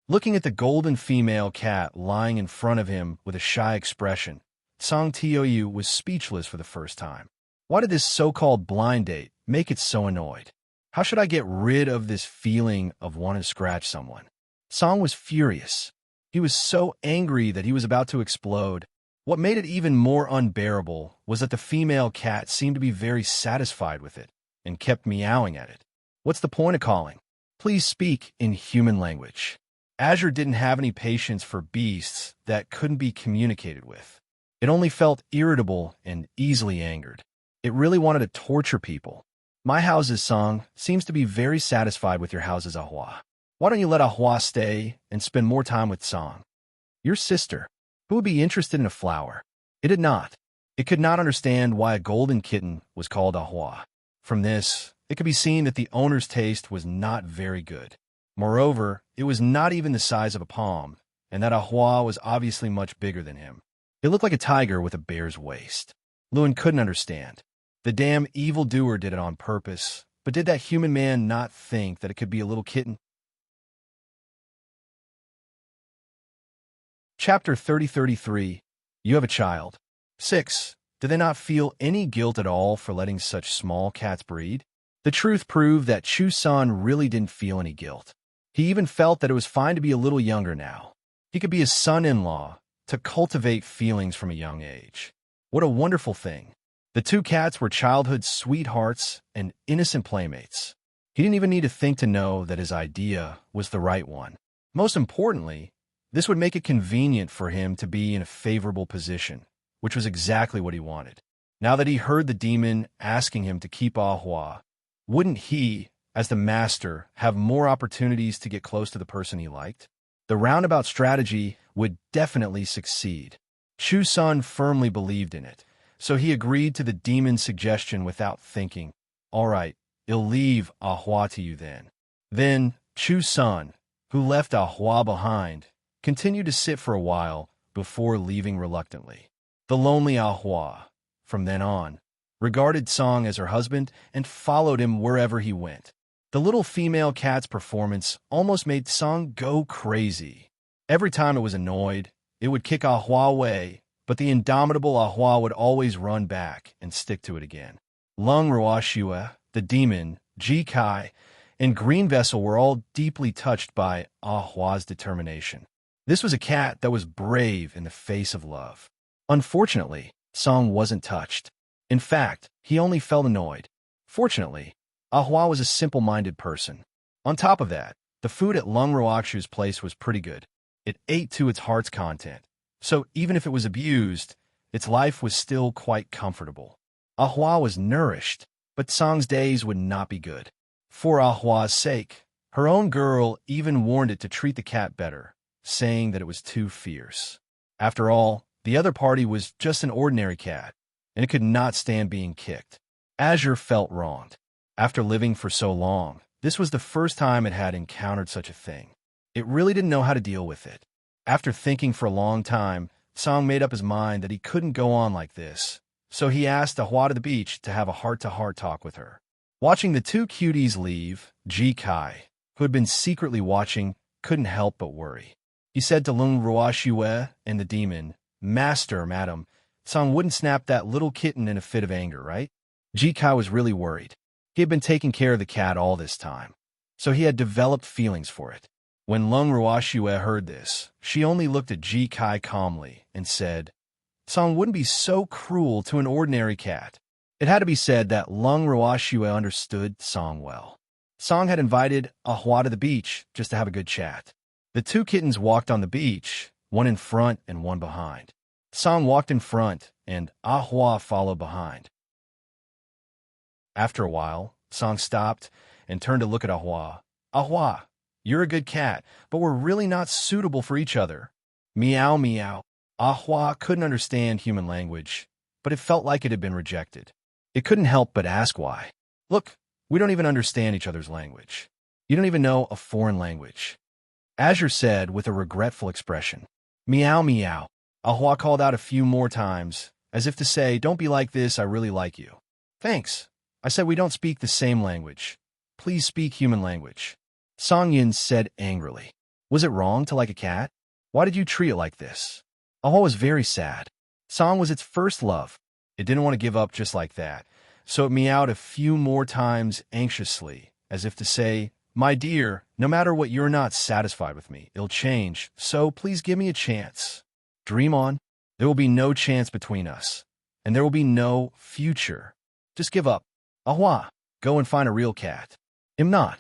Looking at the golden female cat lying in front of him with a shy expression, Song Tioyu was speechless for the first time. Why did this so-called blind date make it so annoyed? How should I get rid of this feeling of wanting to scratch someone? Song was furious. He was so angry that he was about to explode. What made it even more unbearable was that the female cat seemed to be very satisfied with it and kept meowing at it. What's the point of calling? Please speak in human language. Azure didn't have any patience for beasts that couldn't be communicated with. It only felt irritable and easily angered. It really wanted to torture people. My house's Song seems to be very satisfied with your house's Ahua. Why don't you let Ahua stay and spend more time with Song? Your sister, who would be interested in a flower? It did not. It could not understand why a golden kitten was called Ahua. From this, It could be seen that the owner's taste was not very good. Moreover, it was not even the size of a palm, and that Ahua was obviously much bigger than him. It looked like a tiger with a bear's waist. Lewin couldn't understand. The damn evildoer did it on purpose, but did that human man not think that it could be a little kitten? Chapter 30-33. You have a child. 6. Do they not feel any guilt at all for letting such small cats breed? The truth proved that Chu-san really didn't feel any guilt. He even felt that it was fine to be a little younger now. He could be a son-in-law, to cultivate feelings from a young age. What a wonderful thing. The two cats were childhood sweethearts and innocent playmates. He didn't even need to think to know that his idea was the right one. Most importantly, this would make it convenient for him to be in a favorable position, which was exactly what he wanted. Now that he heard the demon asking him to keep Ahua, wouldn't he, as the master, have more opportunities to get close to the person he liked? The roundabout strategy would definitely succeed. Chu-san firmly believed in it, so he agreed to the demon's suggestion without thinking. All right, I'll leave Ahua to you then. Then Chu-san, who left Ahua behind, continued to sit for a while before leaving reluctantly. The lonely Ahua, from then on, regarded Song as her husband and followed him wherever he went. The little female cat's performance almost made Song go crazy. Every time it was annoyed, it would kick Ahua away, but the indomitable Ahua would always run back and stick to it again. Lung Ruoshue, the demon, Ji Kai, and Green Vessel were all deeply touched by Ahua's determination. This was a cat that was brave in the face of love. Unfortunately, Song wasn't touched. In fact, he only felt annoyed. Fortunately, Ahua was a simple-minded person. On top of that, the food at Lung Ruoxu's place was pretty good. It ate to its heart's content. So even if it was abused, its life was still quite comfortable. Ahua was nourished, but Song's days would not be good. For Ahua's sake, her own girl even warned it to treat the cat better, saying that it was too fierce. After all, the other party was just an ordinary cat, and it could not stand being kicked. Azure felt wronged. After living for so long, this was the first time it had encountered such a thing. It really didn't know how to deal with it. After thinking for a long time, Song made up his mind that he couldn't go on like this, so he asked Ahua to the beach to have a heart-to-heart talk with her. Watching the two cuties leave, Ji Kai, who had been secretly watching, couldn't help but worry. He said to Lung Ruoshue and the demon, "Master, madam, Song wouldn't snap that little kitten in a fit of anger, right?" Ji Kai was really worried. He had been taking care of the cat all this time, so he had developed feelings for it. When Lung Ruoshue heard this, she only looked at Ji Kai calmly and said, "Song wouldn't be so cruel to an ordinary cat." It had to be said that Lung Ruoshue understood Song well. Song had invited Ahua to the beach just to have a good chat. The two kittens walked on the beach, one in front and one behind. Song walked in front, and Ahua followed behind. After a while, Song stopped and turned to look at Ahua. "Ahua, you're a good cat, but we're really not suitable for each other." Meow, meow. Ahua couldn't understand human language, but it felt like it had been rejected. It couldn't help but ask why. "Look, we don't even understand each other's language. You don't even know a foreign language." Azure said with a regretful expression. "Meow, meow." Ahua called out a few more times, as if to say, "Don't be like this, I really like you." "Thanks. I said we don't speak the same language. Please speak human language." Song Yin said angrily. "Was it wrong to like a cat? Why did you treat it like this?" Ahua was very sad. Song was its first love. It didn't want to give up just like that, so it meowed a few more times anxiously, as if to say, "My dear, no matter what, you're not satisfied with me. It'll change, so please give me a chance. Dream on. There will be no chance between us, and there will be no future. Just give up. Ahua, go and find a real cat." "I'm not."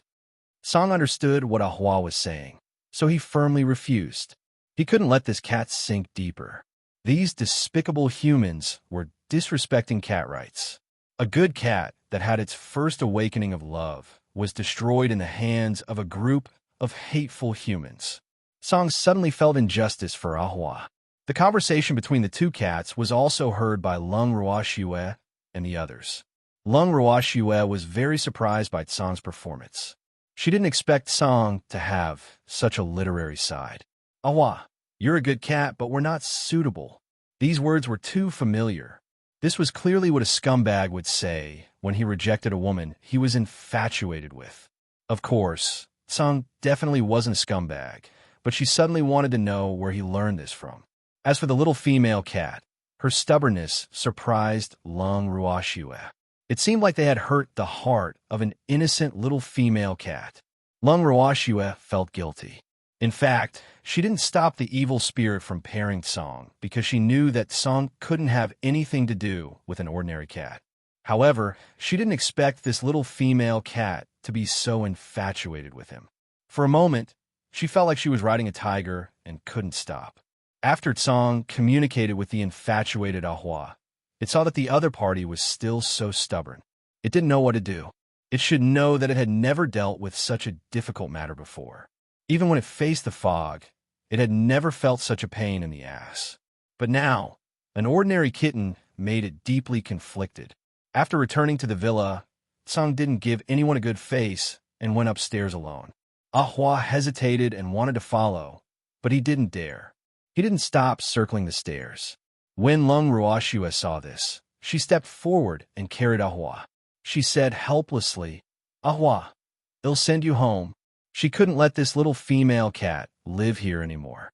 Song understood what Ahua was saying, so he firmly refused. He couldn't let this cat sink deeper. These despicable humans were disrespecting cat rights. A good cat that had its first awakening of love was destroyed in the hands of a group of hateful humans. Song suddenly felt injustice for Ahua. The conversation between the two cats was also heard by Lung Ruoshue and the others. Lung Ruoxue was very surprised by Tsang's performance. She didn't expect Tsang to have such a literary side. Ahwa, you're a good cat, but we're not suitable. These words were too familiar. This was clearly what a scumbag would say when he rejected a woman he was infatuated with. Of course, Tsang definitely wasn't a scumbag, but she suddenly wanted to know where he learned this from. As for the little female cat, her stubbornness surprised Lung Ruoxue. It seemed like they had hurt the heart of an innocent little female cat. Lung Ruoxue felt guilty. In fact, she didn't stop the evil spirit from pairing Tsang because she knew that Tsang couldn't have anything to do with an ordinary cat. However, she didn't expect this little female cat to be so infatuated with him. For a moment, she felt like she was riding a tiger and couldn't stop. After Tsang communicated with the infatuated Ahwa, it saw that the other party was still so stubborn. It didn't know what to do. It should know that it had never dealt with such a difficult matter before. Even when it faced the fog, it had never felt such a pain in the ass. But now, an ordinary kitten made it deeply conflicted. After returning to the villa, Tsang didn't give anyone a good face and went upstairs alone. Ahwa hesitated and wanted to follow, but he didn't dare. He didn't stop circling the stairs. When Lung Ruoxue saw this, she stepped forward and carried Ahwa. She said helplessly, "Ahwa, they'll send you home." She couldn't let this little female cat live here anymore.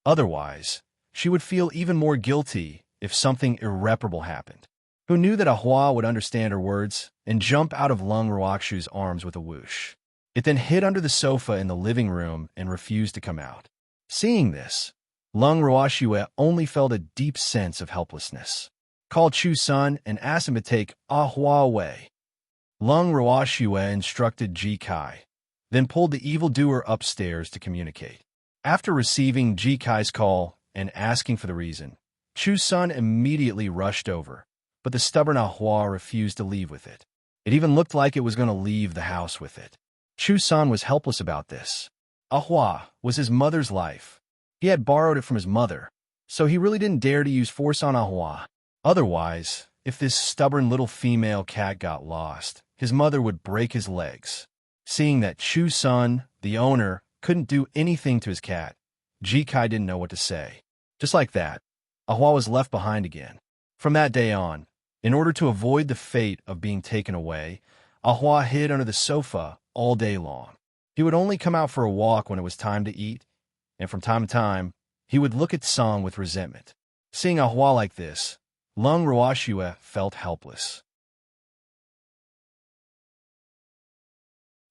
Otherwise, she would feel even more guilty if something irreparable happened. Who knew that Ahwa would understand her words and jump out of Lung Ruoxue's arms with a whoosh? It then hid under the sofa in the living room and refused to come out. Seeing this, Lung Ruoxue only felt a deep sense of helplessness. Called Chu-sun and asked him to take Ahwa away. Lung Ruoxue instructed Ji Kai, then pulled the evildoer upstairs to communicate. After receiving Ji Kai's call and asking for the reason, Chu-sun immediately rushed over, but the stubborn Ahwa refused to leave with it. It even looked like it was going to leave the house with it. Chu-sun was helpless about this. Ahwa was his mother's life. He had borrowed it from his mother, so he really didn't dare to use force on Ahwa. Otherwise, if this stubborn little female cat got lost, his mother would break his legs. Seeing that Chu-sun, the owner, couldn't do anything to his cat, Ji Kai didn't know what to say. Just like that, Ahwa was left behind again. From that day on, in order to avoid the fate of being taken away, Ahwa hid under the sofa all day long. He would only come out for a walk when it was time to eat, and from time to time, he would look at Tsang with resentment. Seeing Ahwa like this, Lung Ruoxue felt helpless.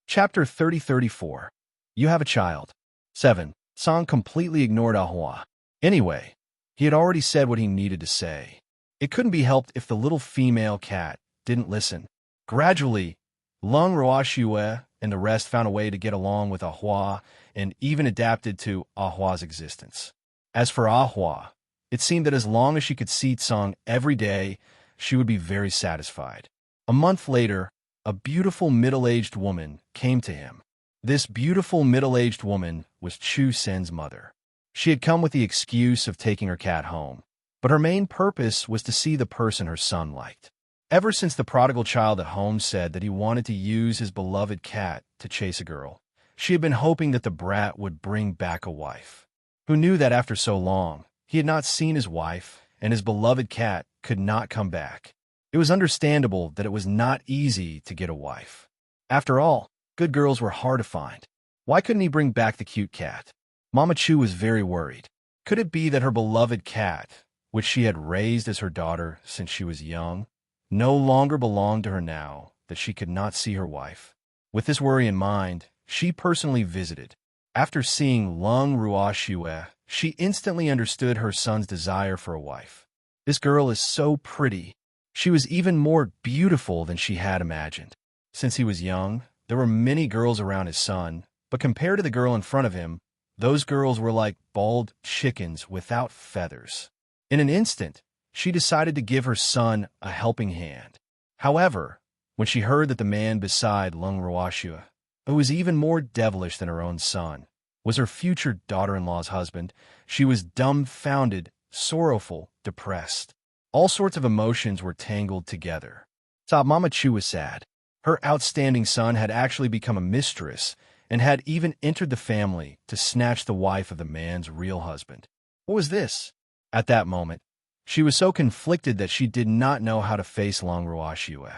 Chapter 30-34. You have a child. 7. Tsang completely ignored Ahwa. Anyway, he had already said what he needed to say. It couldn't be helped if the little female cat didn't listen. Gradually, Lung Ruoxue and the rest found a way to get along with Ahwa and even adapted to Ahwa's existence. As for Ahwa, it seemed that as long as she could see Tsang every day, she would be very satisfied. A month later, a beautiful middle-aged woman came to him. This beautiful middle-aged woman was Chu-sen's mother. She had come with the excuse of taking her cat home, but her main purpose was to see the person her son liked. Ever since the prodigal child at home said that he wanted to use his beloved cat to chase a girl, she had been hoping that the brat would bring back a wife. Who knew that after so long, he had not seen his wife, and his beloved cat could not come back. It was understandable that it was not easy to get a wife. After all, good girls were hard to find. Why couldn't he bring back the cute cat? Mama Chu was very worried. Could it be that her beloved cat, which she had raised as her daughter since she was young, no longer belonged to her now that she could not see her wife? With this worry in mind, she personally visited. After seeing Lung Ruoxue, she instantly understood her son's desire for a wife. This girl is so pretty. She was even more beautiful than she had imagined. Since he was young, there were many girls around his son, but compared to the girl in front of him, those girls were like bald chickens without feathers. In an instant, she decided to give her son a helping hand. However, when she heard that the man beside Lung Ruoxue, who was even more devilish than her own son, was her future daughter-in-law's husband, she was dumbfounded, sorrowful, depressed. All sorts of emotions were tangled together. So Mama Chu was sad. Her outstanding son had actually become a mistress and had even entered the family to snatch the wife of the man's real husband. What was this? At that moment, she was so conflicted that she did not know how to face Long Ruoxue.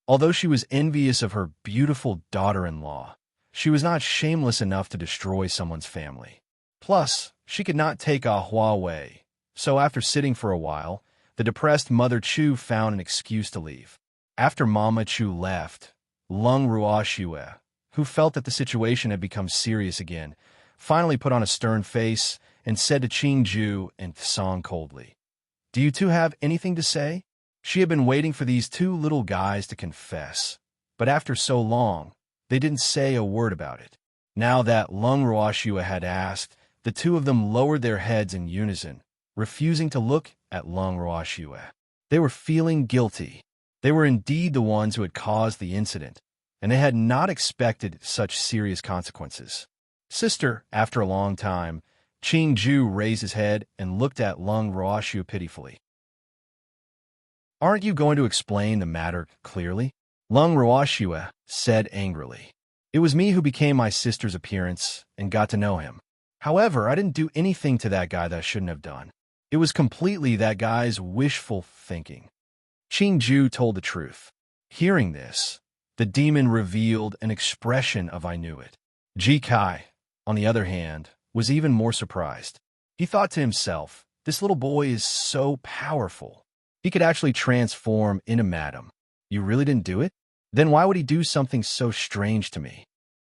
Although she was envious of her beautiful daughter-in-law, she was not shameless enough to destroy someone's family. Plus, she could not take a Huawei. So after sitting for a while, the depressed Mother Chu found an excuse to leave. After Mama Chu left, Long Ruoxue, who felt that the situation had become serious again, finally put on a stern face and said to Qingju and Song coldly, "Do you two have anything to say?" She had been waiting for these two little guys to confess, but after so long, they didn't say a word about it. Now that Long Ruoxue had asked, the two of them lowered their heads in unison, refusing to look at Long Ruoxue. They were feeling guilty. They were indeed the ones who had caused the incident, and they had not expected such serious consequences. "Sister," after a long time, Qingju raised his head and looked at Long Ruoxue pitifully. "Aren't you going to explain the matter clearly?" Long Ruoxue said angrily. "It was me who became my sister's appearance and got to know him. However, I didn't do anything to that guy that I shouldn't have done. It was completely that guy's wishful thinking." Qingju told the truth. Hearing this, the demon revealed an expression of "I knew it." Ji Kai, on the other hand, was even more surprised. He thought to himself, this little boy is so powerful. He could actually transform into Madam. You really didn't do it? Then why would he do something so strange to me?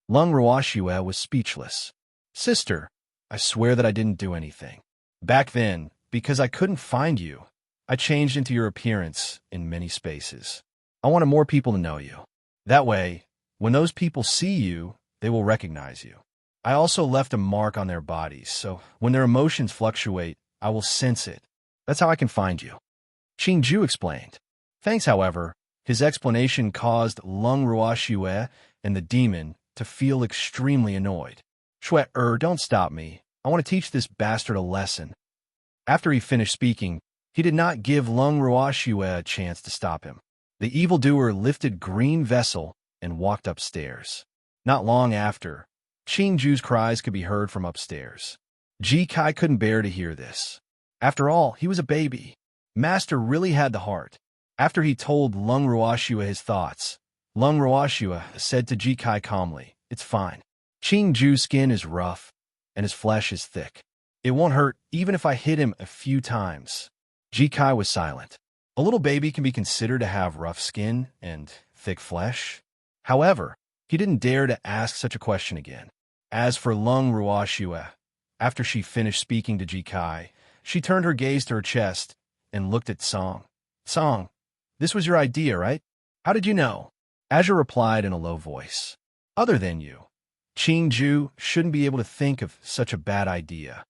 Long Ruoxue was speechless. "Sister, I swear that I didn't do anything. Back then, because I couldn't find you, I changed into your appearance in many spaces. I wanted more people to know you. That way, when those people see you, they will recognize you. I also left a mark on their bodies, so when their emotions fluctuate, I will sense it. That's how I can find you." Qingju explained. Thanks, however, his explanation caused Long Ruoxue and the demon to feel extremely annoyed. Don't stop me. I want to teach this bastard a lesson." After he finished speaking, he did not give Long Ruoxue a chance to stop him. The evildoer lifted green vessel and walked upstairs. Not long after, Qingju's cries could be heard from upstairs. Ji Kai couldn't bear to hear this. After all, he was a baby. Master really had the heart. After he told Long Ruoxue his thoughts, Long Ruoxue said to Ji Kai calmly, "It's fine. Qingju's skin is rough, and his flesh is thick. It won't hurt even if I hit him a few times." Ji Kai was silent. A little baby can be considered to have rough skin and thick flesh. However, he didn't dare to ask such a question again. As for Long Ruoxue, after she finished speaking to Ji Kai, she turned her gaze to her chest and looked at Song. "Song, this was your idea, right? How did you know?" Azure replied in a low voice. "Other than you, Qingju shouldn't be able to think of such a bad idea."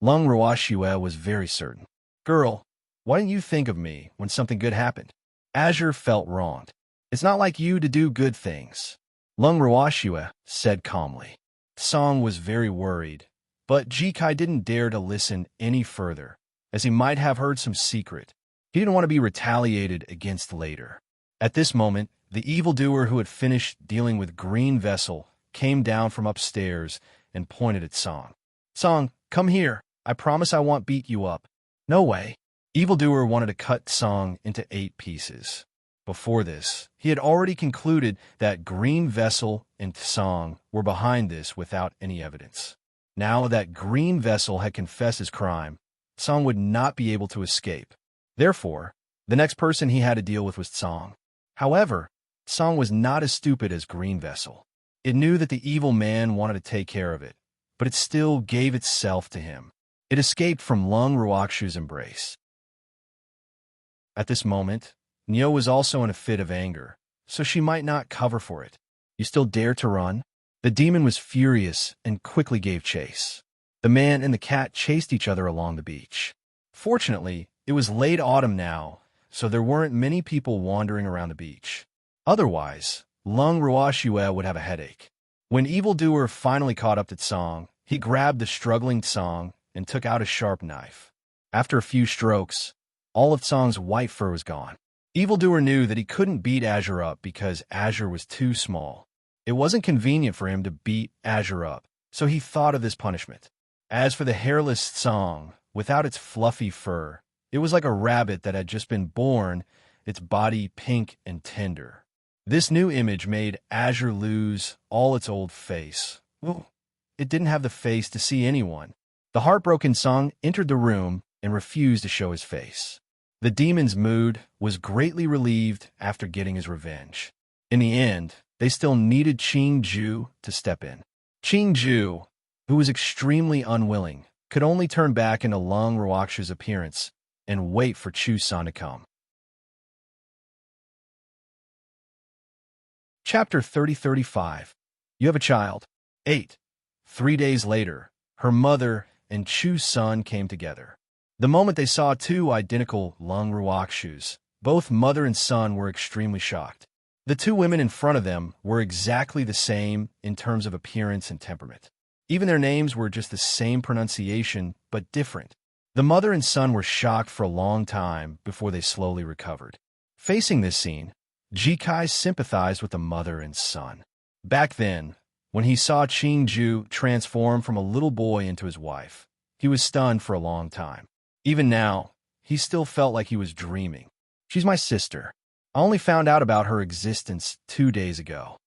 Long Ruoxue was very certain. "Girl, why didn't you think of me when something good happened?" Azure felt wronged. "It's not like you to do good things," Long Ruoxue said calmly. Song was very worried, but Ji Kai didn't dare to listen any further, as he might have heard some secret. He didn't want to be retaliated against later. At this moment, the evildoer who had finished dealing with Green Vessel came down from upstairs and pointed at Song. "Song, come here. I promise I won't beat you up." "No way." Evildoer wanted to cut Song into 8 pieces. Before this, he had already concluded that Green Vessel and Song were behind this without any evidence. Now that Green Vessel had confessed his crime, Song would not be able to escape. Therefore, the next person he had to deal with was Song. However, Song was not as stupid as Green Vessel. It knew that the evil man wanted to take care of it, but it still gave itself to him. It escaped from Long Ruoxue's embrace. At this moment, Neo was also in a fit of anger, so she might not cover for it. "You still dare to run?" The demon was furious and quickly gave chase. The man and the cat chased each other along the beach. Fortunately, it was late autumn now, so there weren't many people wandering around the beach. Otherwise, Long Ruoxue would have a headache. When Evildoer finally caught up to Song, he grabbed the struggling Song and took out a sharp knife. After a few strokes, All of Song's white fur was gone. Evildoer knew that he couldn't beat Azure up because Azure was too small. It wasn't convenient for him to beat Azure up, so he thought of this punishment. As for the hairless Song, without its fluffy fur, it was like a rabbit that had just been born, its body pink and tender. This new image made Azure lose all its old face. Well, it didn't have the face to see anyone. The heartbroken Song entered the room and refused to show his face. The demon's mood was greatly relieved after getting his revenge. In the end, they still needed Qingju to step in. Qingju, who was extremely unwilling, could only turn back into Lung Ruoxu's appearance and wait for Chu-san to come. Chapter 30-35. You have a child. 8. 3 days later, her mother and Chu-san came together. The moment they saw two identical Lung Ruoxus, both mother and son were extremely shocked. The two women in front of them were exactly the same in terms of appearance and temperament. Even their names were just the same pronunciation, but different. The mother and son were shocked for a long time before they slowly recovered. Facing this scene, Jikai sympathized with the mother and son. Back then, when he saw Qingju transform from a little boy into his wife, he was stunned for a long time. Even now, he still felt like he was dreaming. She's my sister. I only found out about her existence 2 days ago.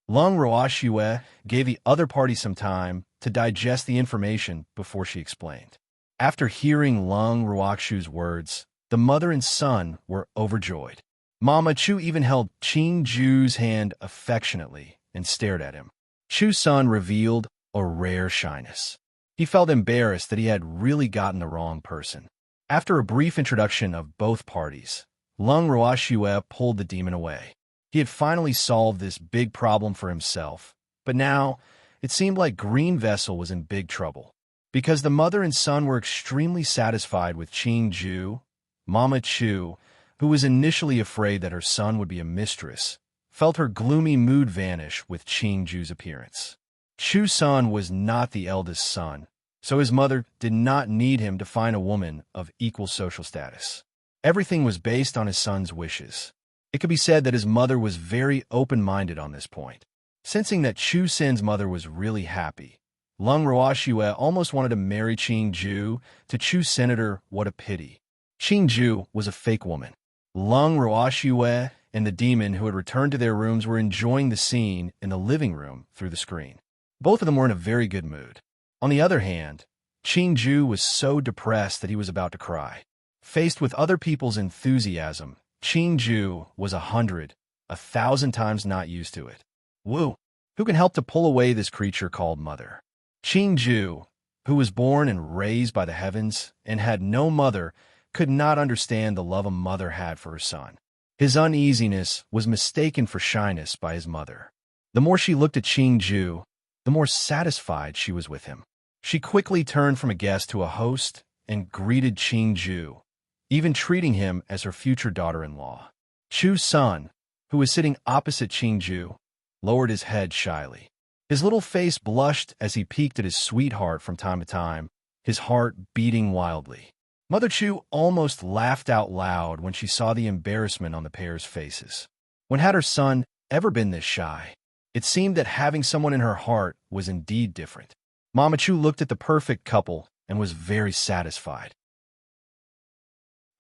Lung Ruoxue gave the other party some time to digest the information before she explained. After hearing Lung Ruoxu's words, the mother and son were overjoyed. Mama Chu even held Qingju's hand affectionately and stared at him. Chu-san revealed a rare shyness. He felt embarrassed that he had really gotten the wrong person. After a brief introduction of both parties, Lung Ruoxue pulled the demon away. He had finally solved this big problem for himself, but now it seemed like Green Vessel was in big trouble. Because the mother and son were extremely satisfied with Qingju, Mama Chu, who was initially afraid that her son would be a mistress, felt her gloomy mood vanish with Qingju's appearance. Chu-san was not the eldest son, so his mother did not need him to find a woman of equal social status. Everything was based on his son's wishes. It could be said that his mother was very open-minded on this point. Sensing that Chu-san's mother was really happy, Lung Ruoxue almost wanted to marry Qingju to Chu's senator. What a pity. Qingju was a fake woman. Lung Ruoxue and the demon who had returned to their rooms were enjoying the scene in the living room through the screen. Both of them were in a very good mood. On the other hand, Qingju was so depressed that he was about to cry. Faced with other people's enthusiasm, Qingju was 1,000 times not used to it. Woo! Who can help to pull away this creature called mother? Qingju, who was born and raised by the heavens and had no mother, could not understand the love a mother had for her son. His uneasiness was mistaken for shyness by his mother. The more she looked at Qingju, the more satisfied she was with him. She quickly turned from a guest to a host and greeted Qingju, even treating him as her future daughter-in-law. Chu's son, who was sitting opposite Qingju, lowered his head shyly. His little face blushed as he peeked at his sweetheart from time to time, his heart beating wildly. Mother Chu almost laughed out loud when she saw the embarrassment on the pair's faces. When had her son ever been this shy? It seemed that having someone in her heart was indeed different. Mama Chu looked at the perfect couple and was very satisfied.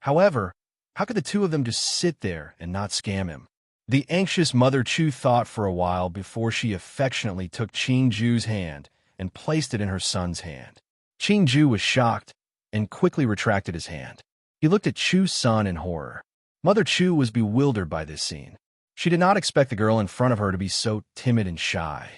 However, how could the two of them just sit there and not scam him? The anxious Mother Chu thought for a while before she affectionately took Qingju's hand and placed it in her son's hand. Qingju was shocked and quickly retracted his hand. He looked at Chu's son in horror. Mother Chu was bewildered by this scene. She did not expect the girl in front of her to be so timid and shy.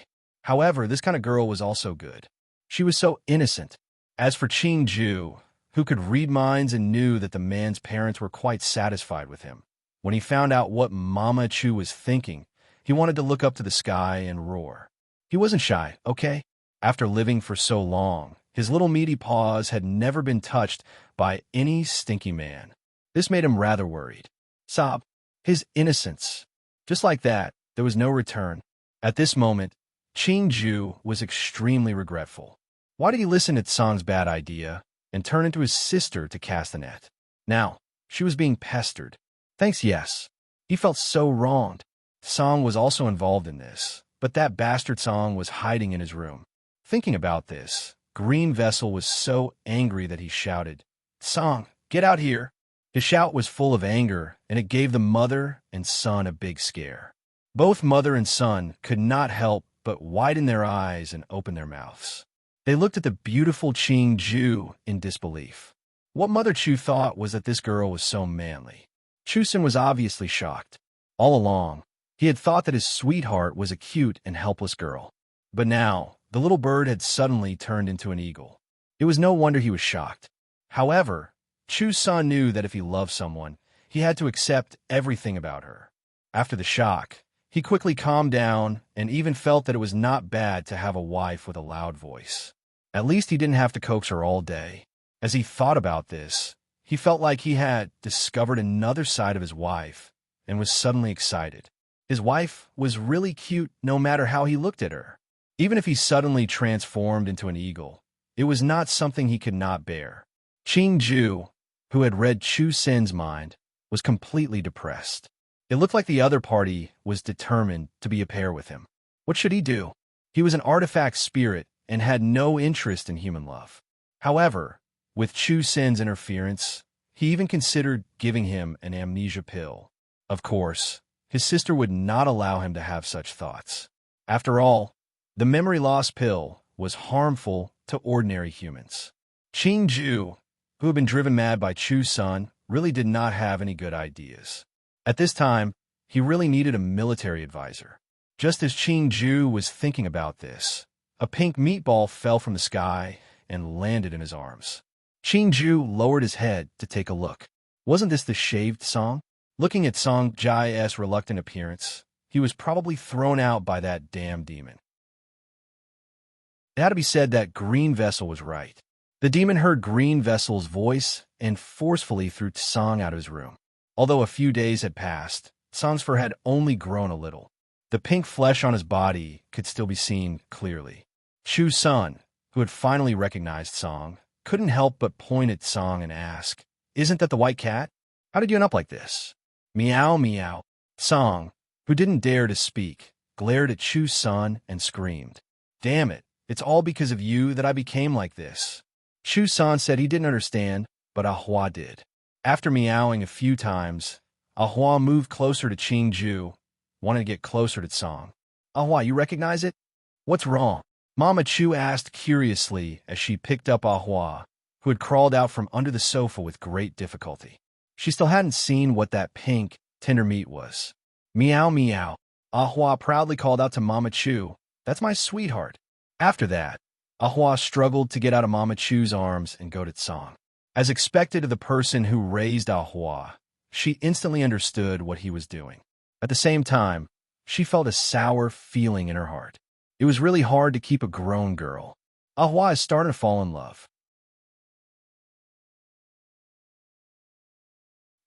However, this kind of girl was also good. She was so innocent. As for Qingju, who could read minds and knew that the man's parents were quite satisfied with him, when he found out what Mama Chu was thinking, he wanted to look up to the sky and roar. He wasn't shy, okay? After living for so long, his little meaty paws had never been touched by any stinky man. This made him rather worried. Sob, his innocence. Just like that, there was no return. At this moment, Qingju was extremely regretful. Why did he listen to Tsang's bad idea and turn into his sister to cast the net? Now, She was being pestered. Thanks, yes. He felt so wronged. Song was also involved in this, but that bastard Song was hiding in his room. Thinking about this, Green Vessel was so angry that he shouted, "Song, get out here!" His shout was full of anger, and it gave the mother and son a big scare. Both mother and son could not help but widen their eyes and open their mouths. They looked at the beautiful Ching Ju in disbelief. What Mother Chu thought was that this girl was so manly. Chusen was obviously shocked. All along, he had thought that his sweetheart was a cute and helpless girl. But now, the little bird had suddenly turned into an eagle. It was no wonder he was shocked. However, Chu's son knew that if he loved someone, he had to accept everything about her. After the shock, he quickly calmed down and even felt that it was not bad to have a wife with a loud voice. At least he didn't have to coax her all day. As he thought about this, he felt like he had discovered another side of his wife and was suddenly excited. His wife was really cute no matter how he looked at her. Even if he suddenly transformed into an eagle, it was not something he could not bear. Ching Ju, who had read Chu Sin's mind, was completely depressed. It looked like the other party was determined to be a pair with him. What should he do? He was an artifact spirit and had no interest in human love. However, with Chu Sin's interference, he even considered giving him an amnesia pill. Of course, his sister would not allow him to have such thoughts. After all, the memory loss pill was harmful to ordinary humans. Ching Ju, who had been driven mad by Chu's son, really did not have any good ideas. At this time, he really needed a military advisor. Just as Ching Ju was thinking about this, a pink meatball fell from the sky and landed in his arms. Ching Ju lowered his head to take a look. Wasn't this the shaved Song? Looking at Song Jai's reluctant appearance, he was probably thrown out by that damn demon. It had to be said that Green Vessel was right. The demon heard Green Vessel's voice and forcefully threw Song out of his room. Although a few days had passed, Song's fur had only grown a little. The pink flesh on his body could still be seen clearly. Chu's son, who had finally recognized Song, couldn't help but point at Song and ask, "Isn't that the white cat? How did you end up like this?" Meow, meow. Song, who didn't dare to speak, glared at Chu's son and screamed, "Damn it, it's all because of you that I became like this." Chu's son said he didn't understand, but Ahua did. After meowing a few times, Ahua moved closer to Ching Ju, wanting to get closer to Song. "Ahua, you recognize it? What's wrong?" Mama Chu asked curiously as she picked up Ahua, who had crawled out from under the sofa with great difficulty. She still hadn't seen what that pink, tender meat was. "Meow, meow." Ahua proudly called out to Mama Chu, "That's my sweetheart." After that, Ahua struggled to get out of Mama Chu's arms and go to Song. As expected of the person who raised Ahua, she instantly understood what he was doing. At the same time, she felt a sour feeling in her heart. It was really hard to keep a grown girl. Ahua is starting to fall in love.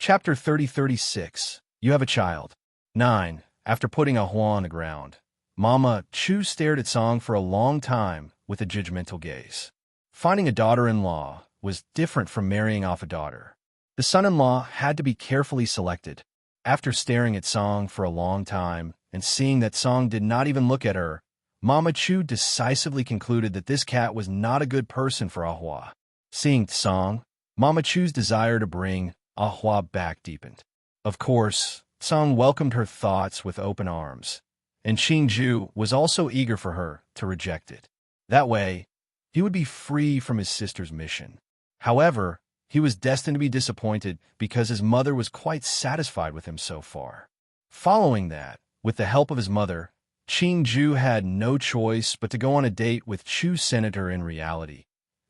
Chapter 30-36. You have a child. 9. After putting Ahua on the ground, Mama Chu stared at Song for a long time with a judgmental gaze. Finding a daughter-in-law was different from marrying off a daughter. The son-in-law had to be carefully selected. After staring at Song for a long time and seeing that Song did not even look at her, Mama Chu decisively concluded that this cat was not a good person for Ahua. Seeing Song, Mama Chu's desire to bring Ahua back deepened. Of course, Song welcomed her thoughts with open arms, and Ching Ju was also eager for her to reject it. That way, he would be free from his sister's mission. However, he was destined to be disappointed because his mother was quite satisfied with him so far. Following that, with the help of his mother, Ching Ju had no choice but to go on a date with Chu's senator in reality.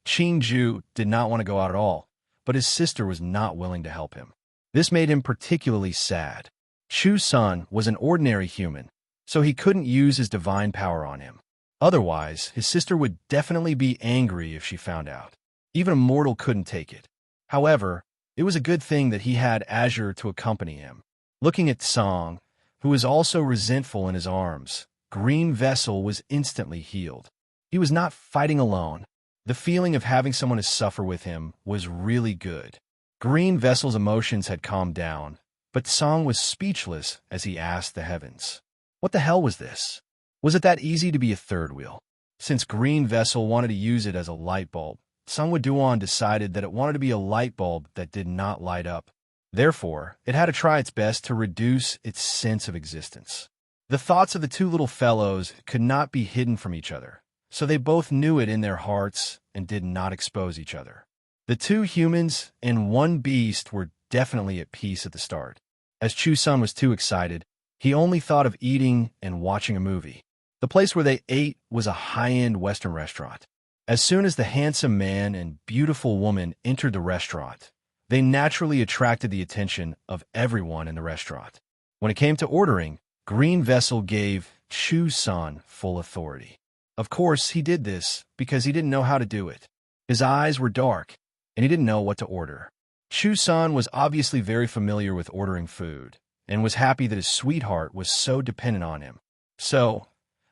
Ching Ju did not want to go out at all, but his sister was not willing to help him. This made him particularly sad. Chu's son was an ordinary human, so he couldn't use his divine power on him. Otherwise, his sister would definitely be angry if she found out. Even a mortal couldn't take it. However, it was a good thing that he had Azure to accompany him. Looking at Song, who was also resentful in his arms, Green Vessel was instantly healed. He was not fighting alone. The feeling of having someone to suffer with him was really good. Green Vessel's emotions had calmed down, but Song was speechless as he asked the heavens, "What the hell was this? Was it that easy to be a third wheel?" Since Green Vessel wanted to use it as a light bulb, Sungwoo Duan decided that it wanted to be a light bulb that did not light up. Therefore, it had to try its best to reduce its sense of existence. The thoughts of the two little fellows could not be hidden from each other, so they both knew it in their hearts and did not expose each other. The two humans and one beast were definitely at peace at the start. As Chu-sun was too excited, he only thought of eating and watching a movie. The place where they ate was a high-end Western restaurant. As soon as the handsome man and beautiful woman entered the restaurant, they naturally attracted the attention of everyone in the restaurant. When it came to ordering, Green Vessel gave Chu-sun full authority. Of course, he did this because he didn't know how to do it. His eyes were dark, and he didn't know what to order. Chu-sun was obviously very familiar with ordering food, and was happy that his sweetheart was so dependent on him. So,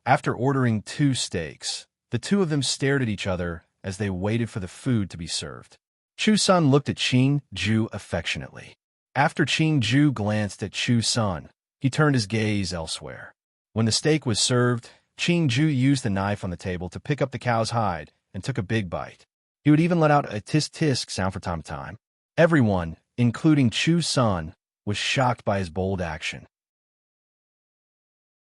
after ordering 2 steaks, the two of them stared at each other as they waited for the food to be served. Chu-sun looked at Ching-ju affectionately. After Ching-ju glanced at Chu-sun, he turned his gaze elsewhere. When the steak was served, Ching-ju used the knife on the table to pick up the cow's hide and took a big bite. He would even let out a tisk-tisk sound from time to time. Everyone, including Chu-sun, was shocked by his bold action.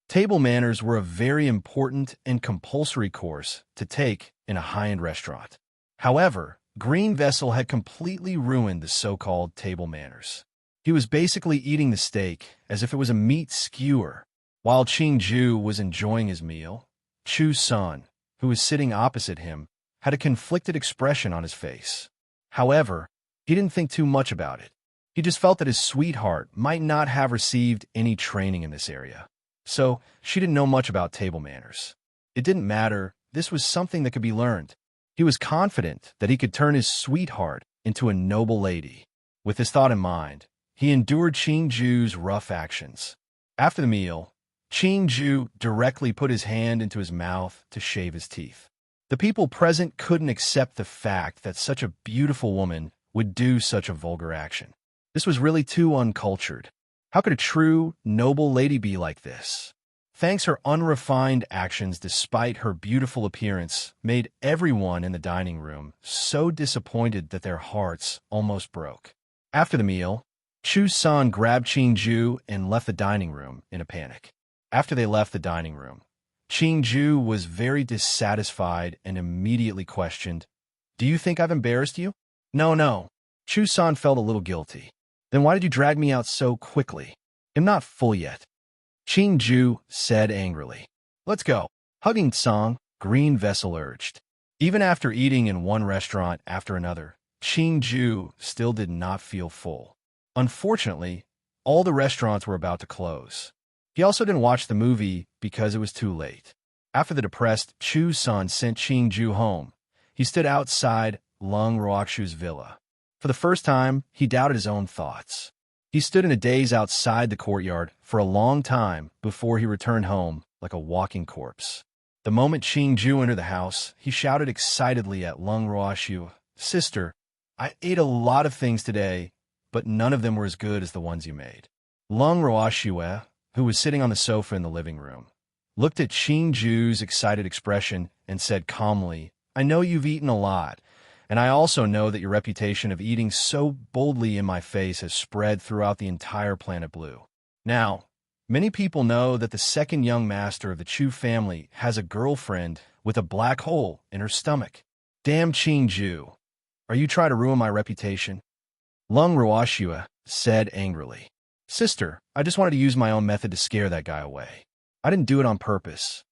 Table manners were a very important and compulsory course to take in a high-end restaurant. However, Green Vessel had completely ruined the so-called table manners. He was basically eating the steak as if it was a meat skewer. While Ching-ju was enjoying his meal, Chu-sun, who was sitting opposite him, had a conflicted expression on his face. However, he didn't think too much about it. He just felt that his sweetheart might not have received any training in this area. So, she didn't know much about table manners. It didn't matter, this was something that could be learned. He was confident that he could turn his sweetheart into a noble lady. With this thought in mind, he endured Ching-ju's rough actions. After the meal, Ching-ju directly put his hand into his mouth to shave his teeth. The people present couldn't accept the fact that such a beautiful woman would do such a vulgar action. This was really too uncultured. How could a true, noble lady be like this? Thanks, her unrefined actions despite her beautiful appearance made everyone in the dining room so disappointed that their hearts almost broke. After the meal, Chu-sun grabbed Ching-ju and left the dining room in a panic. After they left the dining room, Ching-ju was very dissatisfied and immediately questioned, "Do you think I've embarrassed you?" No. Chu-sun felt a little guilty. "Then why did you drag me out so quickly? I'm not full yet," Ching-ju said angrily. "Let's go." Hugging Song, Green Vessel urged. Even after eating in one restaurant after another, Ching-ju still did not feel full. Unfortunately, all the restaurants were about to close. He also didn't watch the movie because it was too late. After the depressed Chu-sun sent Ching-ju home, he stood outside Lung Roakshu's villa. For the first time, he doubted his own thoughts. He stood in a daze outside the courtyard for a long time before he returned home like a walking corpse. The moment Ching-ju entered the house, he shouted excitedly at Lung Roakshu, "Sister, I ate a lot of things today, but none of them were as good as the ones you made." Lung Roakshu, who was sitting on the sofa in the living room, looked at Ching-ju's excited expression and said calmly, "I know you've eaten a lot, and I also know that your reputation of eating so boldly in my face has spread throughout the entire planet Blue. Now, many people know that the second young master of the Chu family has a girlfriend with a black hole in her stomach. Damn Ching-ju, are you trying to ruin my reputation?" Lung Roakshu said angrily, "Sister, I just wanted to use my own method to scare that guy away. I didn't do it on purpose."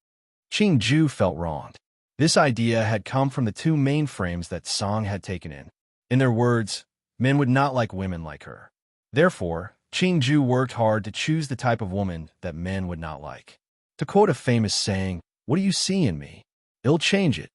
Ching-ju felt wronged. This idea had come from the two mainframes that Song had taken in. In their words, men would not like women like her. Therefore, Ching-ju worked hard to choose the type of woman that men would not like. To quote a famous saying, "What do you see in me? It'll change it."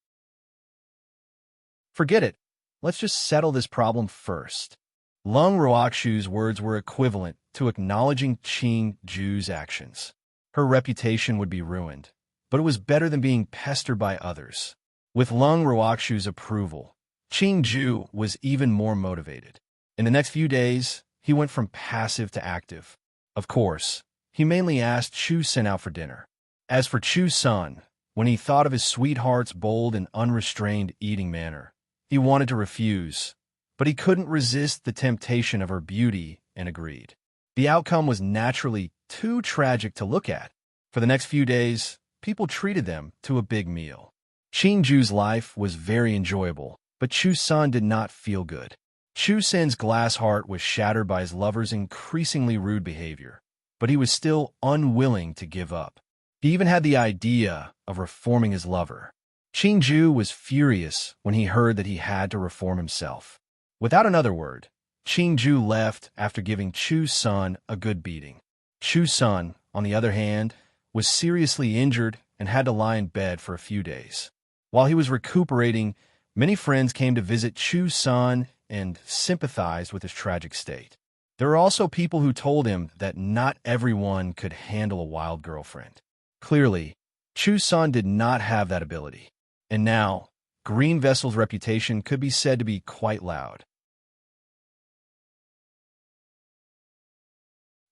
Forget it. Let's just settle this problem first. Lung Roakshu's words were equivalent to acknowledging Ching-ju's actions. Her reputation would be ruined, but it was better than being pestered by others. With Lung Roakshu's approval, Ching-ju was even more motivated. In the next few days, he went from passive to active. Of course, he mainly asked Chu Sen out for dinner. As for Chu Sun, when he thought of his sweetheart's bold and unrestrained eating manner, he wanted to refuse, but he couldn't resist the temptation of her beauty and agreed. The outcome was naturally too tragic to look at. For the next few days, people treated them to a big meal. Qingju's life was very enjoyable, but Chu Sun did not feel good. Chu Sen's glass heart was shattered by his lover's increasingly rude behavior, but he was still unwilling to give up. He even had the idea of reforming his lover. Qingju was furious when he heard that he had to reform himself. Without another word, Qingju left after giving Chu Sun a good beating. Chu Sun, on the other hand, was seriously injured and had to lie in bed for a few days. While he was recuperating, many friends came to visit Chu Sun and sympathized with his tragic state. There were also people who told him that not everyone could handle a wild girlfriend. Clearly, Chu Sun did not have that ability. And now, Green Vessel's reputation could be said to be quite loud.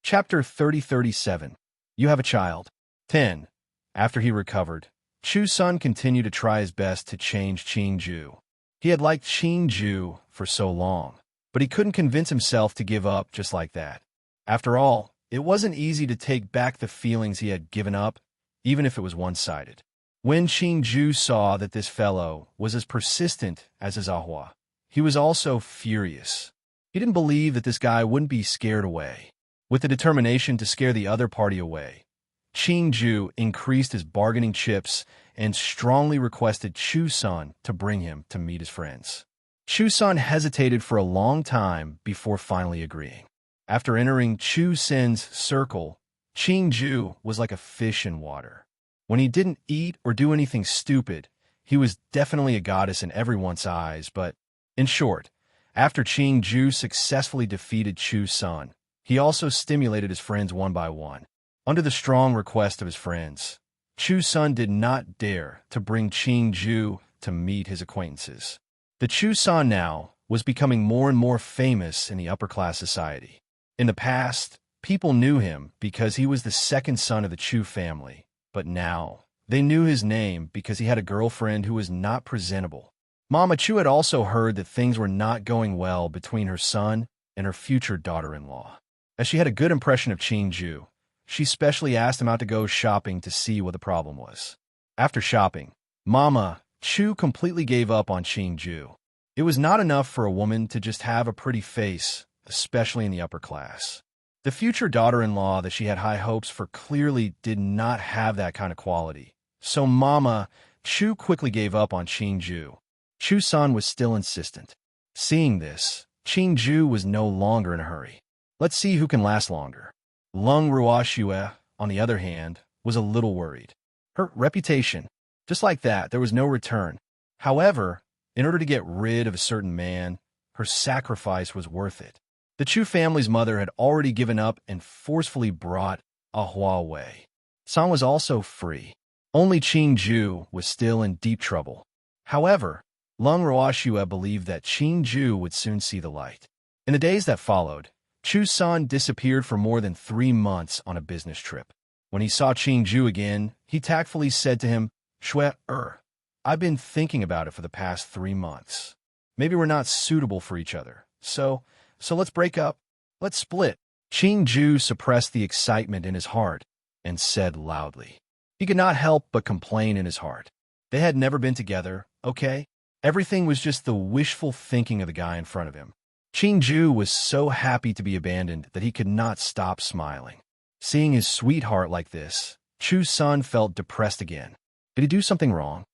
Chapter 30-37. You have a child. 10. After he recovered, Chu Sun continued to try his best to change Qingju. He had liked Qingju for so long, but he couldn't convince himself to give up just like that. After all, it wasn't easy to take back the feelings he had given up, even if it was one-sided. When Qingju saw that this fellow was as persistent as his ahua, he was also furious. He didn't believe that this guy wouldn't be scared away. With the determination to scare the other party away, Qingju increased his bargaining chips and strongly requested Chu Sun to bring him to meet his friends. Chu Sun hesitated for a long time before finally agreeing. After entering Chu Sen's circle, Qingju was like a fish in water. When he didn't eat or do anything stupid, he was definitely a goddess in everyone's eyes, but, in short, after Qingju successfully defeated Chu Sun, he also stimulated his friends one by one. Under the strong request of his friends, Chu Sun did not dare to bring Qingju to meet his acquaintances. The Chu Sun now was becoming more and more famous in the upper-class society. In the past, people knew him because he was the second son of the Chu family, but now they knew his name because he had a girlfriend who was not presentable. Mama Chu had also heard that things were not going well between her son and her future daughter-in-law. As she had a good impression of Qingju, she specially asked him out to go shopping to see what the problem was. After shopping, Mama Chu completely gave up on Qingju. It was not enough for a woman to just have a pretty face, especially in the upper class. The future daughter-in-law that she had high hopes for clearly did not have that kind of quality. So Mama Chu quickly gave up on Qingju. Chu Sun was still insistent. Seeing this, Qingju was no longer in a hurry. Let's see who can last longer. Lung Ruoxue, on the other hand, was a little worried. Her reputation, just like that, there was no return. However, in order to get rid of a certain man, her sacrifice was worth it. The Chu family's mother had already given up and forcefully brought Ahua away. San was also free. Only Qingju was still in deep trouble. However, Lung Ruoxue believed that Qingju would soon see the light. In the days that followed, Chu San disappeared for more than 3 months on a business trip. When he saw Qingju again, he tactfully said to him, I've been thinking about it for the past 3 months. Maybe we're not suitable for each other. So let's break up. Let's split. Qingju suppressed the excitement in his heart and said loudly. He could not help but complain in his heart. They had never been together, okay? Everything was just the wishful thinking of the guy in front of him. Qingju was so happy to be abandoned that he could not stop smiling. Seeing his sweetheart like this, Chu Sun felt depressed again. Did he do something wrong?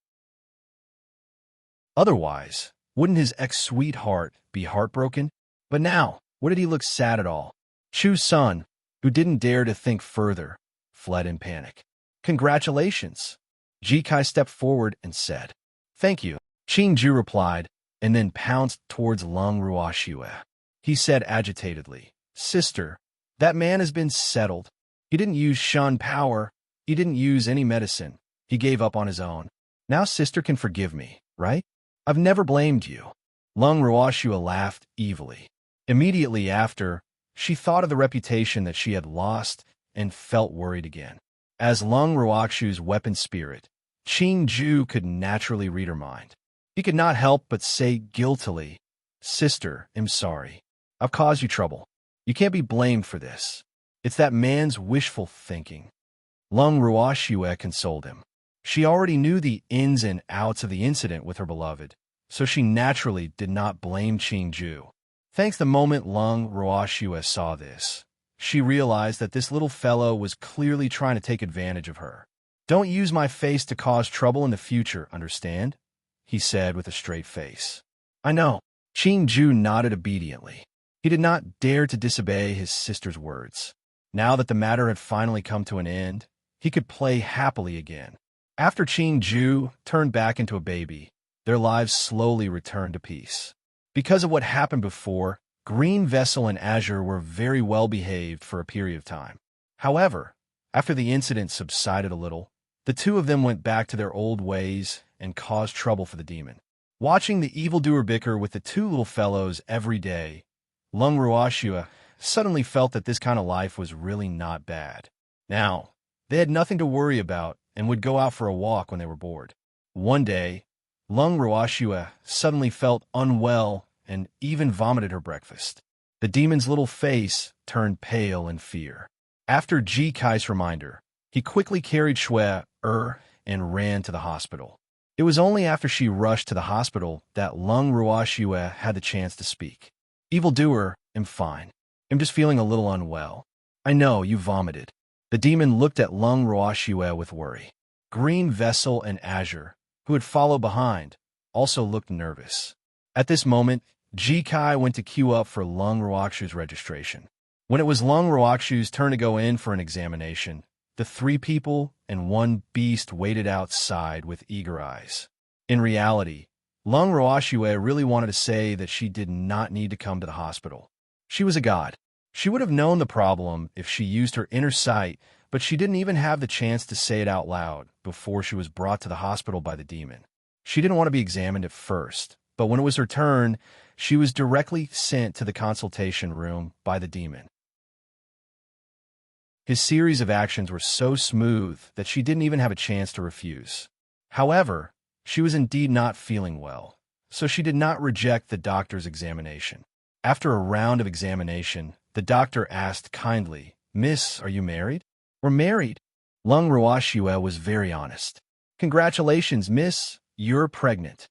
Otherwise, wouldn't his ex-sweetheart be heartbroken? But now, what did he look sad at all? Chu Sun, who didn't dare to think further, fled in panic. Congratulations! Jikai stepped forward and said. Thank you. Qingju replied, and then pounced towards Lung Ruoxue. He said agitatedly, Sister, that man has been settled. He didn't use Shun power. He didn't use any medicine. He gave up on his own. Now Sister can forgive me, right? I've never blamed you. Lung Ruoxue laughed evilly. Immediately after, she thought of the reputation that she had lost and felt worried again. As Lung Ruoxu's weapon spirit, Qing Ju could naturally read her mind. He could not help but say guiltily, "Sister, I'm sorry. I've caused you trouble. You can't be blamed for this. It's that man's wishful thinking." Lung Ruoxue consoled him. She already knew the ins and outs of the incident with her beloved, so she naturally did not blame Qing Ju. Thanks the moment Lung Ruoxue saw this, she realized that this little fellow was clearly trying to take advantage of her. "Don't use my face to cause trouble in the future, understand?" he said with a straight face. "I know." Qing Ju nodded obediently. He did not dare to disobey his sister's words. Now that the matter had finally come to an end, he could play happily again. After Qing Ju turned back into a baby, their lives slowly returned to peace. Because of what happened before, Green Vessel and Azure were very well behaved for a period of time. However, after the incident subsided a little, the two of them went back to their old ways and caused trouble for the demon. Watching the evildoer bicker with the two little fellows every day, Lung Ruoxue suddenly felt that this kind of life was really not bad. Now, they had nothing to worry about and would go out for a walk when they were bored. One day, Lung Ruoxue suddenly felt unwell and even vomited her breakfast. The demon's little face turned pale in fear. After Ji Kai's reminder, he quickly carried Shui and ran to the hospital. It was only after she rushed to the hospital that Lung Ruoxue had the chance to speak. "Evildoer, I'm fine. I'm just feeling a little unwell." "I know, you vomited." The demon looked at Lung Ruoxue with worry. Green Vessel and Azure, who had followed behind, also looked nervous. At this moment, Ji Kai went to queue up for Lung Ruoxu's registration. When it was Lung Ruoxu's turn to go in for an examination, the three people and one beast waited outside with eager eyes. In reality, Lung Ruoxue really wanted to say that she did not need to come to the hospital. She was a god. She would have known the problem if she used her inner sight, but she didn't even have the chance to say it out loud before she was brought to the hospital by the demon. She didn't want to be examined at first, but when it was her turn, she was directly sent to the consultation room by the demon. His series of actions were so smooth that she didn't even have a chance to refuse. However, she was indeed not feeling well, so she did not reject the doctor's examination. After a round of examination, the doctor asked kindly, "Miss, are you married?" "We're married." Lung Ruoxue was very honest. "Congratulations, miss, you're pregnant."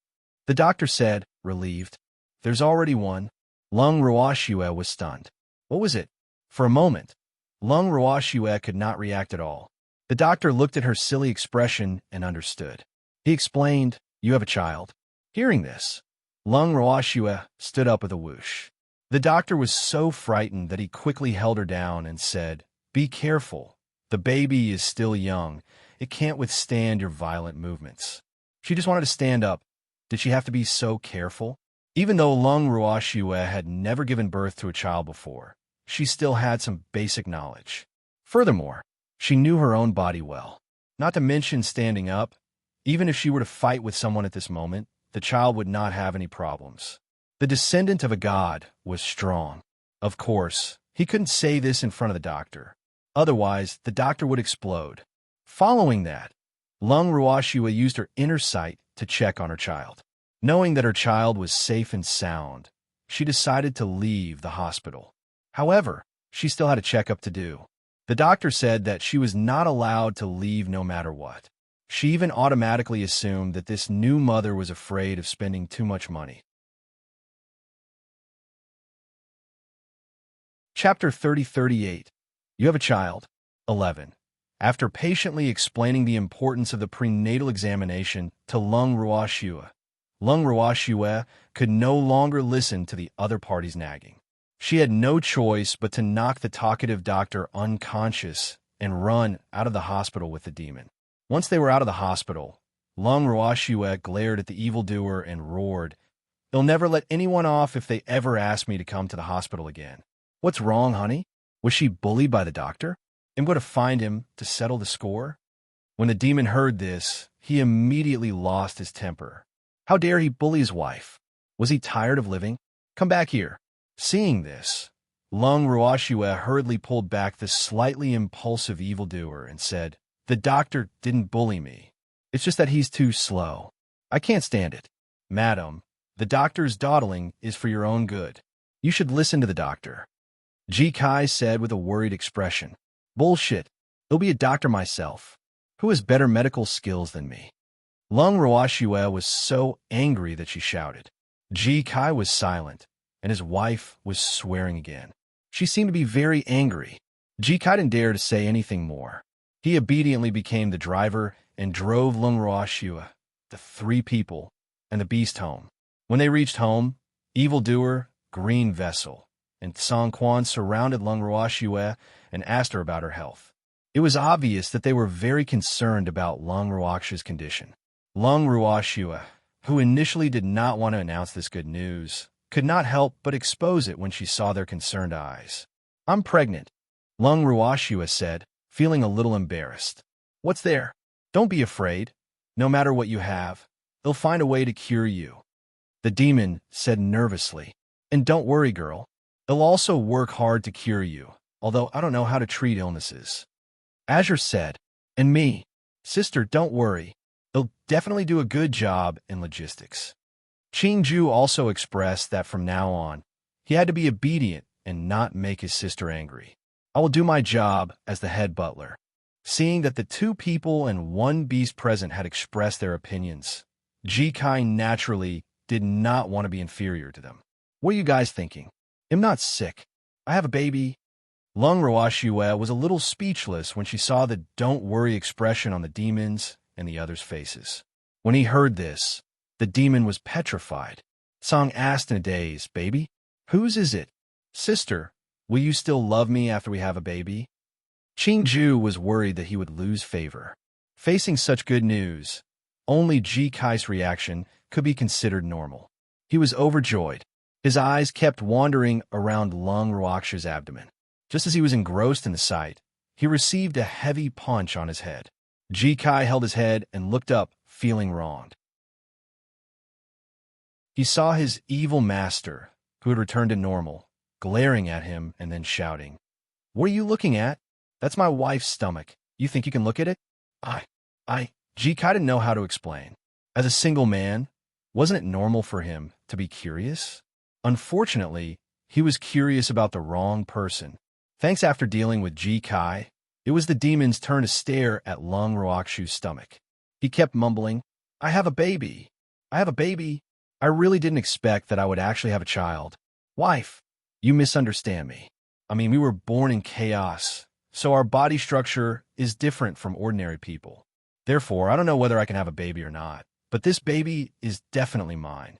The doctor said, relieved. "There's already one." Lung Ruoxue was stunned. What was it? For a moment, Lung Ruoxue could not react at all. The doctor looked at her silly expression and understood. He explained, "You have a child." Hearing this, Lung Ruoxue stood up with a whoosh. The doctor was so frightened that he quickly held her down and said, "Be careful. The baby is still young. It can't withstand your violent movements." She just wanted to stand up. Did she have to be so careful? Even though Lung Ruoxue had never given birth to a child before, she still had some basic knowledge. Furthermore, she knew her own body well. Not to mention standing up, even if she were to fight with someone at this moment, the child would not have any problems. The descendant of a god was strong. Of course, he couldn't say this in front of the doctor. Otherwise, the doctor would explode. Following that, Lung Ruoxue used her inner sight to check on her child. Knowing that her child was safe and sound, she decided to leave the hospital. However, she still had a checkup to do. The doctor said that she was not allowed to leave no matter what. She even automatically assumed that this new mother was afraid of spending too much money. Chapter 3038. You have a child. 11. After patiently explaining the importance of the prenatal examination to Lung Ruoxue could no longer listen to the other party's nagging. She had no choice but to knock the talkative doctor unconscious and run out of the hospital with the demon. Once they were out of the hospital, Lung Ruoxue glared at the evildoer and roared, "They'll never let anyone off if they ever ask me to come to the hospital again." "What's wrong, honey? Was she bullied by the doctor? I'm going to find him to settle the score." When the demon heard this, he immediately lost his temper. How dare he bully his wife? Was he tired of living? "Come back here," Seeing this, Lung Ruoxue hurriedly pulled back the slightly impulsive evildoer and said, "The doctor didn't bully me. It's just that he's too slow. I can't stand it. Madam, the doctor's dawdling is for your own good. You should listen to the doctor." Ji Kai said with a worried expression. "Bullshit. I'll be a doctor myself. Who has better medical skills than me?" Lung Ruoxue was so angry that she shouted. Ji Kai was silent, and his wife was swearing again. She seemed to be very angry. Ji Kai didn't dare to say anything more. He obediently became the driver and drove Lung Ruoxue, the three people, and the beast home. When they reached home, evildoer, green vessel, and Song Quan surrounded Lung Ruoxue and asked her about her health. It was obvious that they were very concerned about Lung Ruoxue's condition. Lung Ruoxue, who initially did not want to announce this good news, could not help but expose it when she saw their concerned eyes. "I'm pregnant," Lung Ruoxue said, feeling a little embarrassed. "What's there? Don't be afraid. No matter what you have, they'll find a way to cure you," the demon said nervously. "And don't worry, girl. They'll also work hard to cure you, although I don't know how to treat illnesses." Azure said, "And me, sister, don't worry. They'll definitely do a good job in logistics." Qingju also expressed that from now on, he had to be obedient and not make his sister angry. "I will do my job as the head butler." Seeing that the two people and one beast present had expressed their opinions, Ji Kai naturally did not want to be inferior to them. "What are you guys thinking? I'm not sick. I have a baby." Lung Ruoxue was a little speechless when she saw the "don't worry" expression on the demons and the others' faces. When he heard this, the demon was petrified. Song asked in a daze, "Baby? Whose is it? Sister, will you still love me after we have a baby?" Qingju was worried that he would lose favor. Facing such good news, only Ji Kai's reaction could be considered normal. He was overjoyed. His eyes kept wandering around Lung Ruoxue's abdomen. Just as he was engrossed in the sight, he received a heavy punch on his head. Ji Kai held his head and looked up, feeling wronged. He saw his evil master, who had returned to normal, glaring at him and then shouting, "What are you looking at? That's my wife's stomach. You think you can look at it?" Ji Kai didn't know how to explain. As a single man, wasn't it normal for him to be curious? Unfortunately, he was curious about the wrong person. Thanks after dealing with Ji Kai, it was the demon's turn to stare at Lung Ruoxue's stomach. He kept mumbling, "I have a baby. I have a baby. I really didn't expect that I would actually have a child. Wife, you misunderstand me. I mean, we were born in chaos, so our body structure is different from ordinary people. Therefore, I don't know whether I can have a baby or not, but this baby is definitely mine."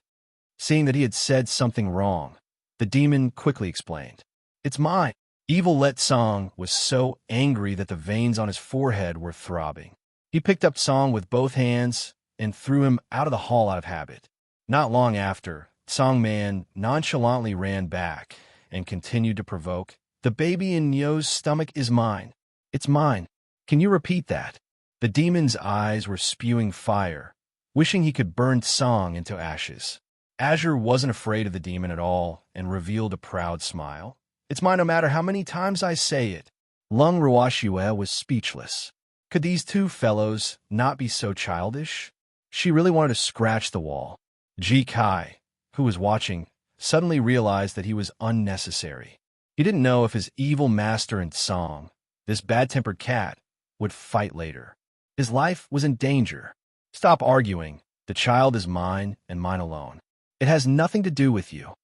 Seeing that he had said something wrong, the demon quickly explained, "It's mine." Evil Let Song was so angry that the veins on his forehead were throbbing. He picked up Song with both hands and threw him out of the hall out of habit. Not long after, Song Man nonchalantly ran back and continued to provoke, "The baby in Nyo's stomach is mine. It's mine. Can you repeat that?" The demon's eyes were spewing fire, wishing he could burn Song into ashes. Azure wasn't afraid of the demon at all and revealed a proud smile. "It's mine no matter how many times I say it." Lung Ruoxue was speechless. Could these two fellows not be so childish? She really wanted to scratch the wall. Ji Kai, who was watching, suddenly realized that he was unnecessary. He didn't know if his evil master and Song, this bad-tempered cat, would fight later. His life was in danger. "Stop arguing. The child is mine and mine alone. It has nothing to do with you."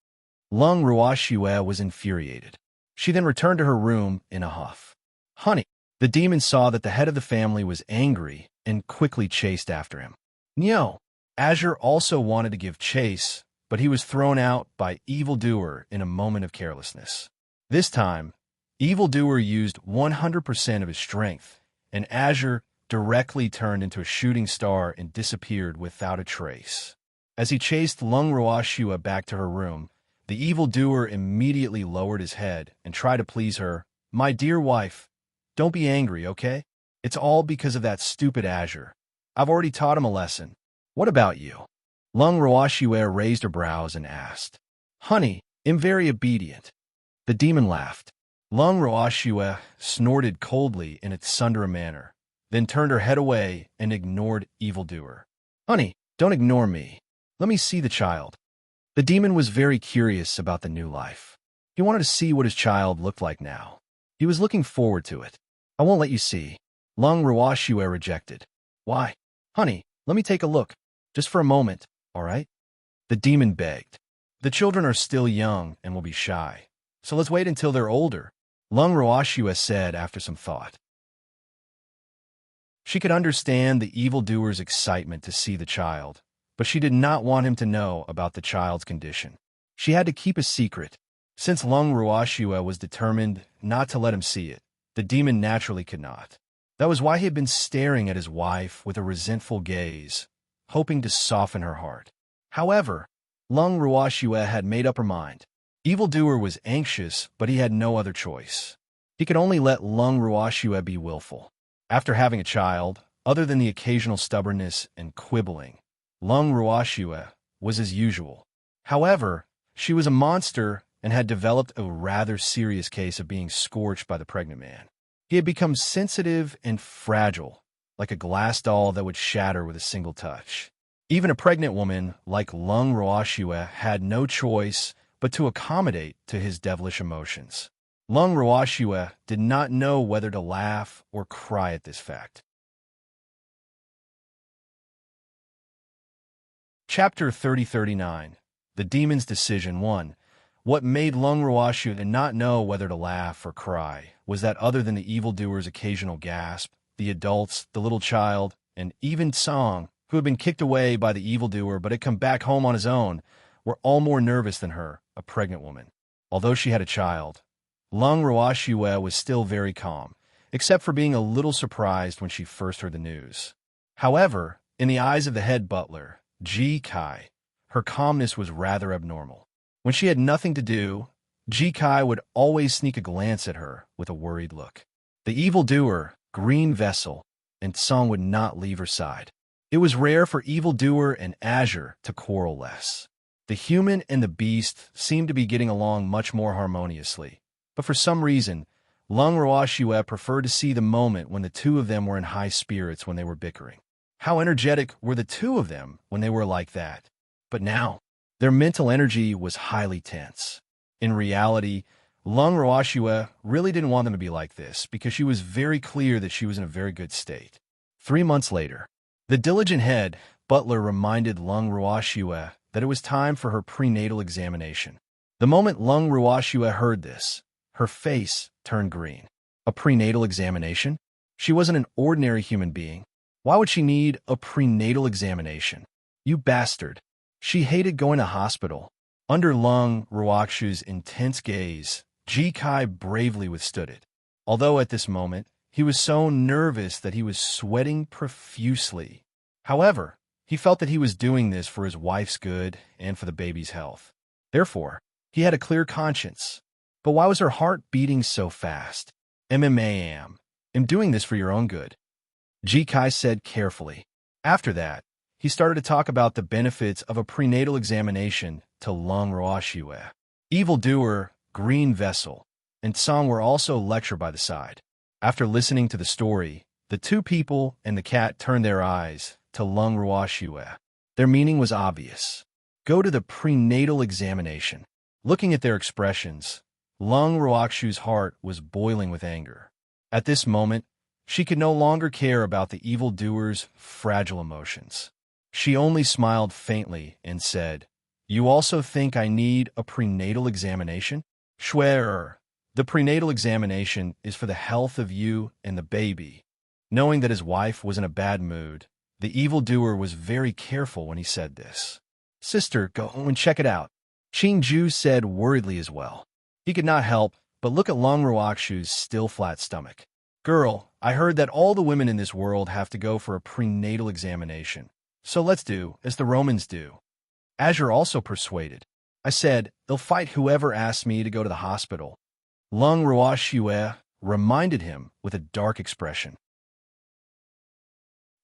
Lung Ruoxue was infuriated. She then returned to her room in a huff. "Honey." The demon saw that the head of the family was angry and quickly chased after him. "Nyo." Azure also wanted to give chase, but he was thrown out by Evildoer in a moment of carelessness. This time, Evildoer used 100% of his strength, and Azure directly turned into a shooting star and disappeared without a trace. As he chased Lung Ruoxue back to her room, the evildoer immediately lowered his head and tried to please her. "My dear wife, don't be angry, okay? It's all because of that stupid Azure. I've already taught him a lesson. What about you?" Lung Ruoxue raised her brows and asked, "Honey, am very obedient." The demon laughed. Lung Roashua snorted coldly in its Sundara manner, then turned her head away and ignored evildoer. "Honey, don't ignore me. Let me see the child." The demon was very curious about the new life. He wanted to see what his child looked like now. He was looking forward to it. "I won't let you see." Lung Roashua rejected. "Why?" "Honey, let me take a look. Just for a moment, all right?" The demon begged. "The children are still young and will be shy, so let's wait until they're older," Lung Roashua said after some thought. She could understand the evildoer's excitement to see the child, but she did not want him to know about the child's condition. She had to keep a secret. Since Lung Roashua was determined not to let him see it, the demon naturally could not. That was why he had been staring at his wife with a resentful gaze, hoping to soften her heart. However, Lung Roashua had made up her mind. Evildoer was anxious, but he had no other choice. He could only let Lung Roashua be willful. After having a child, other than the occasional stubbornness and quibbling, Lung Roashua was as usual. However, she was a monster and had developed a rather serious case of being scorched by the pregnant man. He had become sensitive and fragile, like a glass doll that would shatter with a single touch. Even a pregnant woman like Lung Roashua had no choice but to accommodate to his devilish emotions. Lung Roashua did not know whether to laugh or cry at this fact. Chapter 3039. The Demon's Decision 1. What made Lung Roashua not know whether to laugh or cry was that other than the evildoer's occasional gasp, the adults, the little child, and even Song, who had been kicked away by the evildoer but had come back home on his own, were all more nervous than her, a pregnant woman. Although she had a child, Lung Roashua was still very calm, except for being a little surprised when she first heard the news. However, in the eyes of the head butler, Ji Kai, her calmness was rather abnormal. When she had nothing to do, Ji Kai would always sneak a glance at her with a worried look. The evildoer, Green Vessel, and Song would not leave her side. It was rare for evildoer and Azure to quarrel less. The human and the beast seemed to be getting along much more harmoniously, but for some reason, Lung Roashua preferred to see the moment when the two of them were in high spirits when they were bickering. How energetic were the two of them when they were like that? But now, their mental energy was highly tense. In reality, Lung Roashua really didn't want them to be like this because she was very clear that she was in a very good state. 3 months later, the diligent head butler reminded Lung Roashua that it was time for her prenatal examination. The moment Lung Roashua heard this, her face turned green. A prenatal examination? She wasn't an ordinary human being. Why would she need a prenatal examination? You bastard. She hated going to hospital. Under Lung Roashua's intense gaze, Ji Kai bravely withstood it. Although at this moment, he was so nervous that he was sweating profusely. However, he felt that he was doing this for his wife's good and for the baby's health. Therefore, he had a clear conscience. But why was her heart beating so fast? "I'm doing this for your own good," Ji Kai said carefully. After that, he started to talk about the benefits of a prenatal examination to Lung Roashua. Evildoer, Green Vessel, and Song were also lectured by the side. After listening to the story, the two people and the cat turned their eyes to Lung Roashua. Their meaning was obvious. Go to the prenatal examination. Looking at their expressions, Lung Roashua's heart was boiling with anger. At this moment, she could no longer care about the evildoer's fragile emotions. She only smiled faintly and said, "You also think I need a prenatal examination?" "Schwer. The prenatal examination is for the health of you and the baby." Knowing that his wife was in a bad mood, the evildoer was very careful when he said this. "Sister, go and check it out," Qing Ju said worriedly as well. He could not help but look at Lung Roashua's still flat stomach. "Girl, I heard that all the women in this world have to go for a prenatal examination. So let's do as the Romans do." Azure also persuaded. "I said, they'll fight whoever asks me to go to the hospital." Lung Roashua reminded him with a dark expression.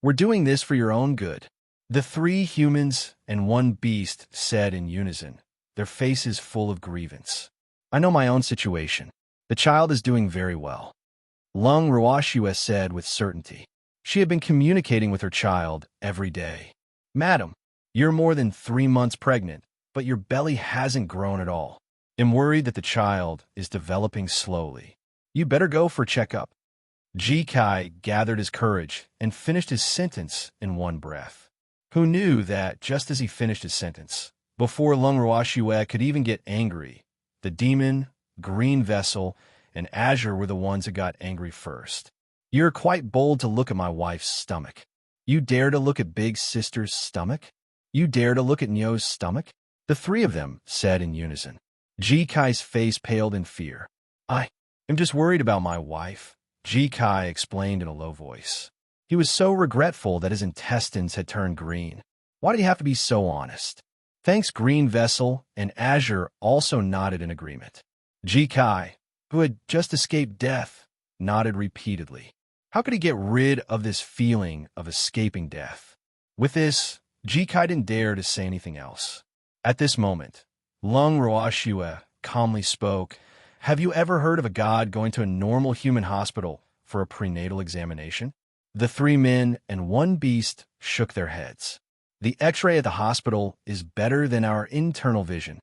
"We're doing this for your own good," the 3 humans and 1 beast said in unison. their faces full of grievance. I know my own situation. The child is doing very well, Lung Ruoshua said with certainty. She had been communicating with her child every day. Madam, you're more than 3 months pregnant, but your belly hasn't grown at all. I'm worried that the child is developing slowly. You better go for a checkup. Ji Kai gathered his courage and finished his sentence in one breath. Who knew that just as he finished his sentence, before Lung Ruoshua could even get angry, the demon, green vessel, and Azure were the ones that got angry first. You're quite bold to look at my wife's stomach. You dare to look at Big Sister's stomach? You dare to look at Nyo's stomach? The three of them said in unison. Ji Kai's face paled in fear. I am just worried about my wife, Ji Kai explained in a low voice. He was so regretful that his intestines had turned green. Why did he have to be so honest? Thanks, Green Vessel, and Azure also nodded in agreement. Ji Kai, who had just escaped death, nodded repeatedly. How could he get rid of this feeling of escaping death? With this, Ji Kai didn't dare to say anything else. At this moment, Lung Ruoshua calmly spoke. Have you ever heard of a god going to a normal human hospital for a prenatal examination? The 3 men and 1 beast shook their heads. The X-ray at the hospital is better than our internal vision.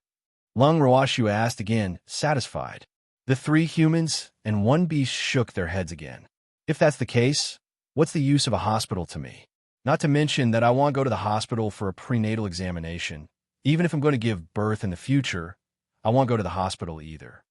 Lung Ruoshua asked again, satisfied. The 3 humans and 1 beast shook their heads again. If that's the case, what's the use of a hospital to me? Not to mention that I won't go to the hospital for a prenatal examination. Even if I'm going to give birth in the future, I won't go to the hospital either.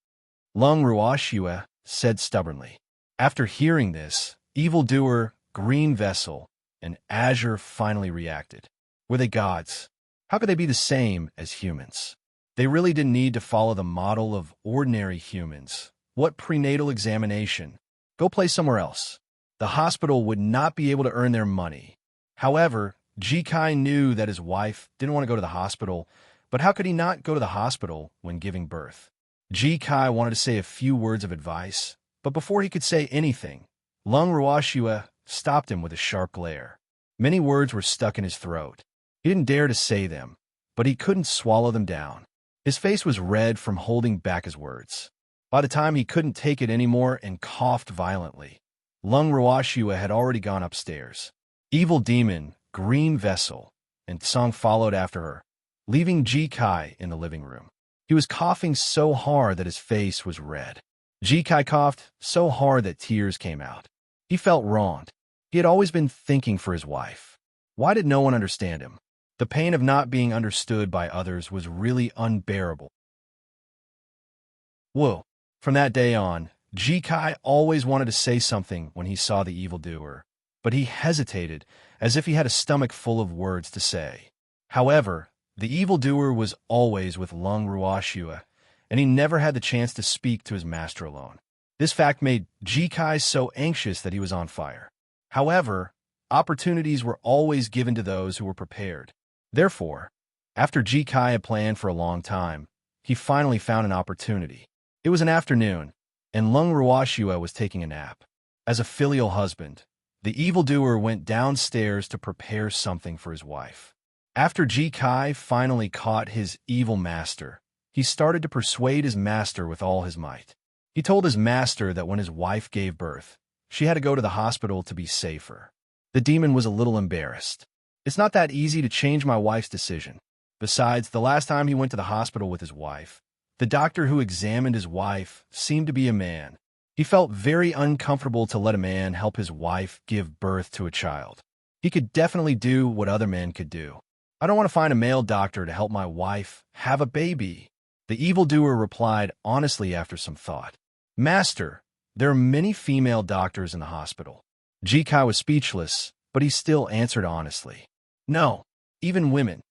Lung Ruoshua said stubbornly. After hearing this, evildoer, Green Vessel, and Azure finally reacted. Were they gods? How could they be the same as humans? They really didn't need to follow the model of ordinary humans. What prenatal examination? Go play somewhere else. The hospital would not be able to earn their money. However, Ji Kai knew that his wife didn't want to go to the hospital, but how could he not go to the hospital when giving birth? Ji Kai wanted to say a few words of advice, but before he could say anything, Lung Ruoshua stopped him with a sharp glare. Many words were stuck in his throat. He didn't dare to say them, but he couldn't swallow them down. His face was red from holding back his words. By the time he couldn't take it anymore and coughed violently, Lung Ruoshua had already gone upstairs. Evil Demon, Green Vessel, and Tsung followed after her, leaving Ji Kai in the living room. He was coughing so hard that his face was red. Ji Kai coughed so hard that tears came out. He felt wronged. He had always been thinking for his wife. Why did no one understand him? The pain of not being understood by others was really unbearable. Whoa. From that day on, Ji Kai always wanted to say something when he saw the evildoer, but he hesitated as if he had a stomach full of words to say. However, the evildoer was always with Lung Ruoshua, and he never had the chance to speak to his master alone. This fact made Ji Kai so anxious that he was on fire. However, opportunities were always given to those who were prepared. Therefore, after Ji Kai had planned for a long time, he finally found an opportunity. It was an afternoon, and Lung Ruoshua was taking a nap. As a filial husband, the evildoer went downstairs to prepare something for his wife. After Ji Kai finally caught his evil master, he started to persuade his master with all his might. He told his master that when his wife gave birth, she had to go to the hospital to be safer. The demon was a little embarrassed. It's not that easy to change my wife's decision. Besides, the last time he went to the hospital with his wife, the doctor who examined his wife seemed to be a man. He felt very uncomfortable to let a man help his wife give birth to a child. He could definitely do what other men could do. I don't want to find a male doctor to help my wife have a baby. The evildoer replied honestly after some thought. Master, there are many female doctors in the hospital. Ji Kai was speechless, but he still answered honestly. No, even women.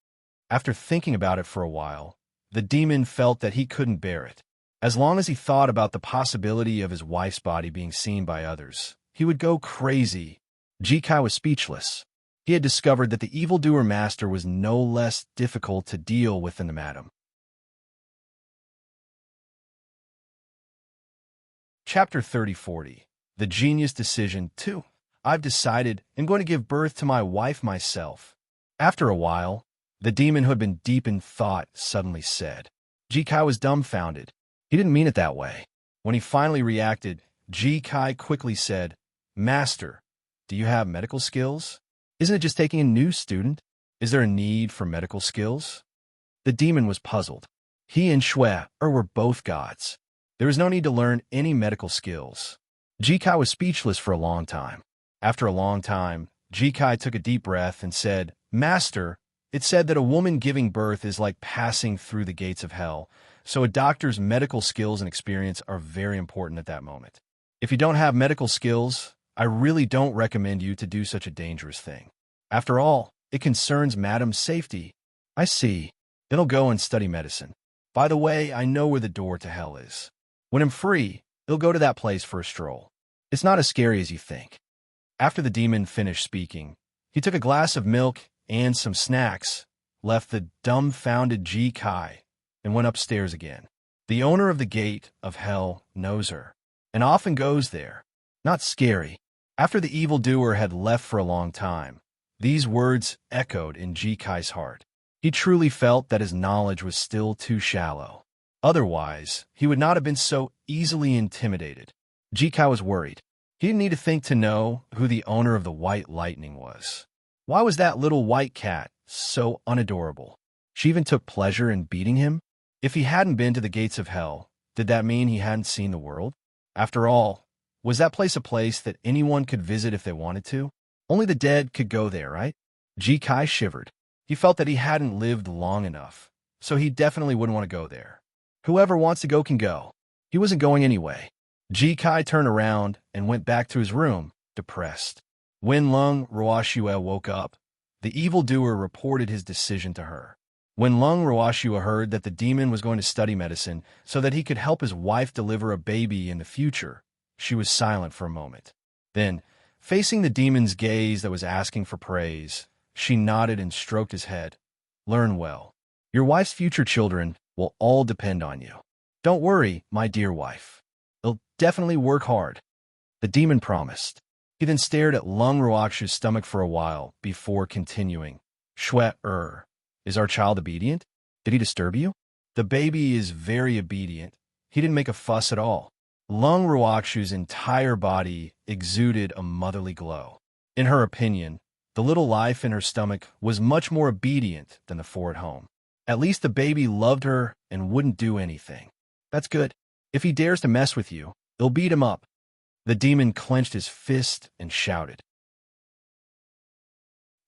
After thinking about it for a while, the demon felt that he couldn't bear it. As long as he thought about the possibility of his wife's body being seen by others, he would go crazy. Ji Kai was speechless. He had discovered that the evildoer master was no less difficult to deal with than the madam. Chapter 3040. The Genius Decision 2. I've decided I'm going to give birth to my wife myself. After a while, the demon who had been deep in thought suddenly said, Ji-kai was dumbfounded. He didn't mean it that way. When he finally reacted, Ji-kai quickly said, "Master, do you have medical skills? Isn't it just taking a new student? Is there a need for medical skills?" The demon was puzzled. He and Shui were both gods. There was no need to learn any medical skills. Ji-kai was speechless for a long time. After a long time, Ji-kai took a deep breath and said, "Master, it said that a woman giving birth is like passing through the gates of hell, so a doctor's medical skills and experience are very important at that moment. If you don't have medical skills, I really don't recommend you to do such a dangerous thing. After all, it concerns Madam's safety." "I see. Then I'll go and study medicine. By the way, I know where the door to hell is. When I'm free, I'll go to that place for a stroll. It's not as scary as you think." After the demon finished speaking, he took a glass of milk and some snacks, left the dumbfounded Ji-kai, and went upstairs again. The owner of the gate of hell knows her, and often goes there. Not scary. After the evildoer had left for a long time, these words echoed in Ji-kai's heart. He truly felt that his knowledge was still too shallow. Otherwise, he would not have been so easily intimidated. Ji-kai was worried. He didn't need to think to know who the owner of the white lightning was. Why was that little white cat so unadorable? She even took pleasure in beating him? If he hadn't been to the gates of hell, did that mean he hadn't seen the world? After all, was that place a place that anyone could visit if they wanted to? Only the dead could go there, right? Ji-kai shivered. He felt that he hadn't lived long enough, so he definitely wouldn't want to go there. Whoever wants to go can go. He wasn't going anyway. Ji-kai turned around and went back to his room, depressed. When Lung Ruoxue woke up, the evildoer reported his decision to her. When Lung Ruoxue heard that the demon was going to study medicine so that he could help his wife deliver a baby in the future, she was silent for a moment. Then, facing the demon's gaze that was asking for praise, she nodded and stroked his head. "Learn well. Your wife's future children will all depend on you. Don't worry, my dear wife. They'll definitely work hard." The demon promised. He then stared at Lung Ruoxue's stomach for a while before continuing. "Shui, is our child obedient? Did he disturb you?" "The baby is very obedient. He didn't make a fuss at all." Lung Ruoxue's entire body exuded a motherly glow. In her opinion, the little life in her stomach was much more obedient than the four at home. At least the baby loved her and wouldn't do anything. "That's good. If he dares to mess with you, they'll beat him up." The demon clenched his fist and shouted.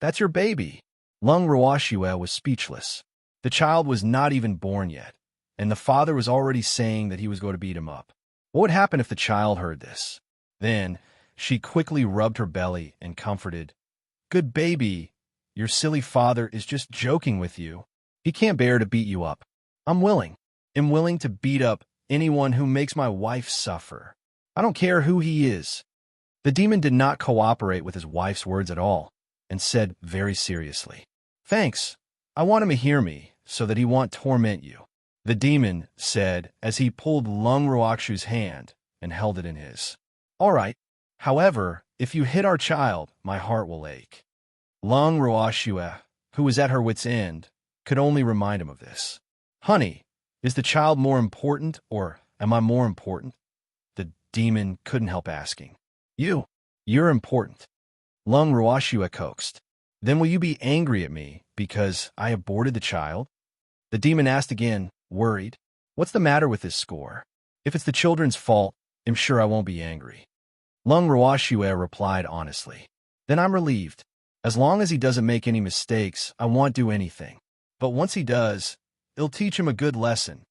"That's your baby." Lung Ruoxue was speechless. The child was not even born yet, and the father was already saying that he was going to beat him up. What would happen if the child heard this? Then, she quickly rubbed her belly and comforted. "Good baby, your silly father is just joking with you. He can't bear to beat you up. I'm willing to beat up anyone who makes my wife suffer. I don't care who he is." The demon did not cooperate with his wife's words at all, and said very seriously, "Thanks. I want him to hear me, so that he won't torment you." The demon said as he pulled Lung Ruoxue's hand and held it in his. "All right. However, if you hit our child, my heart will ache." Lung Ruoxue, who was at her wit's end, could only remind him of this. "Honey, is the child more important, or am I more important?" The demon couldn't help asking. You're important," Lung Ruoxue coaxed. "Then will you be angry at me because I aborted the child?" The demon asked again, worried. "What's the matter with this score? If it's the children's fault, I'm sure I won't be angry." Lung Ruoxue replied honestly. "Then I'm relieved. As long as he doesn't make any mistakes, I won't do anything. But once he does, it'll teach him a good lesson."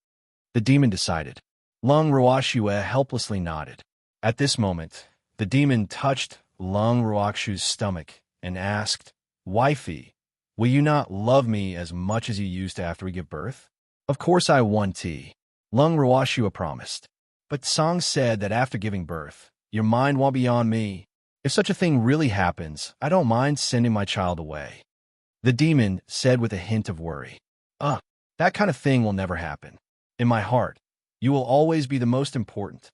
The demon decided. Lung Ruoxue helplessly nodded. At this moment, the demon touched Lung Ruoxue's stomach and asked, "Wifey, will you not love me as much as you used to after we give birth?" "Of course I want to," Lung Ruoxue promised. "But Song said that after giving birth, your mind won't be on me. If such a thing really happens, I don't mind sending my child away." The demon said with a hint of worry. That kind of thing will never happen. In my heart, you will always be the most important."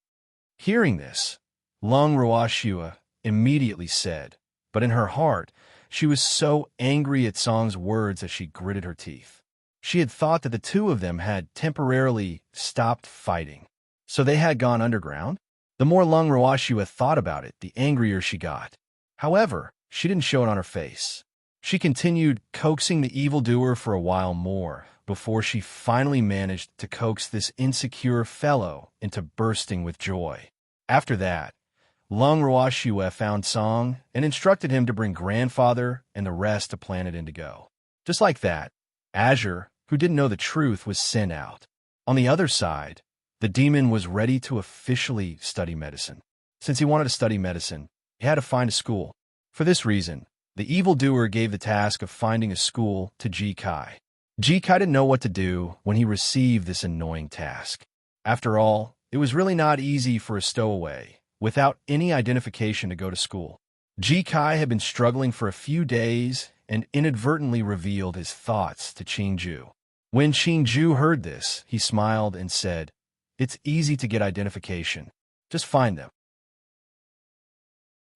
Hearing this, Lung Ruoxue immediately said, but in her heart, she was so angry at Song's words that she gritted her teeth. She had thought that the two of them had temporarily stopped fighting. So they had gone underground? The more Lung Ruoxue thought about it, the angrier she got. However, she didn't show it on her face. She continued coaxing the evildoer for a while more before she finally managed to coax this insecure fellow into bursting with joy. After that, Lung Ruoxue found Song and instructed him to bring Grandfather and the rest to Planet Indigo. Just like that, Azure, who didn't know the truth, was sent out. On the other side, the demon was ready to officially study medicine. Since he wanted to study medicine, he had to find a school. For this reason, the evildoer gave the task of finding a school to Ji Kai. Ji Kai didn't know what to do when he received this annoying task. After all, it was really not easy for a stowaway, without any identification, to go to school. Ji Kai had been struggling for a few days and inadvertently revealed his thoughts to Qingju. When Qingju heard this, he smiled and said, "It's easy to get identification. Just find them."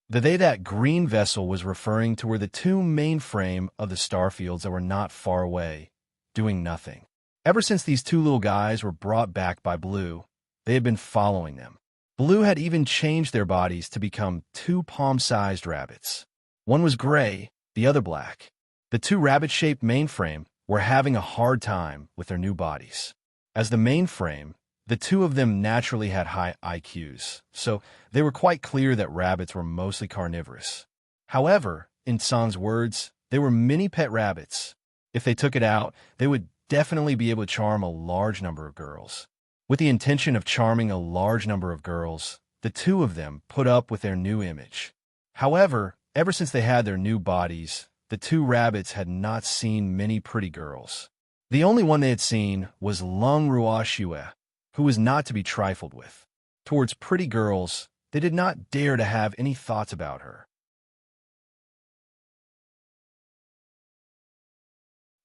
The they that green vessel was referring to were the two mainframe of the starfields that were not far away, doing nothing. Ever since these two little guys were brought back by Blue, they had been following them. Blue had even changed their bodies to become two palm-sized rabbits. One was gray, the other black. The two rabbit-shaped mainframe were having a hard time with their new bodies. As the mainframe, the two of them naturally had high IQs, so they were quite clear that rabbits were mostly carnivorous. However, in Song's words, they were mini pet rabbits. If they took it out, they would definitely be able to charm a large number of girls. With the intention of charming a large number of girls, the two of them put up with their new image. However, ever since they had their new bodies, the two rabbits had not seen many pretty girls. The only one they had seen was Lung Ruoxue, who was not to be trifled with. Towards pretty girls, they did not dare to have any thoughts about her.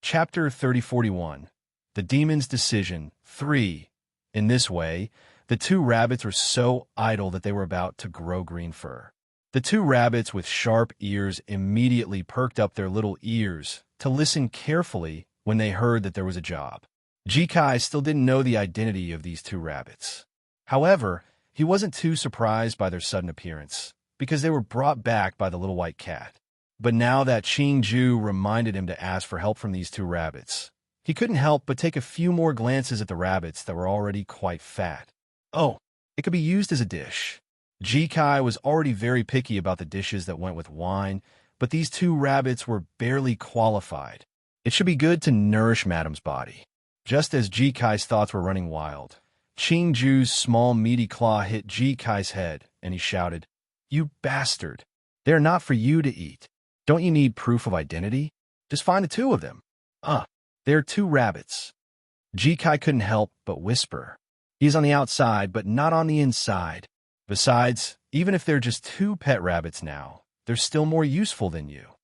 Chapter 3041. The Demon's Decision 3. In this way, the two rabbits were so idle that they were about to grow green fur. The two rabbits with sharp ears immediately perked up their little ears to listen carefully when they heard that there was a job. Ji Kai still didn't know the identity of these two rabbits. However, he wasn't too surprised by their sudden appearance, because they were brought back by the little white cat. But now that Qingju reminded him to ask for help from these two rabbits, he couldn't help but take a few more glances at the rabbits that were already quite fat. Oh, it could be used as a dish. Ji Kai was already very picky about the dishes that went with wine, but these two rabbits were barely qualified. It should be good to nourish Madam's body. Just as Ji Kai's thoughts were running wild, Qingju's small meaty claw hit Ji Kai's head, and he shouted, "You bastard! They're not for you to eat. Don't you need proof of identity? Just find the two of them. They're two rabbits." Ji Kai couldn't help but whisper. He's on the outside, but not on the inside. Besides, even if they're just two pet rabbits now, they're still more useful than you.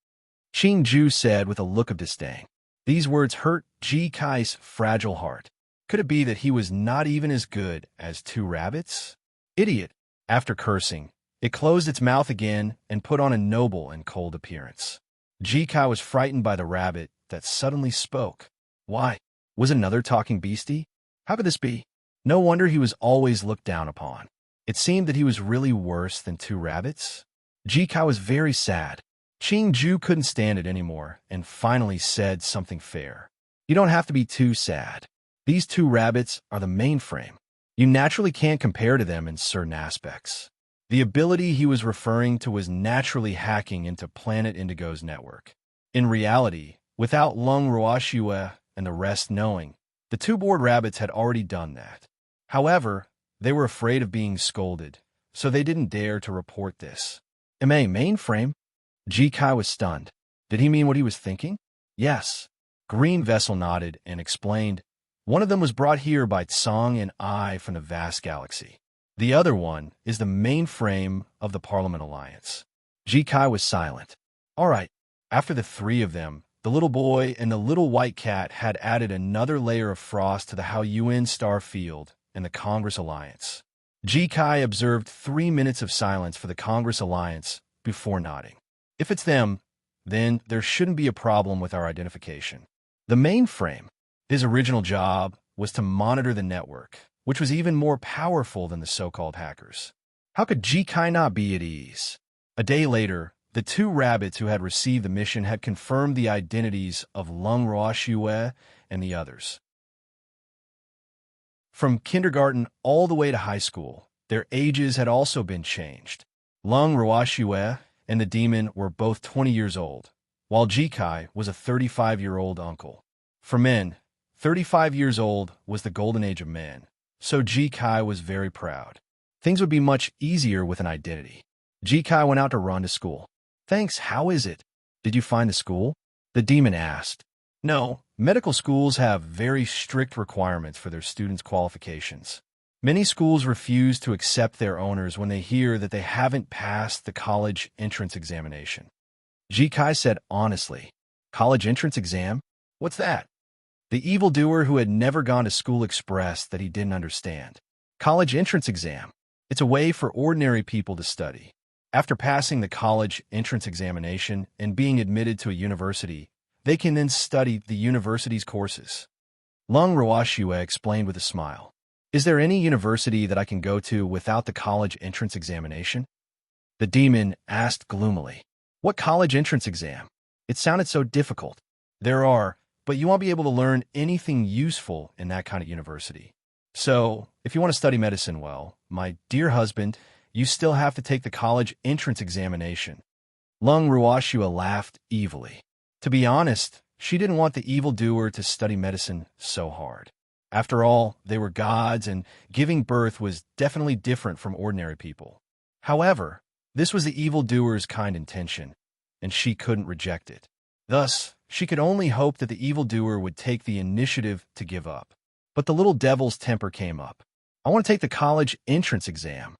Qingju said with a look of disdain. These words hurt Ji Kai's fragile heart. Could it be that he was not even as good as two rabbits? Idiot! After cursing, it closed its mouth again and put on a noble and cold appearance. Ji Kai was frightened by the rabbit that suddenly spoke. Why? Was another talking beastie? How could this be? No wonder he was always looked down upon. It seemed that he was really worse than two rabbits. Ji Kai was very sad. Qingju couldn't stand it anymore and finally said something fair. You don't have to be too sad. These two rabbits are the mainframe. You naturally can't compare to them in certain aspects. The ability he was referring to was naturally hacking into Planet Indigo's network. In reality, without Lung Ruoxue and the rest knowing, the two bored rabbits had already done that. However, they were afraid of being scolded, so they didn't dare to report this. Mainframe? Ji Kai was stunned. Did he mean what he was thinking? Yes. Green Vessel nodded and explained, one of them was brought here by Tsong and I from the vast galaxy. The other one is the mainframe of the Parliament Alliance. Ji Kai was silent. All right. After the three of them, the little boy and the little white cat had added another layer of frost to the Haoyuan star field and the Congress Alliance. Ji Kai observed 3 minutes of silence for the Congress Alliance before nodding. If it's them, then there shouldn't be a problem with our identification. The mainframe. His original job was to monitor the network, which was even more powerful than the so-called hackers. How could Jikai not be at ease? A day later, the two rabbits who had received the mission had confirmed the identities of Lung Ruoxue and the others. From kindergarten all the way to high school, their ages had also been changed. Lung Ruoxue and the demon were both 20 years old, while Jikai was a 35-year-old uncle. For men, 35 years old was the golden age of man, so Jikai was very proud. Things would be much easier with an identity. Jikai went out to run to school. "Thanks, how is it? Did you find the school?" the demon asked. "No, medical schools have very strict requirements for their students' qualifications. Many schools refuse to accept their owners when they hear that they haven't passed the college entrance examination." Jikai said honestly. "College entrance exam? What's that?" The evildoer who had never gone to school expressed that he didn't understand. "College entrance exam. It's a way for ordinary people to study. After passing the college entrance examination and being admitted to a university, they can then study the university's courses." Lung Ruoxue explained with a smile. "Is there any university that I can go to without the college entrance examination?" The demon asked gloomily. "What college entrance exam? It sounded so difficult." "There are, but you won't be able to learn anything useful in that kind of university. So, if you want to study medicine well, my dear husband, you still have to take the college entrance examination." Lung Ruoxue laughed evilly. To be honest, she didn't want the evildoer to study medicine so hard. After all, they were gods, and giving birth was definitely different from ordinary people. However, this was the evildoer's kind intention, and she couldn't reject it. Thus, she could only hope that the evildoer would take the initiative to give up. But the little devil's temper came up. "I want to take the college entrance exam."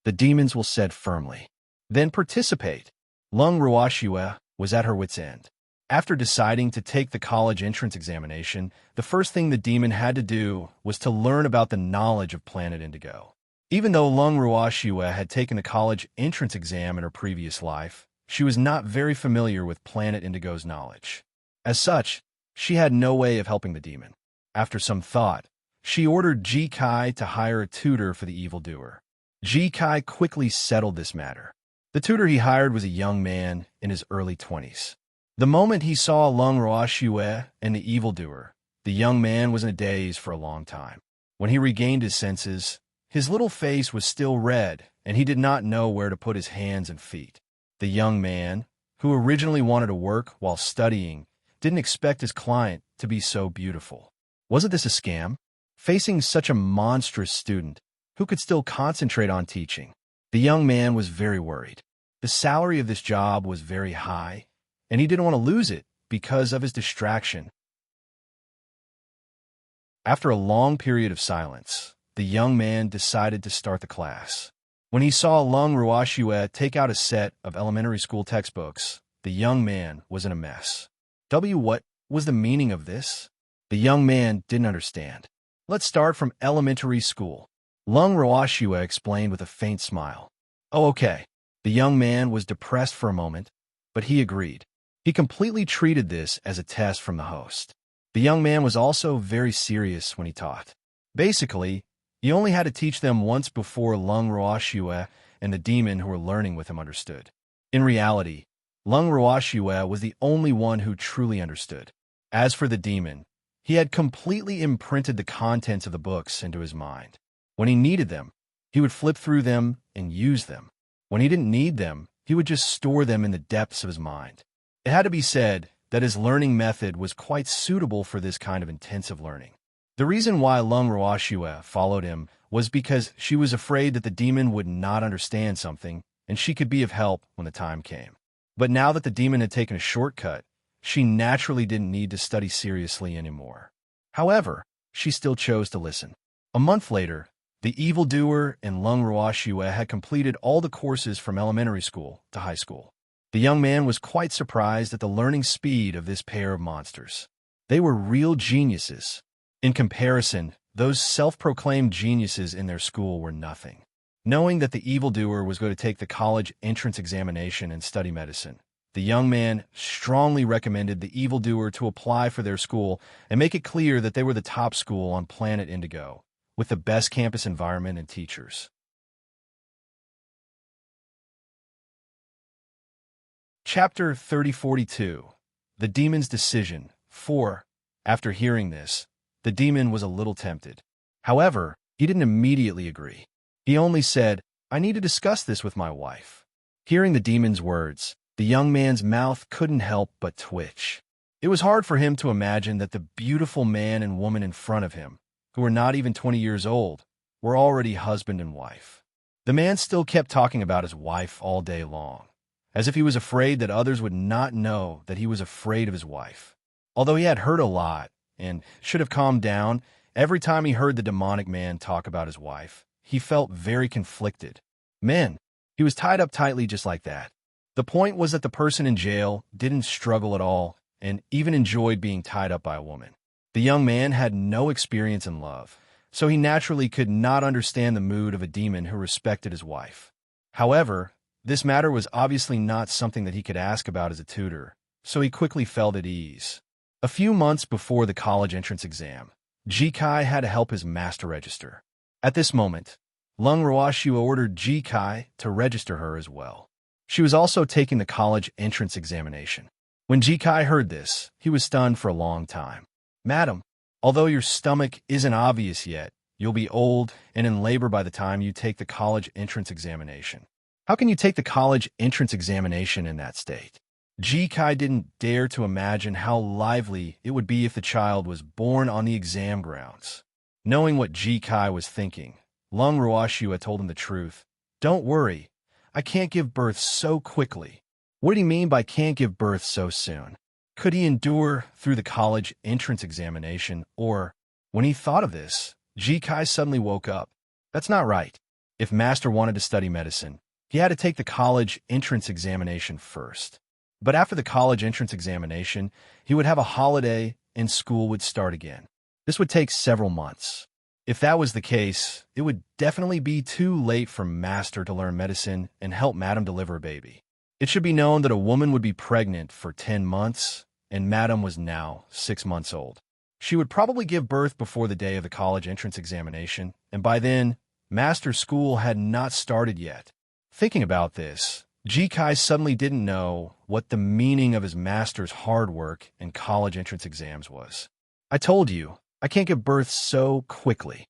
The demons will said firmly. "Then participate." Lung Ruoxue was at her wit's end. After deciding to take the college entrance examination, the first thing the demon had to do was to learn about the knowledge of Planet Indigo. Even though Lung Ruoxue had taken the college entrance exam in her previous life, she was not very familiar with Planet Indigo's knowledge. As such, she had no way of helping the demon. After some thought, she ordered Jikai to hire a tutor for the evildoer. Jikai quickly settled this matter. The tutor he hired was a young man in his early 20s. The moment he saw Lung Ruoxue and the evildoer, the young man was in a daze for a long time. When he regained his senses, his little face was still red, and he did not know where to put his hands and feet. The young man, who originally wanted to work while studying, didn't expect his client to be so beautiful. Wasn't this a scam? Facing such a monstrous student, who could still concentrate on teaching? The young man was very worried. The salary of this job was very high, and he didn't want to lose it because of his distraction. After a long period of silence, the young man decided to start the class. When he saw Lung Ruoxue take out a set of elementary school textbooks, the young man was in a mess. What was the meaning of this? The young man didn't understand. "Let's start from elementary school," Lung Ruoxue explained with a faint smile. "Oh, okay." The young man was depressed for a moment, but he agreed. He completely treated this as a test from the host. The young man was also very serious when he taught. Basically, he only had to teach them once before Lung Ruoxue and the demon who were learning with him understood. In reality, Lung Ruoxue was the only one who truly understood. As for the demon, he had completely imprinted the contents of the books into his mind. When he needed them, he would flip through them and use them. When he didn't need them, he would just store them in the depths of his mind. It had to be said that his learning method was quite suitable for this kind of intensive learning. The reason why Lung Ruoxue followed him was because she was afraid that the demon would not understand something, and she could be of help when the time came. But now that the demon had taken a shortcut, she naturally didn't need to study seriously anymore. However, she still chose to listen. A month later, the evildoer and Lung Ruoxue had completed all the courses from elementary school to high school. The young man was quite surprised at the learning speed of this pair of monsters. They were real geniuses. In comparison, those self-proclaimed geniuses in their school were nothing. Knowing that the evildoer was going to take the college entrance examination and study medicine, the The young man strongly recommended the evildoer to apply for their school and make it clear that they were the top school on planet Indigo, with the best campus environment and teachers. Chapter 3042. The Demon's Decision. 4. After hearing this, the demon was a little tempted. However, he didn't immediately agree. He only said, "I need to discuss this with my wife." Hearing the demon's words, the young man's mouth couldn't help but twitch. It was hard for him to imagine that the beautiful man and woman in front of him, who were not even 20 years old, were already husband and wife. The man still kept talking about his wife all day long, as if he was afraid that others would not know that he was afraid of his wife. Although he had heard a lot and should have calmed down, every time he heard the demonic man talk about his wife, he felt very conflicted. He was tied up tightly just like that. The point was that the person in jail didn't struggle at all and even enjoyed being tied up by a woman. The young man had no experience in love, so he naturally could not understand the mood of a demon who respected his wife. However, this matter was obviously not something that he could ask about as a tutor, so he quickly felt at ease. A few months before the college entrance exam, Jikai had to help his master register. At this moment, Lung Ruoxue ordered Jikai to register her as well. She was also taking the college entrance examination. When Jikai heard this, he was stunned for a long time. "Madam, although your stomach isn't obvious yet, you'll be old and in labor by the time you take the college entrance examination. How can you take the college entrance examination in that state?" Jikai didn't dare to imagine how lively it would be if the child was born on the exam grounds. Knowing what Jikai was thinking, Lung Ruoxue told him the truth. "Don't worry, I can't give birth so quickly." What did he mean by can't give birth so soon? Could he endure through the college entrance examination, or... When he thought of this, Jikai suddenly woke up. That's not right. If Master wanted to study medicine, he had to take the college entrance examination first. But after the college entrance examination, he would have a holiday and school would start again. This would take several months. If that was the case, it would definitely be too late for Master to learn medicine and help Madam deliver a baby. It should be known that a woman would be pregnant for 10 months, and Madam was now 6 months old. She would probably give birth before the day of the college entrance examination, and by then, Master's school had not started yet. Thinking about this, Jikai suddenly didn't know what the meaning of his master's hard work and college entrance exams was. "I told you, I can't give birth so quickly,"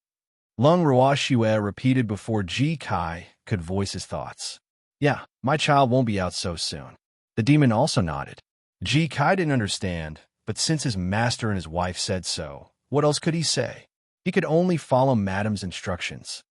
Lung Ruoxue repeated before Jikai could voice his thoughts. "Yeah, my child won't be out so soon." The demon also nodded. Jikai didn't understand, but since his master and his wife said so, what else could he say? He could only follow Madam's instructions.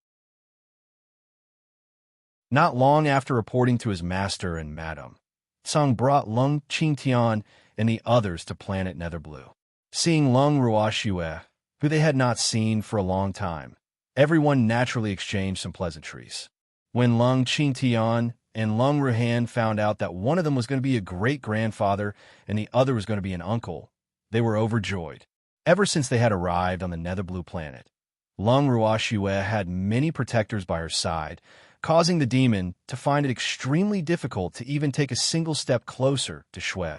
Not long after reporting to his master and Madam, Tsung brought Lung Qingtian and the others to planet Netherblue. Seeing Lung Ruoxue, who they had not seen for a long time, everyone naturally exchanged some pleasantries. When Lung Qingtian and Lung Ruhan found out that one of them was going to be a great-grandfather and the other was going to be an uncle, they were overjoyed. Ever since they had arrived on the Netherblue planet, Lung Ruoxue had many protectors by her side, causing the demon to find it extremely difficult to even take a single step closer to Shui.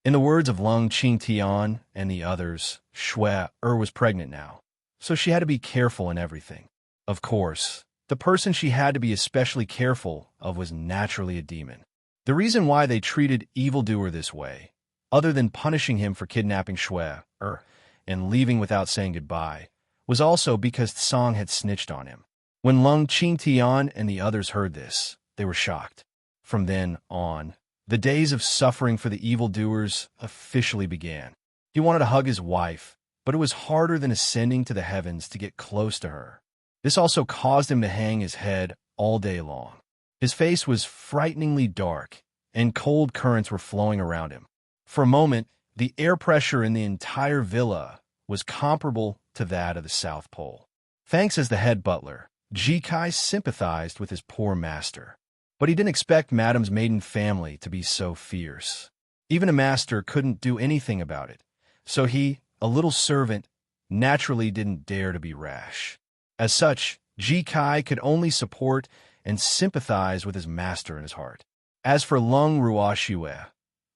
In the words of Lung Qingtian and the others, Shui was pregnant now, so she had to be careful in everything. Of course, the person she had to be especially careful of was naturally a demon. The reason why they treated evildoer this way, other than punishing him for kidnapping Shui and leaving without saying goodbye, was also because Tsang had snitched on him. When Lung Qingtian and the others heard this, they were shocked. From then on, the days of suffering for the evildoers officially began. He wanted to hug his wife, but it was harder than ascending to the heavens to get close to her. This also caused him to hang his head all day long. His face was frighteningly dark, and cold currents were flowing around him. For a moment, the air pressure in the entire villa was comparable to that of the South Pole. Thanks as the head butler, Jikai sympathized with his poor master. But he didn't expect Madam's maiden family to be so fierce. Even a master couldn't do anything about it, so he, a little servant, naturally didn't dare to be rash. As such, Jikai could only support and sympathize with his master in his heart. As for Lung Ruoxue,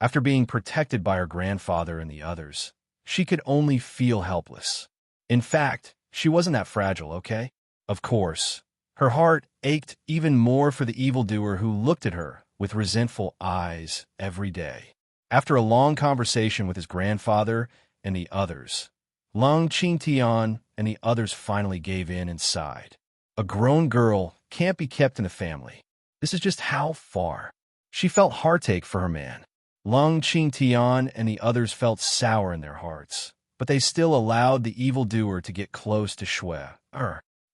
After being protected by her grandfather and the others, she could only feel helpless. In fact, she wasn't that fragile, okay? Of course, her heart ached even more for the evildoer who looked at her with resentful eyes every day. After a long conversation with his grandfather and the others, Long Qingtian and the others finally gave in and sighed. A grown girl can't be kept in a family. This is just how far. She felt heartache for her man. Long Qingtian and the others felt sour in their hearts, but they still allowed the evildoer to get close to Shui.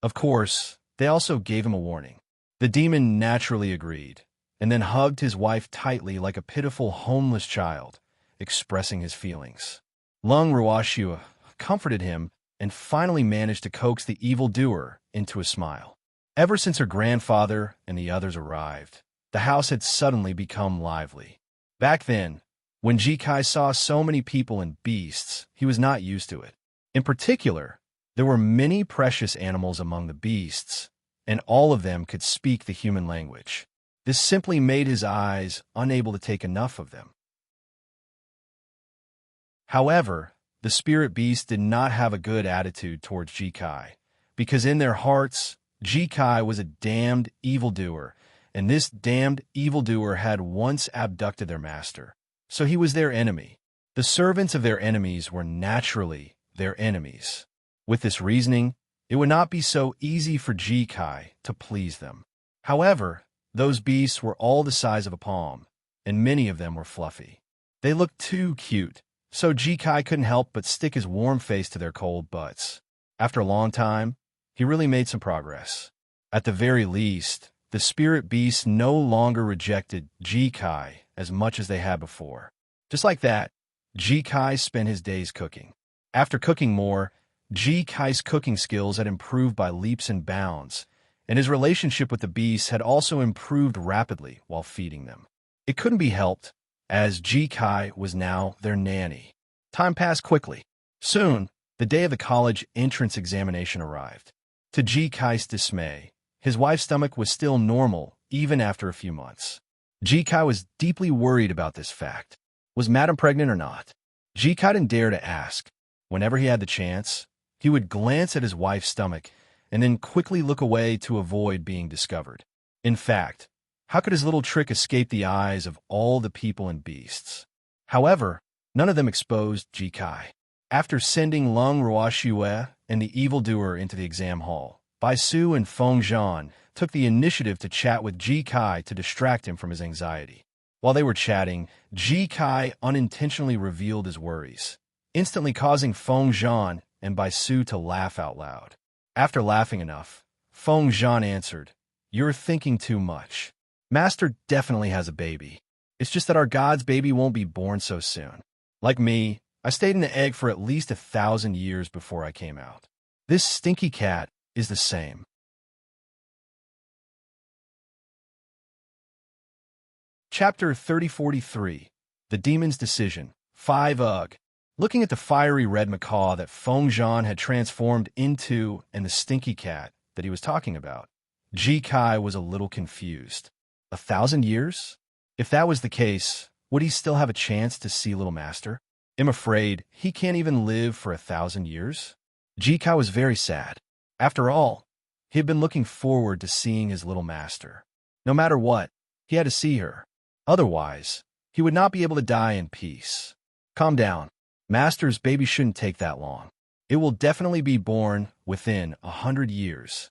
Of course, they also gave him a warning. The demon naturally agreed, and then hugged his wife tightly like a pitiful homeless child, expressing his feelings. Lung Ruoxue comforted him and finally managed to coax the evildoer into a smile. Ever since her grandfather and the others arrived, the house had suddenly become lively. Back then, when Jikai saw so many people and beasts, he was not used to it. In particular, there were many precious animals among the beasts, and all of them could speak the human language. This simply made his eyes unable to take enough of them. However, the spirit beasts did not have a good attitude towards Jikai, because in their hearts, Jikai was a damned evildoer, and this damned evildoer had once abducted their master, so he was their enemy. The servants of their enemies were naturally their enemies. With this reasoning, it would not be so easy for Jikai to please them. However, those beasts were all the size of a palm, and many of them were fluffy. They looked too cute, so Jikai couldn't help but stick his warm face to their cold butts. After a long time, he really made some progress. At the very least, the spirit beasts no longer rejected Jikai as much as they had before. Just like that, Jikai spent his days cooking. After cooking more, Jikai's cooking skills had improved by leaps and bounds, and his relationship with the beasts had also improved rapidly while feeding them. It couldn't be helped, as Jikai was now their nanny. Time passed quickly. Soon, the day of the college entrance examination arrived. To Jikai's dismay, his wife's stomach was still normal even after a few months. Jikai was deeply worried about this fact. Was Madame pregnant or not? Jikai didn't dare to ask. Whenever he had the chance, he would glance at his wife's stomach and then quickly look away to avoid being discovered. In fact, how could his little trick escape the eyes of all the people and beasts? However, none of them exposed Jikai. After sending Lung Ruoxue and the evildoer into the exam hall, Bai Su and Feng Zhan took the initiative to chat with Jikai to distract him from his anxiety. While they were chatting, Jikai unintentionally revealed his worries, instantly causing Feng Zhan and Bai Su to laugh out loud. After laughing enough, Feng Zhan answered, "You're thinking too much. Master definitely has a baby. It's just that our god's baby won't be born so soon. Like me, I stayed in the egg for at least 1,000 years before I came out. This stinky cat is the same." Chapter 3043, The Demon's Decision. 5 Ugh. Looking at the fiery red macaw that Feng Zhan had transformed into and the stinky cat that he was talking about, Jikai was a little confused. 1,000 years? If that was the case, would he still have a chance to see Little Master? I'm afraid he can't even live for 1,000 years. Jikai was very sad. After all, he had been looking forward to seeing his Little Master. No matter what, he had to see her. Otherwise, he would not be able to die in peace. Calm down. Master's baby shouldn't take that long. It will definitely be born within 100 years.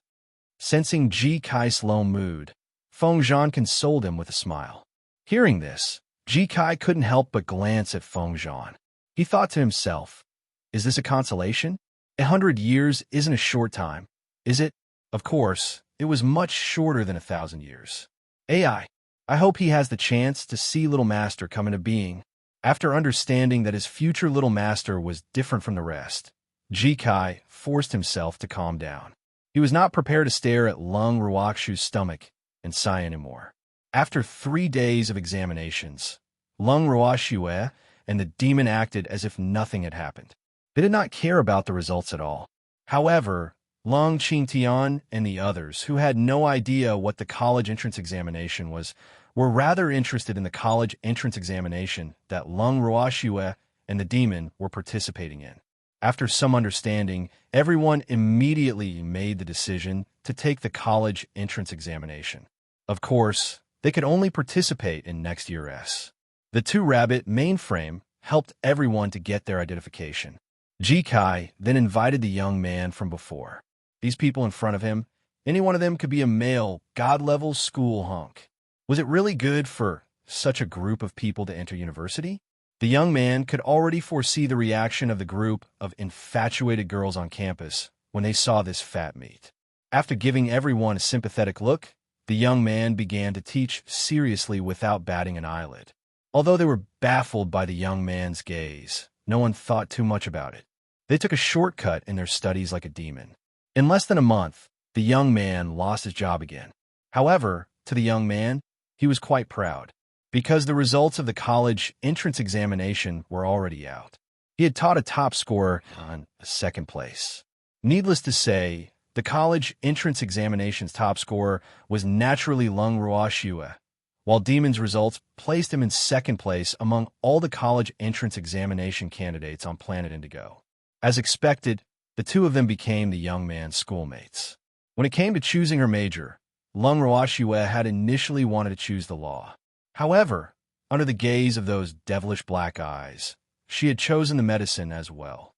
Sensing Jikai's slow mood, Feng Zhan consoled him with a smile. Hearing this, Jikai couldn't help but glance at Feng Zhan. He thought to himself, is this a consolation? 100 years isn't a short time, is it? Of course, it was much shorter than 1,000 years. I hope he has the chance to see Little Master come into being. After understanding that his future Little Master was different from the rest, Jikai forced himself to calm down. He was not prepared to stare at Lung Ruoxue's stomach and sigh anymore. After 3 days of examinations, Lung Ruoxue and the demon acted as if nothing had happened. They did not care about the results at all. However, Long Qingtian and the others, who had no idea what the college entrance examination was, were rather interested in the college entrance examination that Lung Roashue and the demon were participating in. After some understanding, everyone immediately made the decision to take the college entrance examination. Of course, they could only participate in next year's. The two-rabbit mainframe helped everyone to get their identification. Jikai then invited the young man from before. These people in front of him, any one of them could be a male, god-level school hunk. Was it really good for such a group of people to enter university? The young man could already foresee the reaction of the group of infatuated girls on campus when they saw this fat meat. After giving everyone a sympathetic look, the young man began to teach seriously without batting an eyelid. Although they were baffled by the young man's gaze, no one thought too much about it. They took a shortcut in their studies like a demon. In less than a month, the young man lost his job again. However, to the young man, he was quite proud, because the results of the college entrance examination were already out. He had taught a top scorer on second place. Needless to say, the college entrance examination's top scorer was naturally Lung Roashue, while Demon's results placed him in second place among all the college entrance examination candidates on Planet Indigo. As expected, the two of them became the young man's schoolmates. When it came to choosing her major, Lung Roashue had initially wanted to choose the law. However, under the gaze of those devilish black eyes, she had chosen the medicine as well.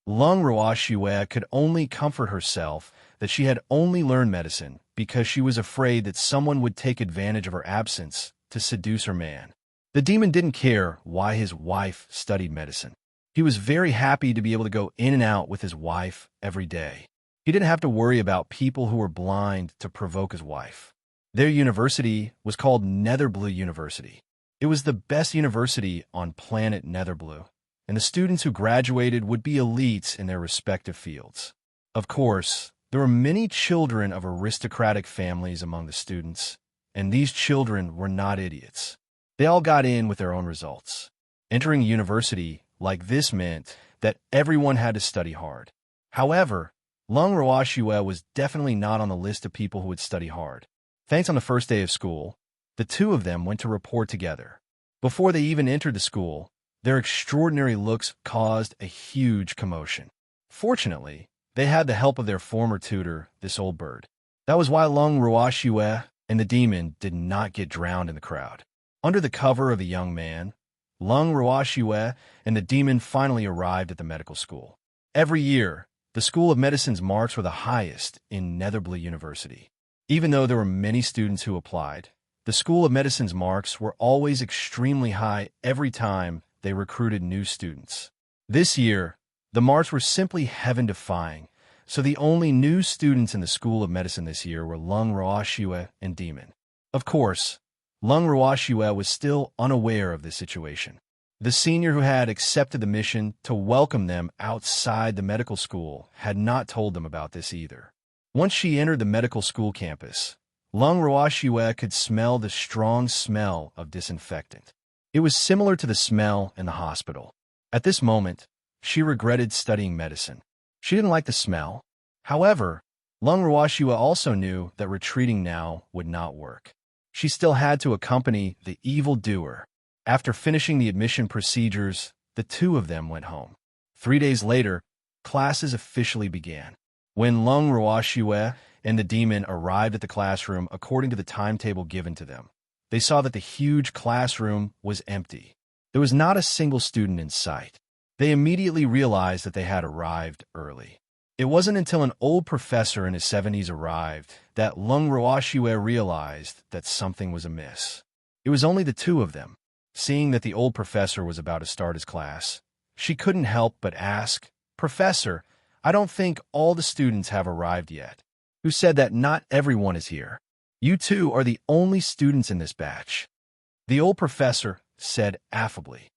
Lung Roashue could only comfort herself that she had only learned medicine because she was afraid that someone would take advantage of her absence to seduce her man. The demon didn't care why his wife studied medicine. He was very happy to be able to go in and out with his wife every day. He didn't have to worry about people who were blind to provoke his wife. Their university was called Netherblue University. It was the best university on planet Netherblue, and the students who graduated would be elites in their respective fields. Of course, there were many children of aristocratic families among the students, and these children were not idiots. They all got in with their own results. Entering a university like this meant that everyone had to study hard. However, Lung Roashue was definitely not on the list of people who would study hard. Thanks on the first day of school, the two of them went to report together. Before they even entered the school, their extraordinary looks caused a huge commotion. Fortunately, they had the help of their former tutor, this old bird. That was why Lung Roashue and the demon did not get drowned in the crowd. Under the cover of the young man, Lung Roashue and the demon finally arrived at the medical school. Every year, the School of Medicine's marks were the highest in Netherblue University. Even though there were many students who applied, the School of Medicine's marks were always extremely high every time they recruited new students. This year, the marks were simply heaven-defying, so the only new students in the School of Medicine this year were Lung Roashue and Demon. Of course, Lung Roashue was still unaware of this situation. The senior who had accepted the mission to welcome them outside the medical school had not told them about this either. Once she entered the medical school campus, Lung Roashue could smell the strong smell of disinfectant. It was similar to the smell in the hospital. At this moment, she regretted studying medicine. She didn't like the smell. However, Lung Roashue also knew that retreating now would not work. She still had to accompany the evil doer. After finishing the admission procedures, the two of them went home. 3 days later, classes officially began. When Lung Roashue and the demon arrived at the classroom according to the timetable given to them, they saw that the huge classroom was empty. There was not a single student in sight. They immediately realized that they had arrived early. It wasn't until an old professor in his 70s arrived that Lung Roashue realized that something was amiss. It was only the two of them. Seeing that the old professor was about to start his class, she couldn't help but ask, "Professor, I don't think all the students have arrived yet. Who said that not everyone is here? You two are the only students in this batch." The old professor said affably.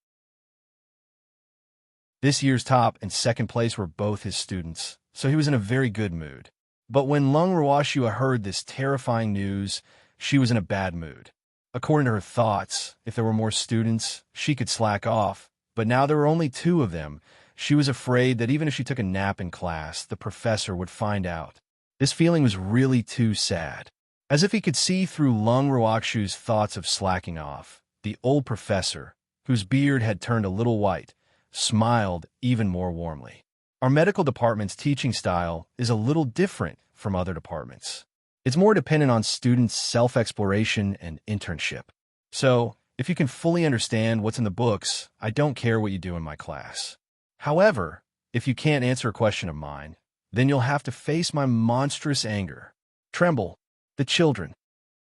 This year's top and second place were both his students, so he was in a very good mood. But when Lung Roashue heard this terrifying news, she was in a bad mood. According to her thoughts, if there were more students, she could slack off, but now there were only two of them. She was afraid that even if she took a nap in class, the professor would find out. This feeling was really too sad. As if he could see through Lung Ruoxu's thoughts of slacking off, the old professor, whose beard had turned a little white, smiled even more warmly. Our medical department's teaching style is a little different from other departments. It's more dependent on students' self-exploration and internship. So, if you can fully understand what's in the books, I don't care what you do in my class. However, if you can't answer a question of mine, then you'll have to face my monstrous anger. Tremble. The children.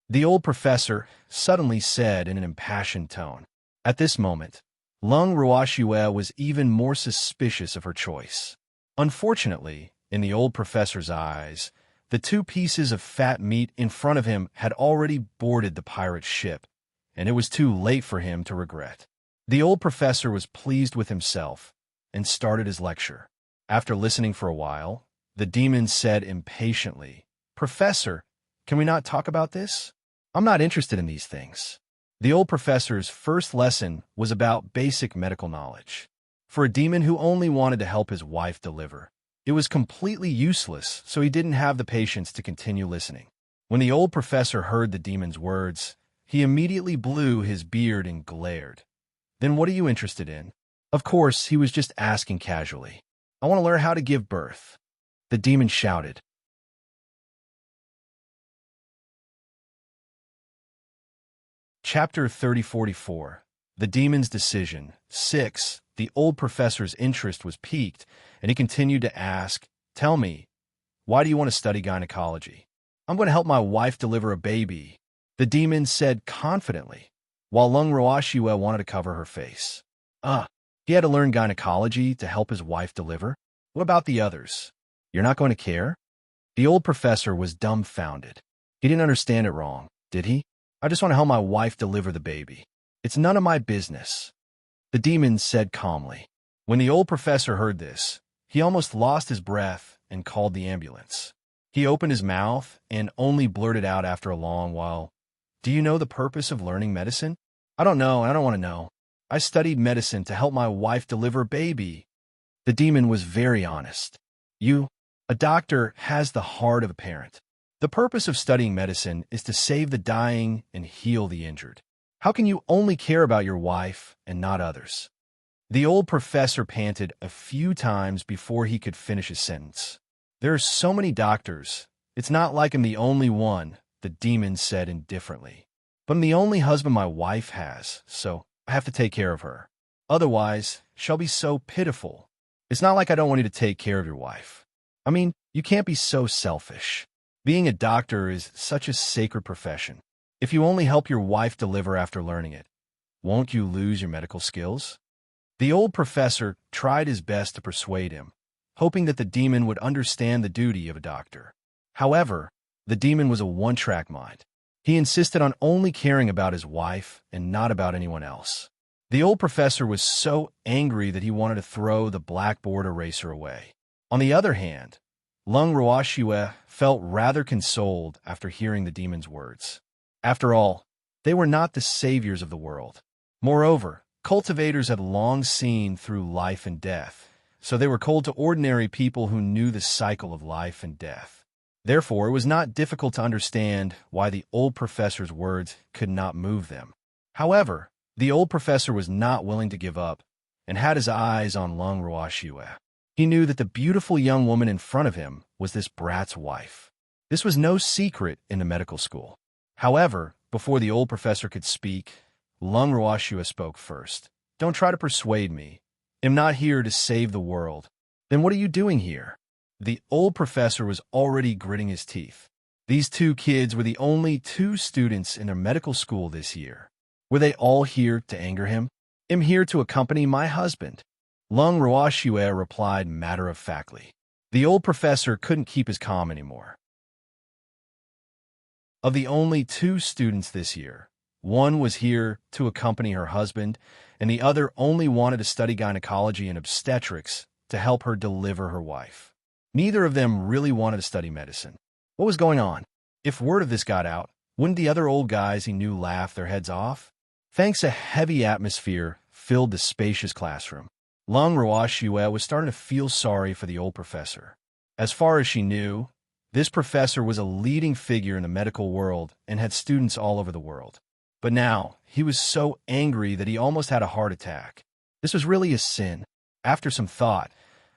The old professor suddenly said in an impassioned tone. At this moment, Lung Ruoxue was even more suspicious of her choice. Unfortunately, in the old professor's eyes, the 2 pieces of fat meat in front of him had already boarded the pirate ship, and it was too late for him to regret. The old professor was pleased with himself and started his lecture. After listening for a while, the demon said impatiently, "Professor, can we not talk about this? I'm not interested in these things." The old professor's first lesson was about basic medical knowledge. For a demon who only wanted to help his wife deliver, it was completely useless, so he didn't have the patience to continue listening. When the old professor heard the demon's words, he immediately blew his beard and glared. "Then what are you interested in?" Of course, he was just asking casually. "I want to learn how to give birth." The demon shouted. Chapter 3044. The Demon's Decision. 6. The old professor's interest was piqued, and he continued to ask, "Tell me, why do you want to study gynecology?" "I'm going to help my wife deliver a baby," the demon said confidently, while Lung Ruoxue wanted to cover her face. He had to learn gynecology to help his wife deliver? What about the others? You're not going to care? The old professor was dumbfounded. He didn't understand it wrong, did he? "I just want to help my wife deliver the baby. It's none of my business," the demon said calmly. When the old professor heard this, he almost lost his breath and called the ambulance. He opened his mouth and only blurted out after a long while, "Do you know the purpose of learning medicine?" "I don't know, and I don't want to know. I studied medicine to help my wife deliver a baby." The demon was very honest. A doctor has the heart of a parent. The purpose of studying medicine is to save the dying and heal the injured. How can you only care about your wife and not others? The old professor panted a few times before he could finish his sentence. "There are so many doctors. It's not like I'm the only one," the demon said indifferently. "But I'm the only husband my wife has, so I have to take care of her. Otherwise, she'll be so pitiful. It's not like I don't want you to take care of your wife. I mean, you can't be so selfish. Being a doctor is such a sacred profession. If you only help your wife deliver after learning it, won't you lose your medical skills?" The old professor tried his best to persuade him, hoping that the demon would understand the duty of a doctor. However, the demon was a one-track mind. He insisted on only caring about his wife and not about anyone else. The old professor was so angry that he wanted to throw the blackboard eraser away. On the other hand, Lung Ruoxue felt rather consoled after hearing the demon's words. After all, they were not the saviors of the world. Moreover, cultivators had long seen through life and death, so they were cold to ordinary people who knew the cycle of life and death. Therefore, it was not difficult to understand why the old professor's words could not move them. However, the old professor was not willing to give up and had his eyes on Lung Ruoxue. He knew that the beautiful young woman in front of him was this brat's wife. This was no secret in the medical school. However, before the old professor could speak, Lung Ruoxue spoke first. "Don't try to persuade me. I'm not here to save the world." "Then what are you doing here?" The old professor was already gritting his teeth. These 2 kids were the only 2 students in their medical school this year. Were they all here to anger him? "I'm here to accompany my husband," Lung Ruoxue replied matter-of-factly. The old professor couldn't keep his calm anymore. Of the only 2 students this year, one was here to accompany her husband, and the other only wanted to study gynecology and obstetrics to help her deliver her wife. Neither of them really wanted to study medicine. What was going on? If word of this got out, wouldn't the other old guys he knew laugh their heads off? Thanks, a heavy atmosphere filled the spacious classroom. Lung Ruoxue was starting to feel sorry for the old professor. As far as she knew, This professor was a leading figure in the medical world and had students all over the world. But now, he was so angry that he almost had a heart attack. This was really a sin. After some thought,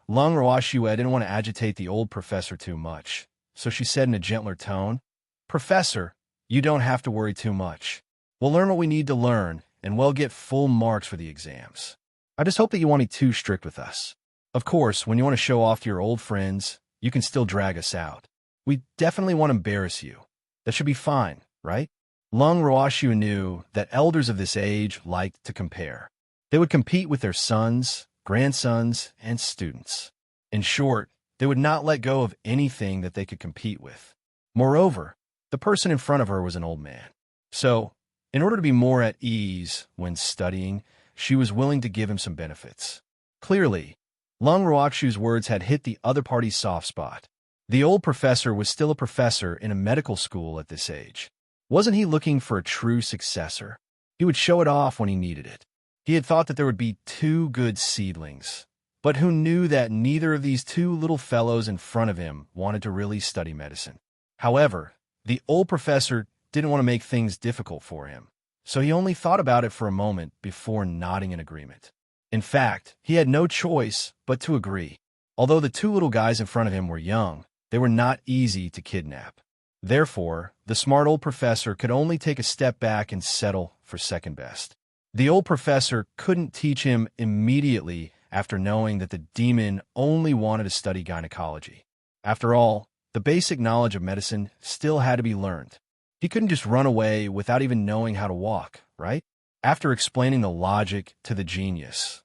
Lung Roashue didn't want to agitate the old professor too much, so she said in a gentler tone, "Professor, you don't have to worry too much. We'll learn what we need to learn, and we'll get full marks for the exams. I just hope that you won't be too strict with us. Of course, when you want to show off to your old friends, you can still drag us out. We definitely won't embarrass you. That should be fine, right?" Lung Roashue knew that elders of this age liked to compare. They would compete with their sons, grandsons, and students. In short, they would not let go of anything that they could compete with. Moreover, the person in front of her was an old man. So, in order to be more at ease when studying, she was willing to give him some benefits. Clearly, Lung Roakshu's words had hit the other party's soft spot. The old professor was still a professor in a medical school at this age. Wasn't he looking for a true successor? He would show it off when he needed it. He had thought that there would be two good seedlings, but who knew that neither of these two little fellows in front of him wanted to really study medicine. However, the old professor didn't want to make things difficult for him, so he only thought about it for a moment before nodding in agreement. In fact, he had no choice but to agree. Although the two little guys in front of him were young, they were not easy to kidnap. Therefore, the smart old professor could only take a step back and settle for second best. The old professor couldn't teach him immediately after knowing that the demon only wanted to study gynecology. After all, the basic knowledge of medicine still had to be learned. He couldn't just run away without even knowing how to walk, right? After explaining the logic to the genius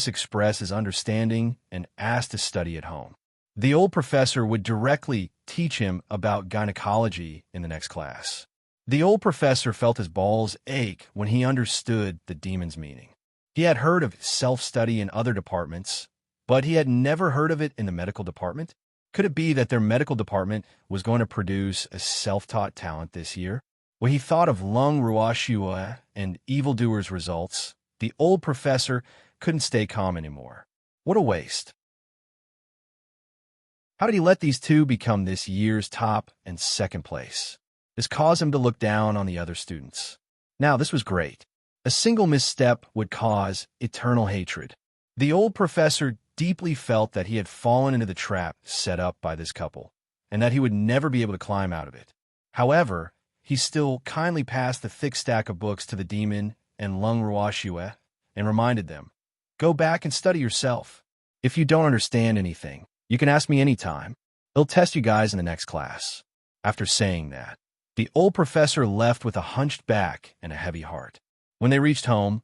expressed his understanding and asked to study at home. The old professor would directly teach him about gynecology in the next class. The old professor felt his balls ache when he understood the demon's meaning. He had heard of self-study in other departments, but he had never heard of it in the medical department. Could it be that their medical department was going to produce a self-taught talent this year? When he thought of Lung Ruashua and evildoers' results, the old professor couldn't stay calm anymore. What a waste. How did he let these two become this year's top and second place? This caused him to look down on the other students. Now, this was great. A single misstep would cause eternal hatred. The old professor deeply felt that he had fallen into the trap set up by this couple, and that he would never be able to climb out of it. However, he still kindly passed the thick stack of books to the demon and Lung Ruashue and reminded them, "Go back and study yourself. If you don't understand anything, you can ask me anytime. They'll test you guys in the next class." After saying that, the old professor left with a hunched back and a heavy heart. When they reached home,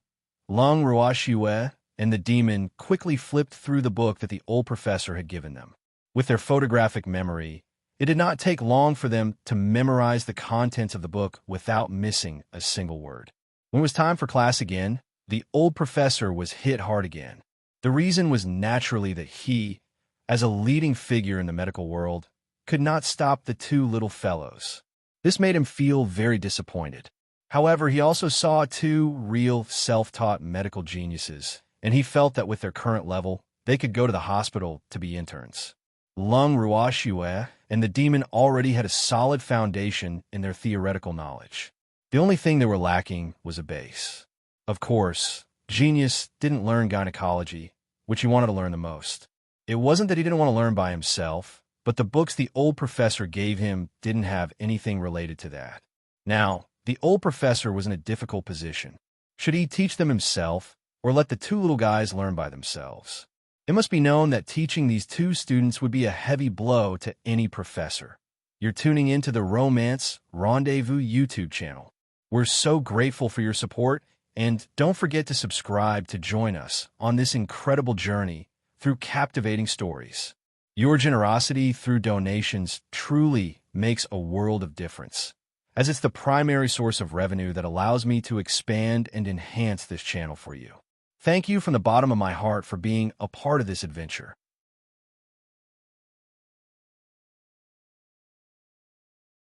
Lung Ruashue and the demon quickly flipped through the book that the old professor had given them. With their photographic memory, it did not take long for them to memorize the contents of the book without missing a single word. When it was time for class again, the old professor was hit hard again. The reason was naturally that he, as a leading figure in the medical world, could not stop the two little fellows. This made him feel very disappointed. However, he also saw two real self-taught medical geniuses, and he felt that with their current level, they could go to the hospital to be interns. Lung Ruashue and the demon already had a solid foundation in their theoretical knowledge. The only thing they were lacking was a base. Of course, Genius didn't learn gynecology, which he wanted to learn the most. It wasn't that he didn't want to learn by himself, but the books the old professor gave him didn't have anything related to that. Now, the old professor was in a difficult position. Should he teach them himself, or let the two little guys learn by themselves? It must be known that teaching these two students would be a heavy blow to any professor. You're tuning into the Romance Rendezvous YouTube channel. We're so grateful for your support, and don't forget to subscribe to join us on this incredible journey through captivating stories. Your generosity through donations truly makes a world of difference, as it's the primary source of revenue that allows me to expand and enhance this channel for you. Thank you from the bottom of my heart for being a part of this adventure.